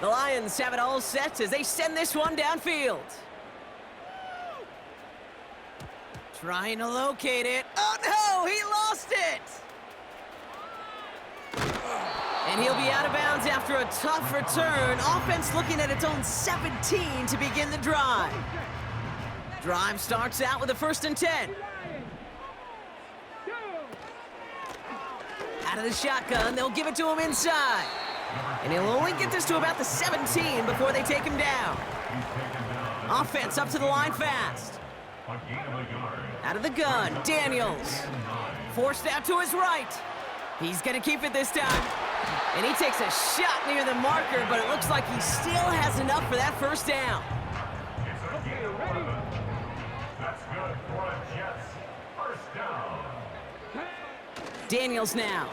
Speaker 5: The Lions have it all set as they send this one downfield. Trying to locate it. Oh no, he lost it! And he'll be out of bounds after a tough return. Offense looking at its own 17 to begin the drive. Drive starts out with a 1st and 10. Out of the shotgun, they'll give it to him inside. And he'll only get this to about the 17 before they take him down. Offense up to the line fast. Out of the gun, Daniels. Forced out to his right. He's gonna keep it this time. And he takes a shot near the marker, but it looks like he still has enough for that 1st down.
Speaker 6: That's good for a Jets. 1st down.
Speaker 5: Daniels now.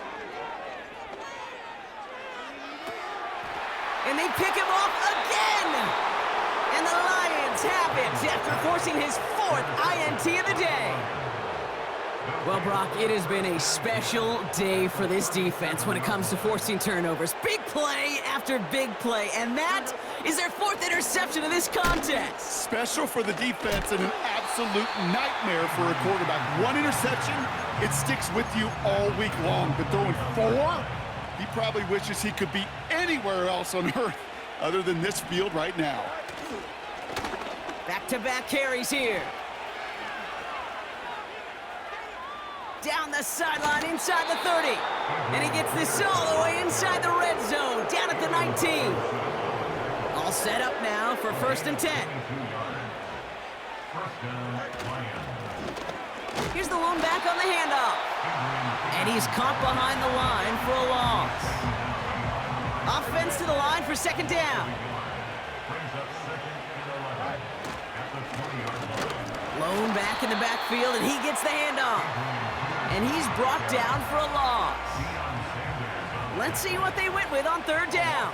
Speaker 5: And they pick him off again! And the Lions have it after forcing his 4th INT of the day. Well, Brock, it has been a special day for this defense when it comes to forcing turnovers. Big play after big play, and that is their 4th interception of this contest.
Speaker 7: Special for the defense and an absolute nightmare for a quarterback. 1 interception, it sticks with you all week long, but throwing 4? He probably wishes he could be anywhere else on earth other than this field right now.
Speaker 5: Back-to-back carries here. Down the sideline inside the 30. And he gets this all the way inside the red zone, down at the 19. All set up now for 1st and 10. Here's the lone back on the handoff. And he's caught behind the line for a loss. Offense to the line for 2nd down. Lone back in the backfield, and he gets the handoff. And he's brought down for a loss. Let's see what they went with on 3rd down.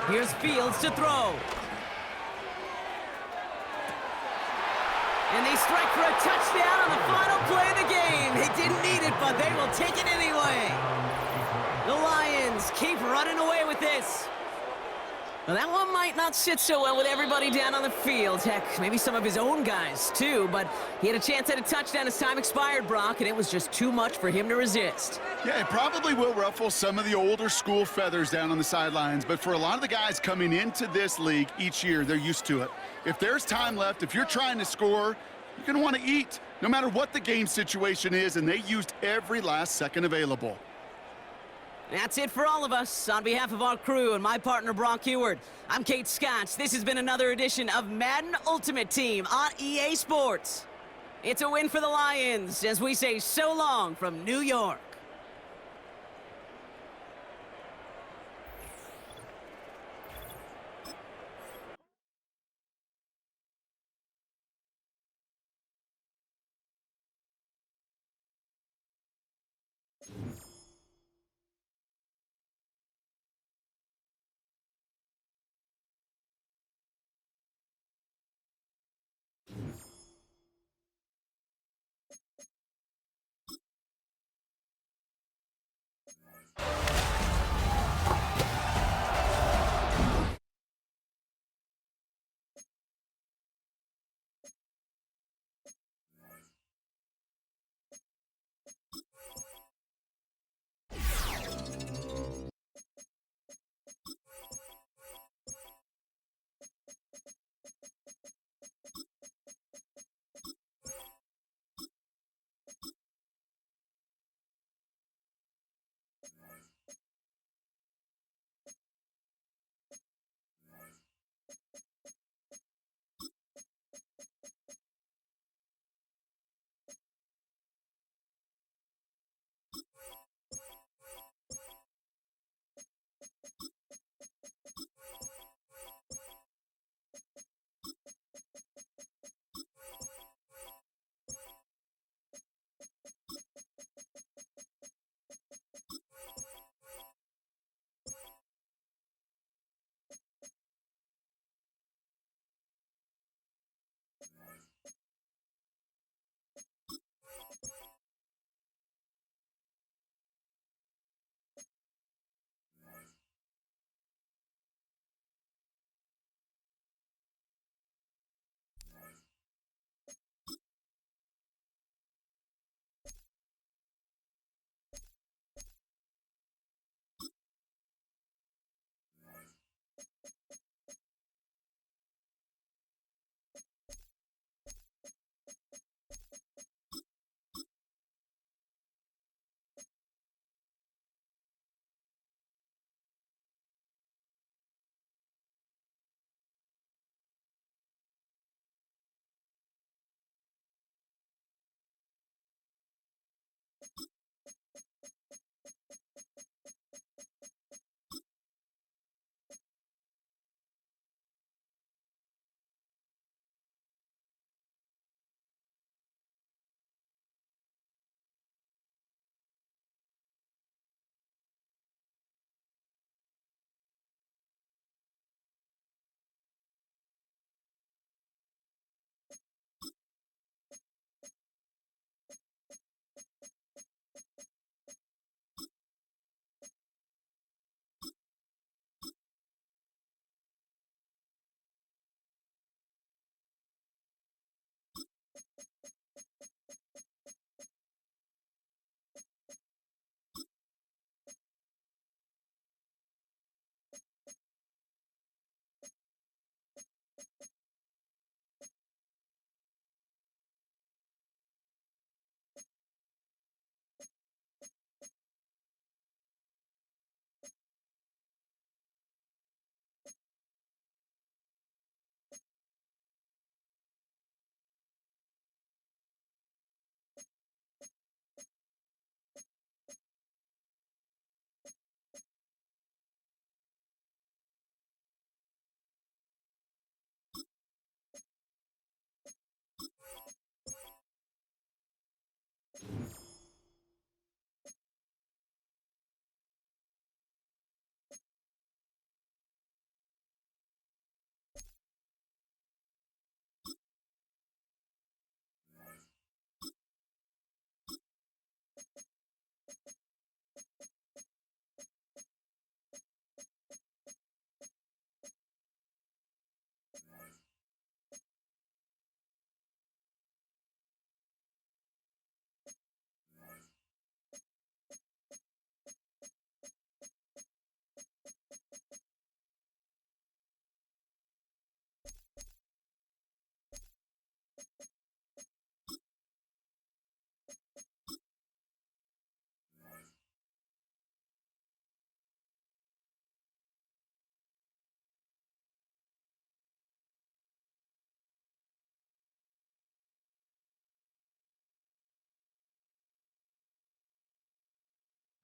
Speaker 5: Here's Fields to throw. And they strike for a touchdown on the final play of the game. They didn't need it, but they will take it anyway. The Lions keep running away with this. Well, that one might not sit so well with everybody down on the field. Heck, maybe some of his own guys, too. But he had a chance at a touchdown as time expired, Brock, and it was just too much for him to resist.
Speaker 7: Yeah, it probably will ruffle some of the older school feathers down on the sidelines. But for a lot of the guys coming into this league each year, they're used to it. If there's time left, if you're trying to score, you're going to want to eat, no matter what the game situation is, and they used every last second available.
Speaker 5: That's it for all of us. On behalf of our crew and my partner, Brock Heward, I'm Kate Scott. This has been another edition of Madden Ultimate Team on EA Sports. It's a win for the Lions as we say so long from New York.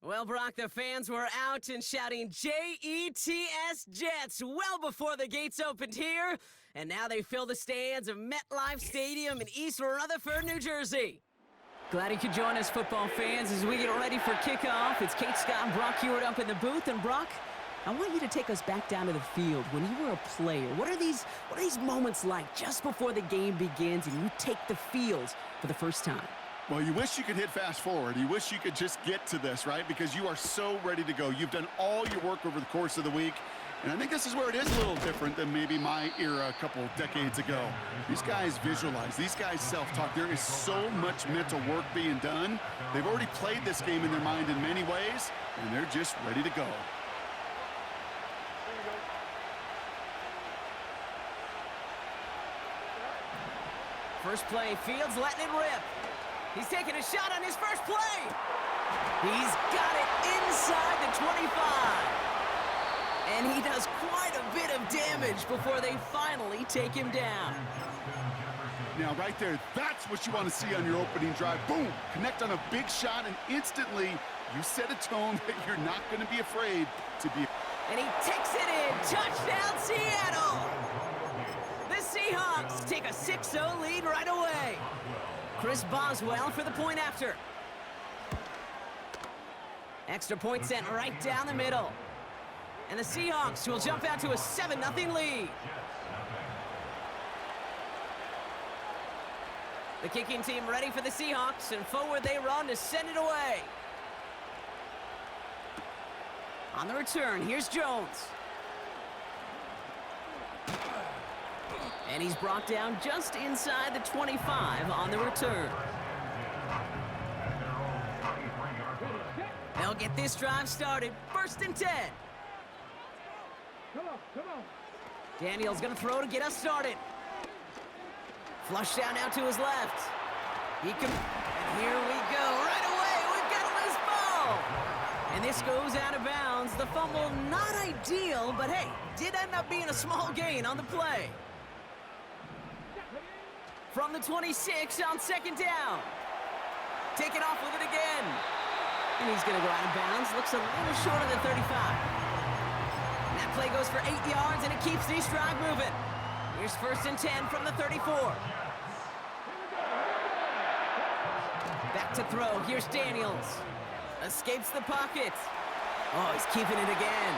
Speaker 5: Well, Brock, the fans were out and shouting J-E-T-S Jets well before the gates opened here, and now they fill the stands of MetLife Stadium in East Rutherford, New Jersey. Glad you could join us, football fans, as we get ready for kickoff. It's Kate, Scott, and Brock Hewitt up in the booth, and Brock, I want you to take us back down to the field when you were a player. What are these moments like just before the game begins and you take the field for the first time?
Speaker 7: Well, you wish you could hit fast forward. You wish you could just get to this, right? Because you are so ready to go. You've done all your work over the course of the week. And I think this is where it is a little different than maybe my era a couple decades ago. These guys visualize. These guys self-talk. There is so much mental work being done. They've already played this game in their mind in many ways, and they're just ready to go.
Speaker 5: First play, Fields letting it rip. He's taking a shot on his first play. He's got it inside the 25. And he does quite a bit of damage before they finally take him down.
Speaker 7: Now, right there, that's what you want to see on your opening drive. Boom! Connect on a big shot, and instantly you set a tone that you're not going to be afraid to be.
Speaker 5: And he takes it in. Touchdown, Seattle! The Seahawks take a 6-0 lead right away. Chris Boswell for the point after. Extra point sent right down the middle. And the Seahawks will jump out to a 7-0 lead. The kicking team ready for the Seahawks, and forward they run to send it away. On the return, here's Jones. And he's brought down just inside the 25 on the return. They'll get this drive started. 1st and 10.
Speaker 8: Come on.
Speaker 5: Daniel's going to throw to get us started. Flush down now to his left. And here we go. Right away, we've got a loose ball. And this goes out of bounds. The fumble, not ideal, but hey, did end up being a small gain on the play. From the 26 on 2nd down. Taking off with it again. And he's going to go out of bounds. Looks a little short of the 35. That play goes for 8 yards, and it keeps this drive moving. Here's 1st and 10 from the 34. Back to throw. Here's Daniels. Escapes the pocket. Oh, he's keeping it again.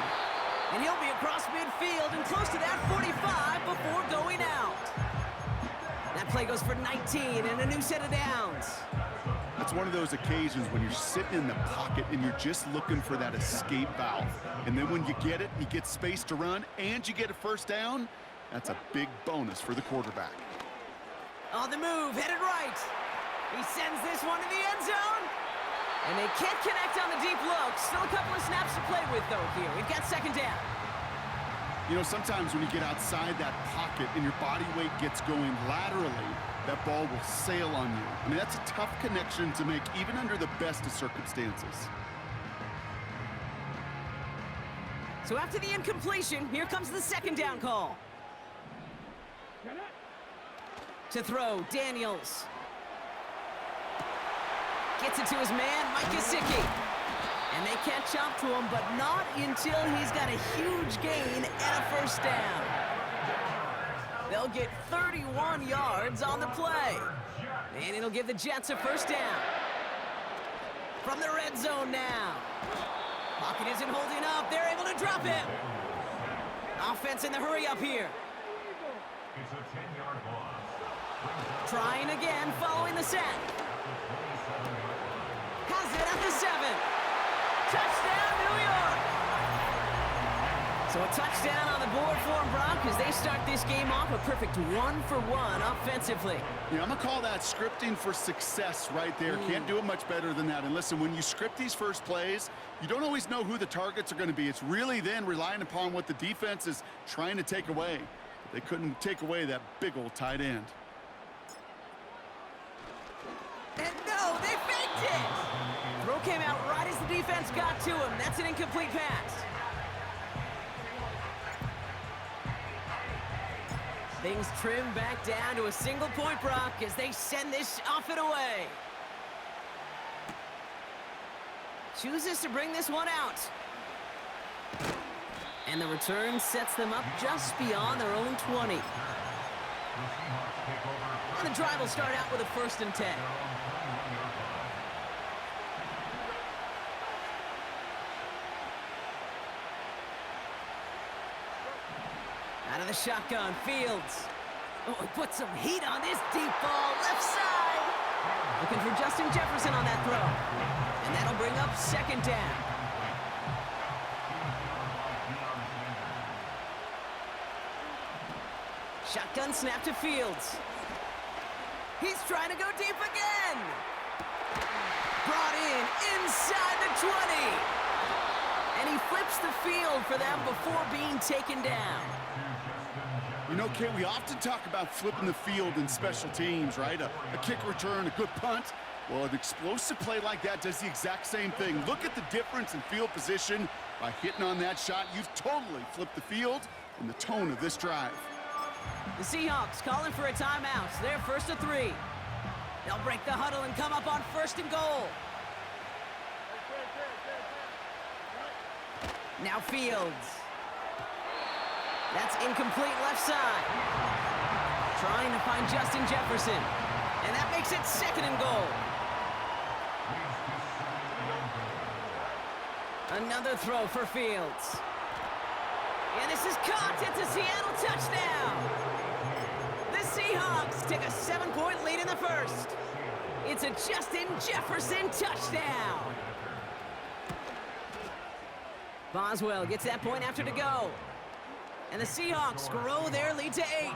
Speaker 5: And he'll be across midfield and close to that 45 before going out. That play goes for 19 and a new set of downs.
Speaker 7: It's one of those occasions when you're sitting in the pocket and you're just looking for that escape valve. And then when you get it, you get space to run, and you get a 1st down, that's a big bonus for the quarterback.
Speaker 5: On the move, headed right. He sends this one to the end zone. And they can't connect on the deep look. Still a couple of snaps to play with, though, here. We've got 2nd down.
Speaker 7: You know, sometimes when you get outside that pocket and your body weight gets going laterally, that ball will sail on you. I mean, that's a tough connection to make even under the best of circumstances.
Speaker 5: So after the incompletion, here comes the 2nd down call. To throw, Daniels. Gets it to his man, Mike Gesicki. And they catch up to him, but not until he's got a huge gain and a 1st down. They'll get 31 yards on the play. And it'll give the Jets a 1st down. From the red zone now. Pocket isn't holding up. They're able to drop him. Offense in the hurry up here.
Speaker 6: It's a 10-yard loss.
Speaker 5: Trying again following the sack. Has it at the 7. Touchdown, New York! So a touchdown on the board for them, Brock, as they start this game off a perfect 1-for-1 offensively.
Speaker 7: Yeah, I'm going to call that scripting for success right there. Can't do it much better than that. And listen, when you script these first plays, you don't always know who the targets are going to be. It's really then relying upon what the defense is trying to take away. They couldn't take away that big old tight end.
Speaker 5: And no, they faked it! Throw came out right as the defense got to him. That's an incomplete pass. Things trim back down to a single point, Brock, as they send this off and away. chooses to bring this one out. And the return sets them up just beyond their own 20. And the drive will start out with a 1st and 10. Out of the shotgun, Fields. Oh, he put some heat on this deep ball, left side. Looking for Justin Jefferson on that throw. And that'll bring up 2nd down. Shotgun snap to Fields. He's trying to go deep again. Brought in inside the 20. And he flips the field for them before being taken down.
Speaker 7: You know, Kate, we often talk about flipping the field in special teams, right? A kick return, a good punt. Well, an explosive play like that does the exact same thing. Look at the difference in field position. By hitting on that shot, you've totally flipped the field and the tone of this drive.
Speaker 5: The Seahawks calling for a timeout. They're 1st and 3. They'll break the huddle and come up on 1st and goal. Now Fields. That's incomplete left side. Trying to find Justin Jefferson. And that makes it 2nd and goal. Another throw for Fields. And this is caught. It's a Seattle touchdown. The Seahawks take a 7-point lead in the 1st. It's a Justin Jefferson touchdown. Boswell gets that point after to go. And the Seahawks grow their lead to 8.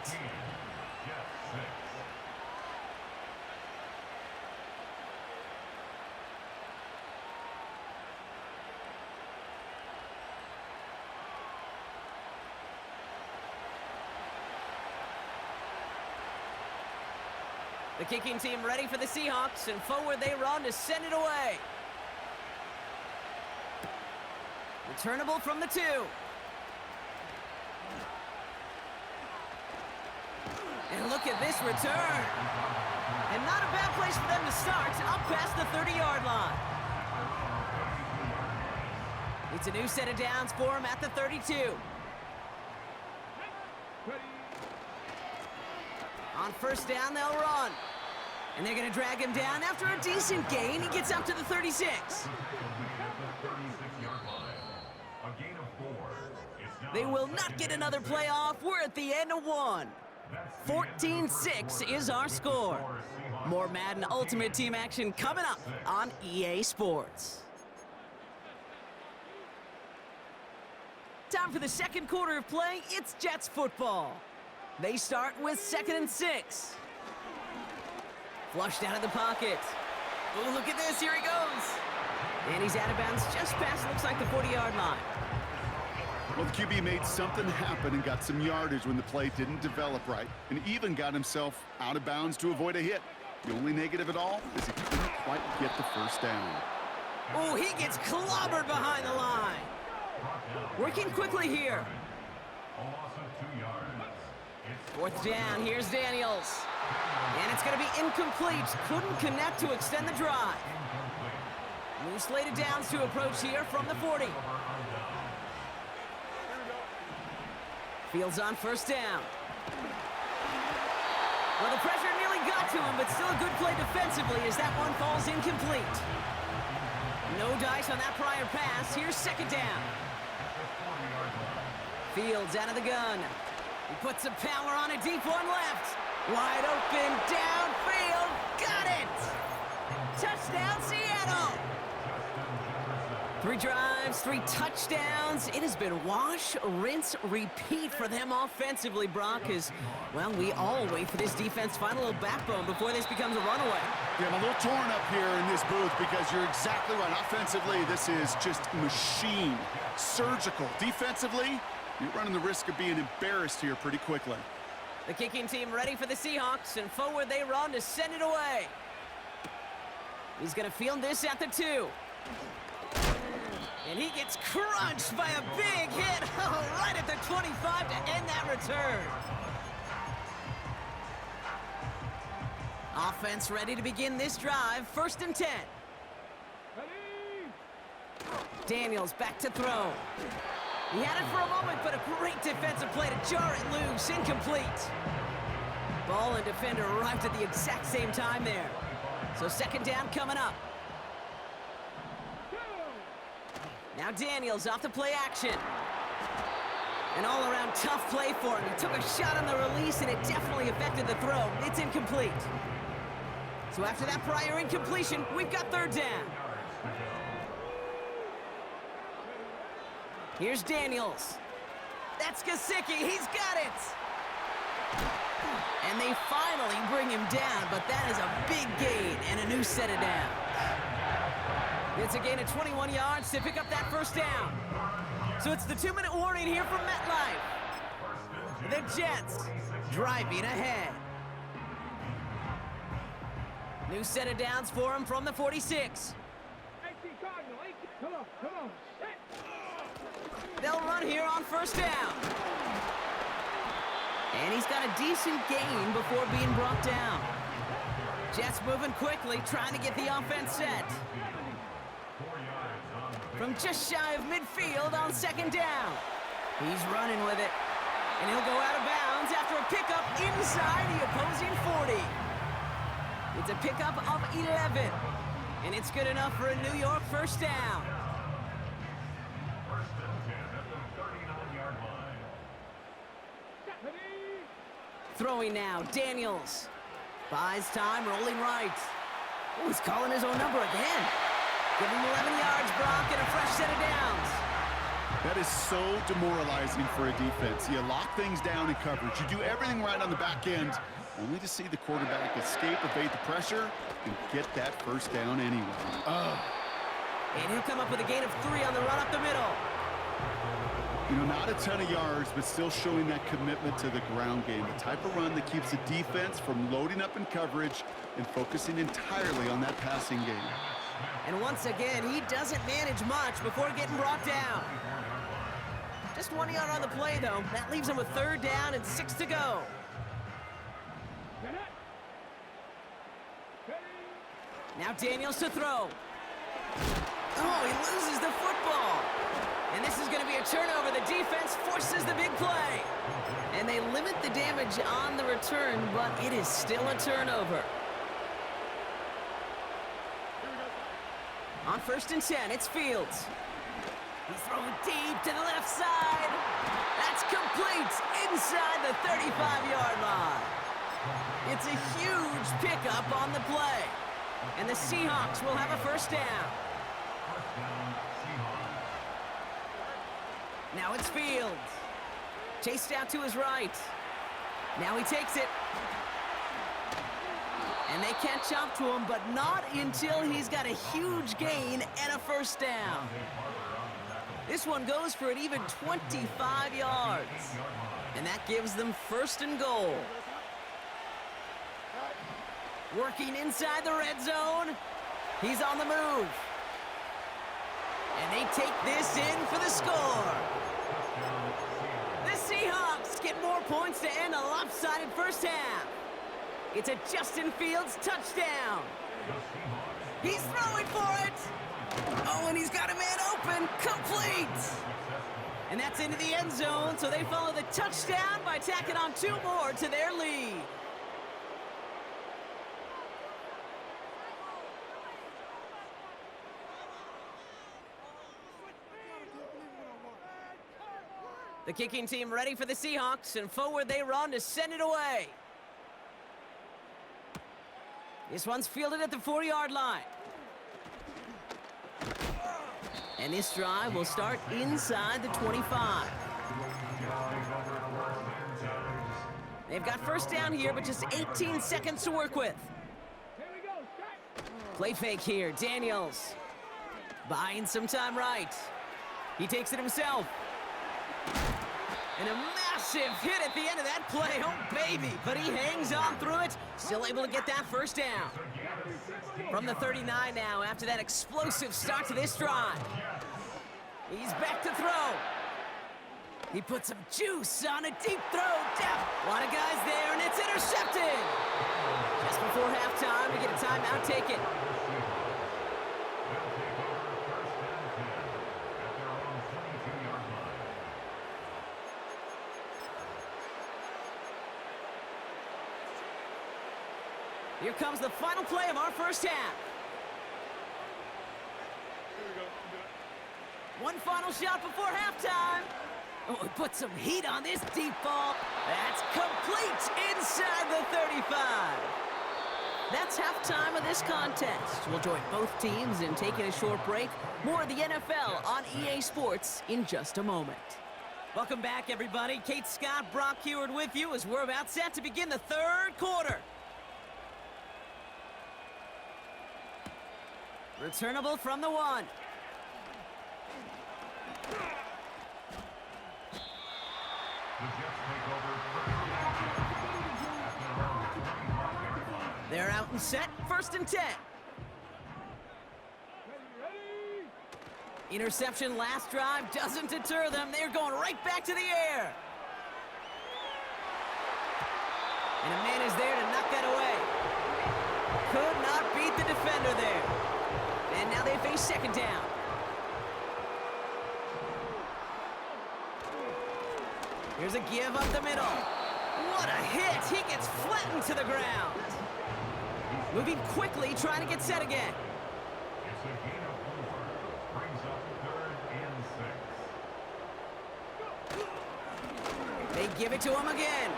Speaker 5: The kicking team ready for the Seahawks, and forward they run to send it away. Returnable from the 2. And look at this return. And not a bad place for them to start, up past the 30-yard line. It's a new set of downs for them at the 32. On 1st down, they'll run. And they're going to drag him down after a decent gain. He gets up to the 36. They will not get another playoff. We're at the end of 1. 14-6 is our score. More Madden Ultimate Team action coming up on EA Sports. Time for the 2nd quarter of play. It's Jets football. They start with 2nd and 6. Flushed out of the pocket. Oh, look at this. Here he goes. And he's out of bounds just past, looks like, the 40-yard line.
Speaker 7: Well, the QB made something happen and got some yardage when the play didn't develop right, and even got himself out of bounds to avoid a hit. The only negative at all is he couldn't quite get the 1st down.
Speaker 5: Oh, he gets clobbered behind the line. Working quickly here. 4th down, here's Daniels. And it's going to be incomplete. Couldn't connect to extend the drive. New slated downs to approach here from the 40. Fields on 1st down. Well, the pressure nearly got to him, but still a good play defensively as that one falls incomplete. No dice on that prior pass. Here's 2nd down. Fields out of the gun. He puts some power on a deep one left. Wide open, downfield. Got it! Touchdown, Seattle! 3 drives, 3 touchdowns. It has been wash, rinse, repeat for them offensively, Brock, as, well, we all wait for this defense to find a little backbone before this becomes a runaway.
Speaker 7: Yeah, I'm a little torn up here in this booth because you're exactly right. Offensively, this is just machine, surgical. Defensively, you're running the risk of being embarrassed here pretty quickly.
Speaker 5: The kicking team ready for the Seahawks, and forward they run to send it away. He's going to field this at the 2. And he gets crunched by a big hit, right at the 25 to end that return. Offense ready to begin this drive, 1st and 10. Daniels back to throw. He had it for a moment, but a great defensive play to jar it loose. Incomplete. Ball and defender arrived at the exact same time there. So second down coming up. Now Daniels off the play action. An all-around tough play for him. He took a shot on the release, and it definitely affected the throw. It's incomplete. So after that prior incompletion, we've got third down. Here's Daniels. That's Gesicki. He's got it. And they finally bring him down, but that is a big gain and a new set of downs. It's a gain of 21 yards to pick up that first down. So it's the 2-minute warning here from MetLife. The Jets driving ahead. New set of downs for him from the 46.
Speaker 8: Come on. Set.
Speaker 5: They'll run here on first down. And he's got a decent gain before being brought down. Jets moving quickly, trying to get the offense set. From just shy of midfield on second down. He's running with it. And he'll go out of bounds after a pickup inside the opposing 40. It's a pickup of 11. And it's good enough for a New York first down.
Speaker 6: First and 10 at the 39-yard line.
Speaker 5: Throwing now, Daniels. Buys time, rolling right. Oh, he's calling his own number again. Give him 11 yards, Brock, and a fresh set of downs.
Speaker 7: That is so demoralizing for a defense. You lock things down in coverage. You do everything right on the back end, only to see the quarterback escape, evade the pressure, and get that first down anyway.
Speaker 5: And he'll come up with a gain of 3 on the run up the middle.
Speaker 7: You know, not a ton of yards, but still showing that commitment to the ground game. The type of run that keeps the defense from loading up in coverage and focusing entirely on that passing game.
Speaker 5: And once again, he doesn't manage much before getting brought down. Just 1 yard on the play, though. That leaves him with third down and 6 to go. Now Daniels to throw. Oh, he loses the football. And this is going to be a turnover. The defense forces the big play. And they limit the damage on the return, but it is still a turnover. On first and 10, it's Fields. He's throwing deep to the left side. That's complete inside the 35-yard line. It's a huge pickup on the play. And the Seahawks will have a first down. Now it's Fields. Chased out to his right. Now he takes it. And they catch up to him, but not until he's got a huge gain and a first down. This one goes for an even 25 yards. And that gives them first and goal. Working inside the red zone. He's on the move. And they take this in for the score. The Seahawks get more points to end a lopsided first half. It's a Justin Fields touchdown. He's throwing for it. Oh, and he's got a man open. Complete. And that's into the end zone, so they follow the touchdown by tacking on 2 more to their lead. The kicking team ready for the Seahawks, and forward they run to send it away. This one's fielded at the 4-yard line. And this drive will start inside the 25. They've got first down here, but just 18 seconds to work with. Play fake here, Daniels. Buying some time right. He takes it himself. And a massive hit at the end of that play. Oh, baby. But he hangs on through it. Still able to get that first down. From the 39 now after that explosive start to this drive. He's back to throw. He puts some juice on a deep throw. Depth. A lot of guys there, and it's intercepted. Just before halftime, we get a timeout taken. Here comes the final play of our first half. One final shot before halftime. Oh, we put some heat on this deep ball. That's complete inside the 35. That's halftime of this contest. We'll join both teams in taking a short break. More of the NFL on EA Sports in just a moment. Welcome back, everybody. Kate Scott, Brock Heward with you as we're about set to begin the third quarter. Returnable from the 1. They're out and set, 1st and 10. Interception last drive doesn't deter them. They're going right back to the air. And a man is there to knock that away. Could not beat the defender there. And now they face 2nd down. Here's a give up the middle. What a hit! He gets flattened to the ground. Moving quickly, trying to get set again.
Speaker 6: It's a gain of 4. Brings up 3rd and 6.
Speaker 5: They give it to him again.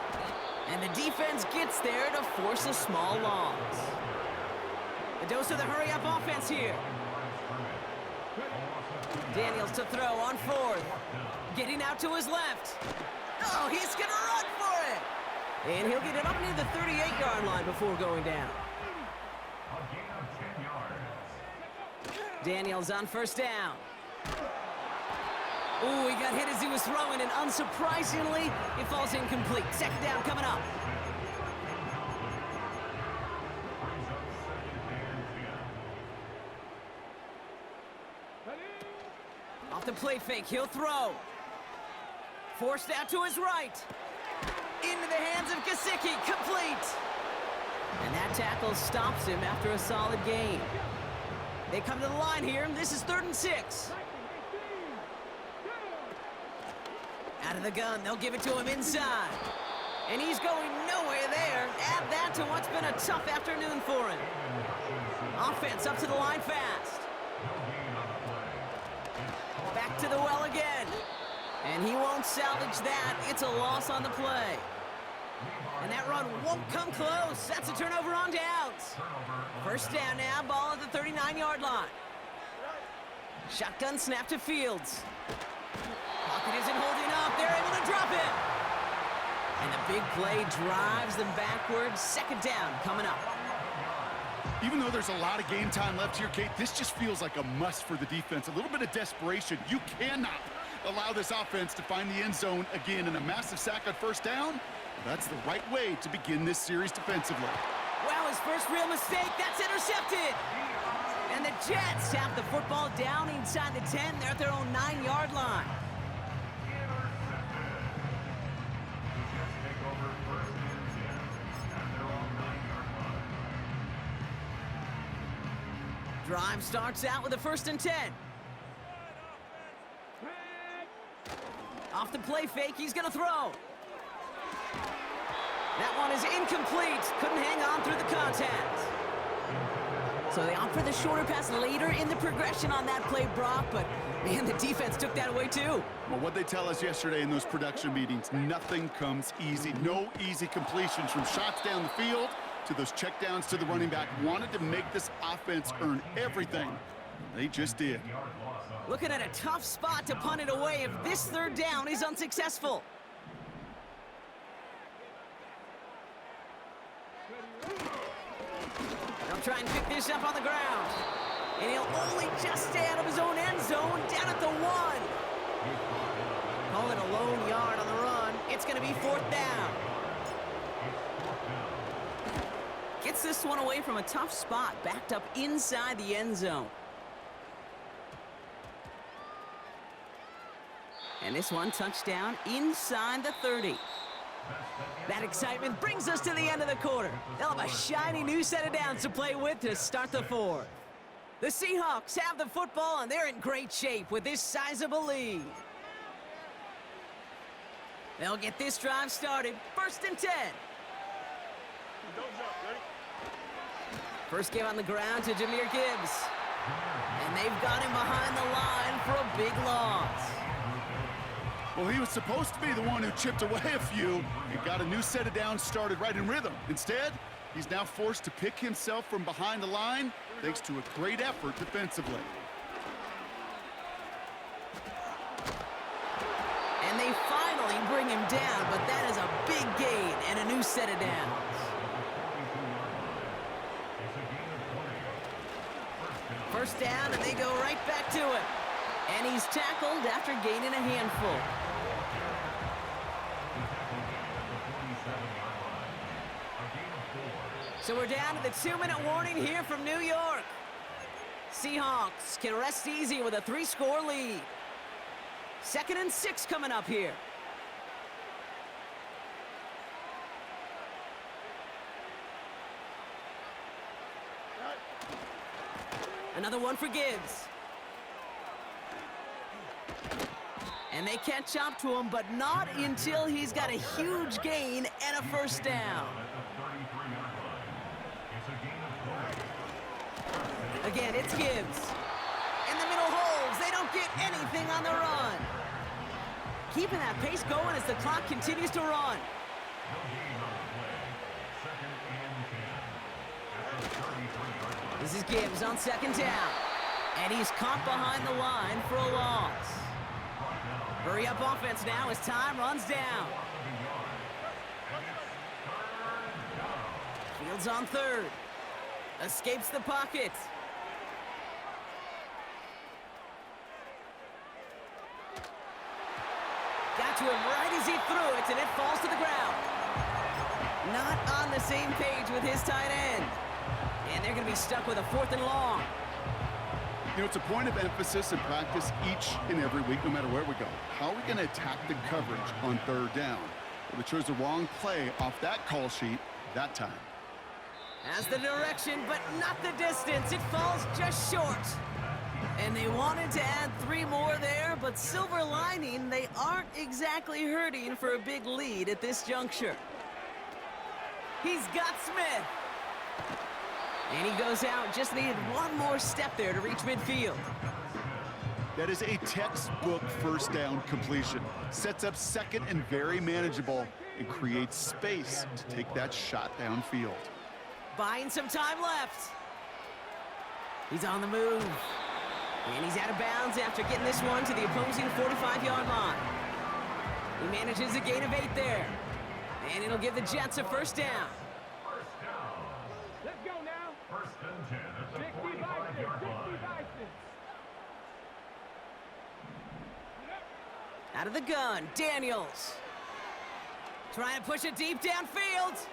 Speaker 5: And the defense gets there to force a small loss. A dose of the hurry-up offense here. Daniels to throw on 4th. Getting out to his left. Oh, he's going to run for it. And he'll get it up near the 38-yard line before going down.
Speaker 6: A gain of 10 yards.
Speaker 5: Daniels on 1st down. Ooh, he got hit as he was throwing, and unsurprisingly, it falls incomplete. 2nd down coming up. Off the play fake, he'll throw. Forced out to his right. Into the hands of Gesicki, complete. And that tackle stops him after a solid gain. They come to the line here, and this is 3rd and 6. Out of the gun, they'll give it to him inside. And he's going nowhere there. Add that to what's been a tough afternoon for him. Offense up to the line fast. Back to the well again. And he won't salvage that. It's a loss on the play. And that run won't come close. That's a turnover on downs. 1st down now, ball at the 39-yard line. Shotgun snap to Fields. Pocket isn't holding up. They're able to drop it. And the big play drives them backwards. 2nd down coming up.
Speaker 7: Even though there's a lot of game time left here, Kate, this just feels like a must for the defense. A little bit of desperation. You cannot allow this offense to find the end zone again, in a massive sack on 1st down. That's the right way to begin this series defensively.
Speaker 5: Well, his first real mistake, that's intercepted. And the Jets have the football down inside the 10. They're at their own 9-yard line. Drive starts out with a 1st and 10. Off the play fake, he's going to throw. That one is incomplete. Couldn't hang on through the contact. So they opt for the shorter pass later in the progression on that play, Brock, but man, the defense took that away too.
Speaker 7: Well, what they tell us yesterday in those production meetings, nothing comes easy. No easy completions, from shots down the field to those checkdowns to the running back. Wanted to make this offense earn everything. They just did.
Speaker 5: Looking at a tough spot to punt it away if this 3rd down is unsuccessful. They'll try and pick this up on the ground. And he'll only just stay out of his own end zone, down at the 1. Call it a lone yard on the run. It's going to be 4th down. Gets this one away from a tough spot, backed up inside the end zone. And this one, touchdown inside the 30. That excitement brings us to the end of the quarter. They'll have a shiny new set of downs to play with to start the 4th. The Seahawks have the football, and they're in great shape with this sizable lead. They'll get this drive started. 1st and 10. First game on the ground to Jahmyr Gibbs. And they've got him behind the line for a big loss.
Speaker 7: Well, he was supposed to be the one who chipped away a few and got a new set of downs started right in rhythm. Instead, he's now forced to pick himself from behind the line thanks to a great effort defensively.
Speaker 5: And they finally bring him down, but that is a big gain and a new set of downs. First down, and they go right back to it. And he's tackled after gaining a handful. So we're down to the 2-minute warning here from New York. Seahawks can rest easy with a 3-score lead. 2nd and 6 coming up here. Another one for Gibbs. And they catch up to him, but not until he's got a huge gain and a first down. Again, it's Gibbs. In the middle holes, they don't get anything on the run. Keeping that pace going as the clock continues to run. This is Gibbs on 2nd down. And he's caught behind the line for a loss. Hurry up offense now as time runs down. Fields on 3rd. Escapes the pocket. Got to him right as he threw it, and it falls to the ground. Not on the same page with his tight end. And they're going to be stuck with a 4th and long.
Speaker 7: You know, it's a point of emphasis in practice each and every week, no matter where we go. How are we going to attack the coverage on 3rd down? Well, they chose the wrong play off that call sheet that time.
Speaker 5: Has the direction, but not the distance. It falls just short. And they wanted to add 3 more there, but silver lining, they aren't exactly hurting for a big lead at this juncture. He's got Smith. And he goes out, just needed one more step there to reach midfield.
Speaker 7: That is a textbook first down completion. Sets up 2nd and very manageable and creates space to take that shot downfield.
Speaker 5: Buying some time left. He's on the move. And he's out of bounds after getting this one to the opposing 45-yard line. He manages a gain of 8 there. And it'll give the Jets a first down.
Speaker 8: Let's go now.
Speaker 6: 1st and 10 at the
Speaker 8: 60
Speaker 6: 45-yard line.
Speaker 8: Bison.
Speaker 5: Out of the gun, Daniels. Trying to push it deep downfield.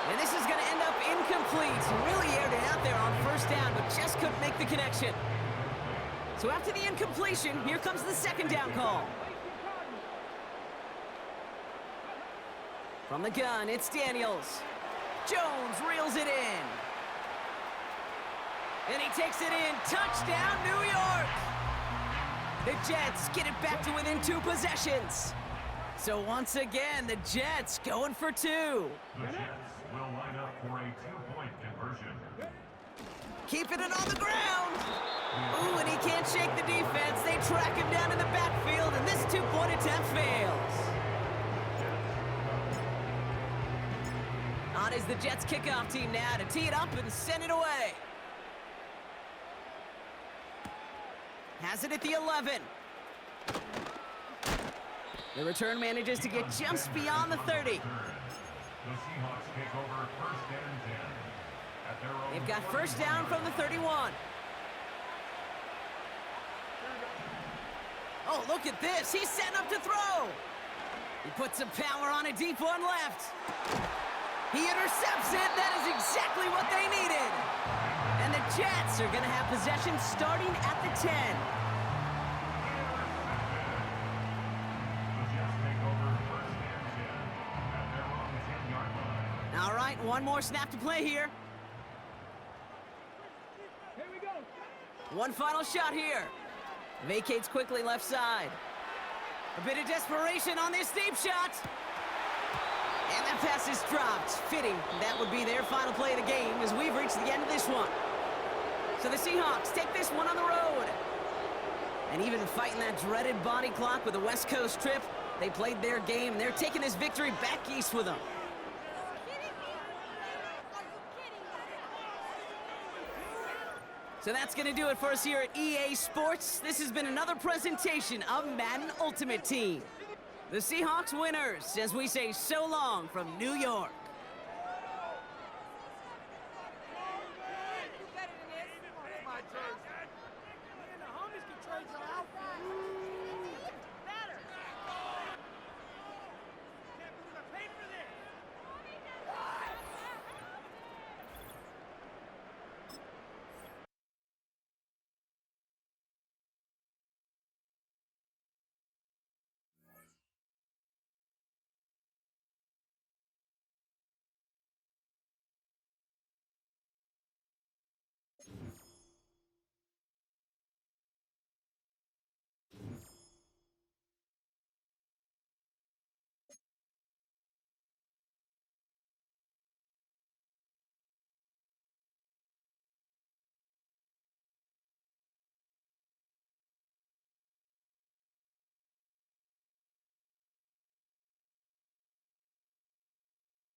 Speaker 5: And this is going to end up incomplete. Really aired it out there on 1st down, but just couldn't make the connection. So after the incompletion, here comes the 2nd down call. From the gun, it's Daniels. Jones reels it in. And he takes it in. Touchdown, New York! The Jets get it back to within 2 possessions. So once again, the Jets going for 2.
Speaker 6: The Jets will line up for a 2-point conversion.
Speaker 5: Keeping it on the ground. Ooh, and he can't shake the defense. They track him down in the backfield, and this 2-point attempt fails. On is the Jets kickoff team now to tee it up and send it away. Has it at the 11. The return manages to get just beyond the 30.
Speaker 6: The Seahawks take over 1st and 10 at their own.
Speaker 5: They've got first down from the 31. Oh, look at this. He's setting up to throw. He puts some power on a deep one left. He intercepts it. That is exactly what they needed. And the Jets are going to have possession starting at the 10.
Speaker 6: The Jets take over 1st and 10 at their own 10-yard line.
Speaker 5: All right, one more snap to play here.
Speaker 8: Here we go.
Speaker 5: One final shot here. Vacates quickly left side. A bit of desperation on this deep shot. And that pass is dropped. Fitting. That would be their final play of the game as we've reached the end of this one. So the Seahawks take this one on the road. And even fighting that dreaded body clock with a West Coast trip, they played their game, and they're taking this victory back east with them. So that's going to do it for us here at EA Sports. This has been another presentation of Madden Ultimate Team. The Seahawks winners, as we say so long from New York.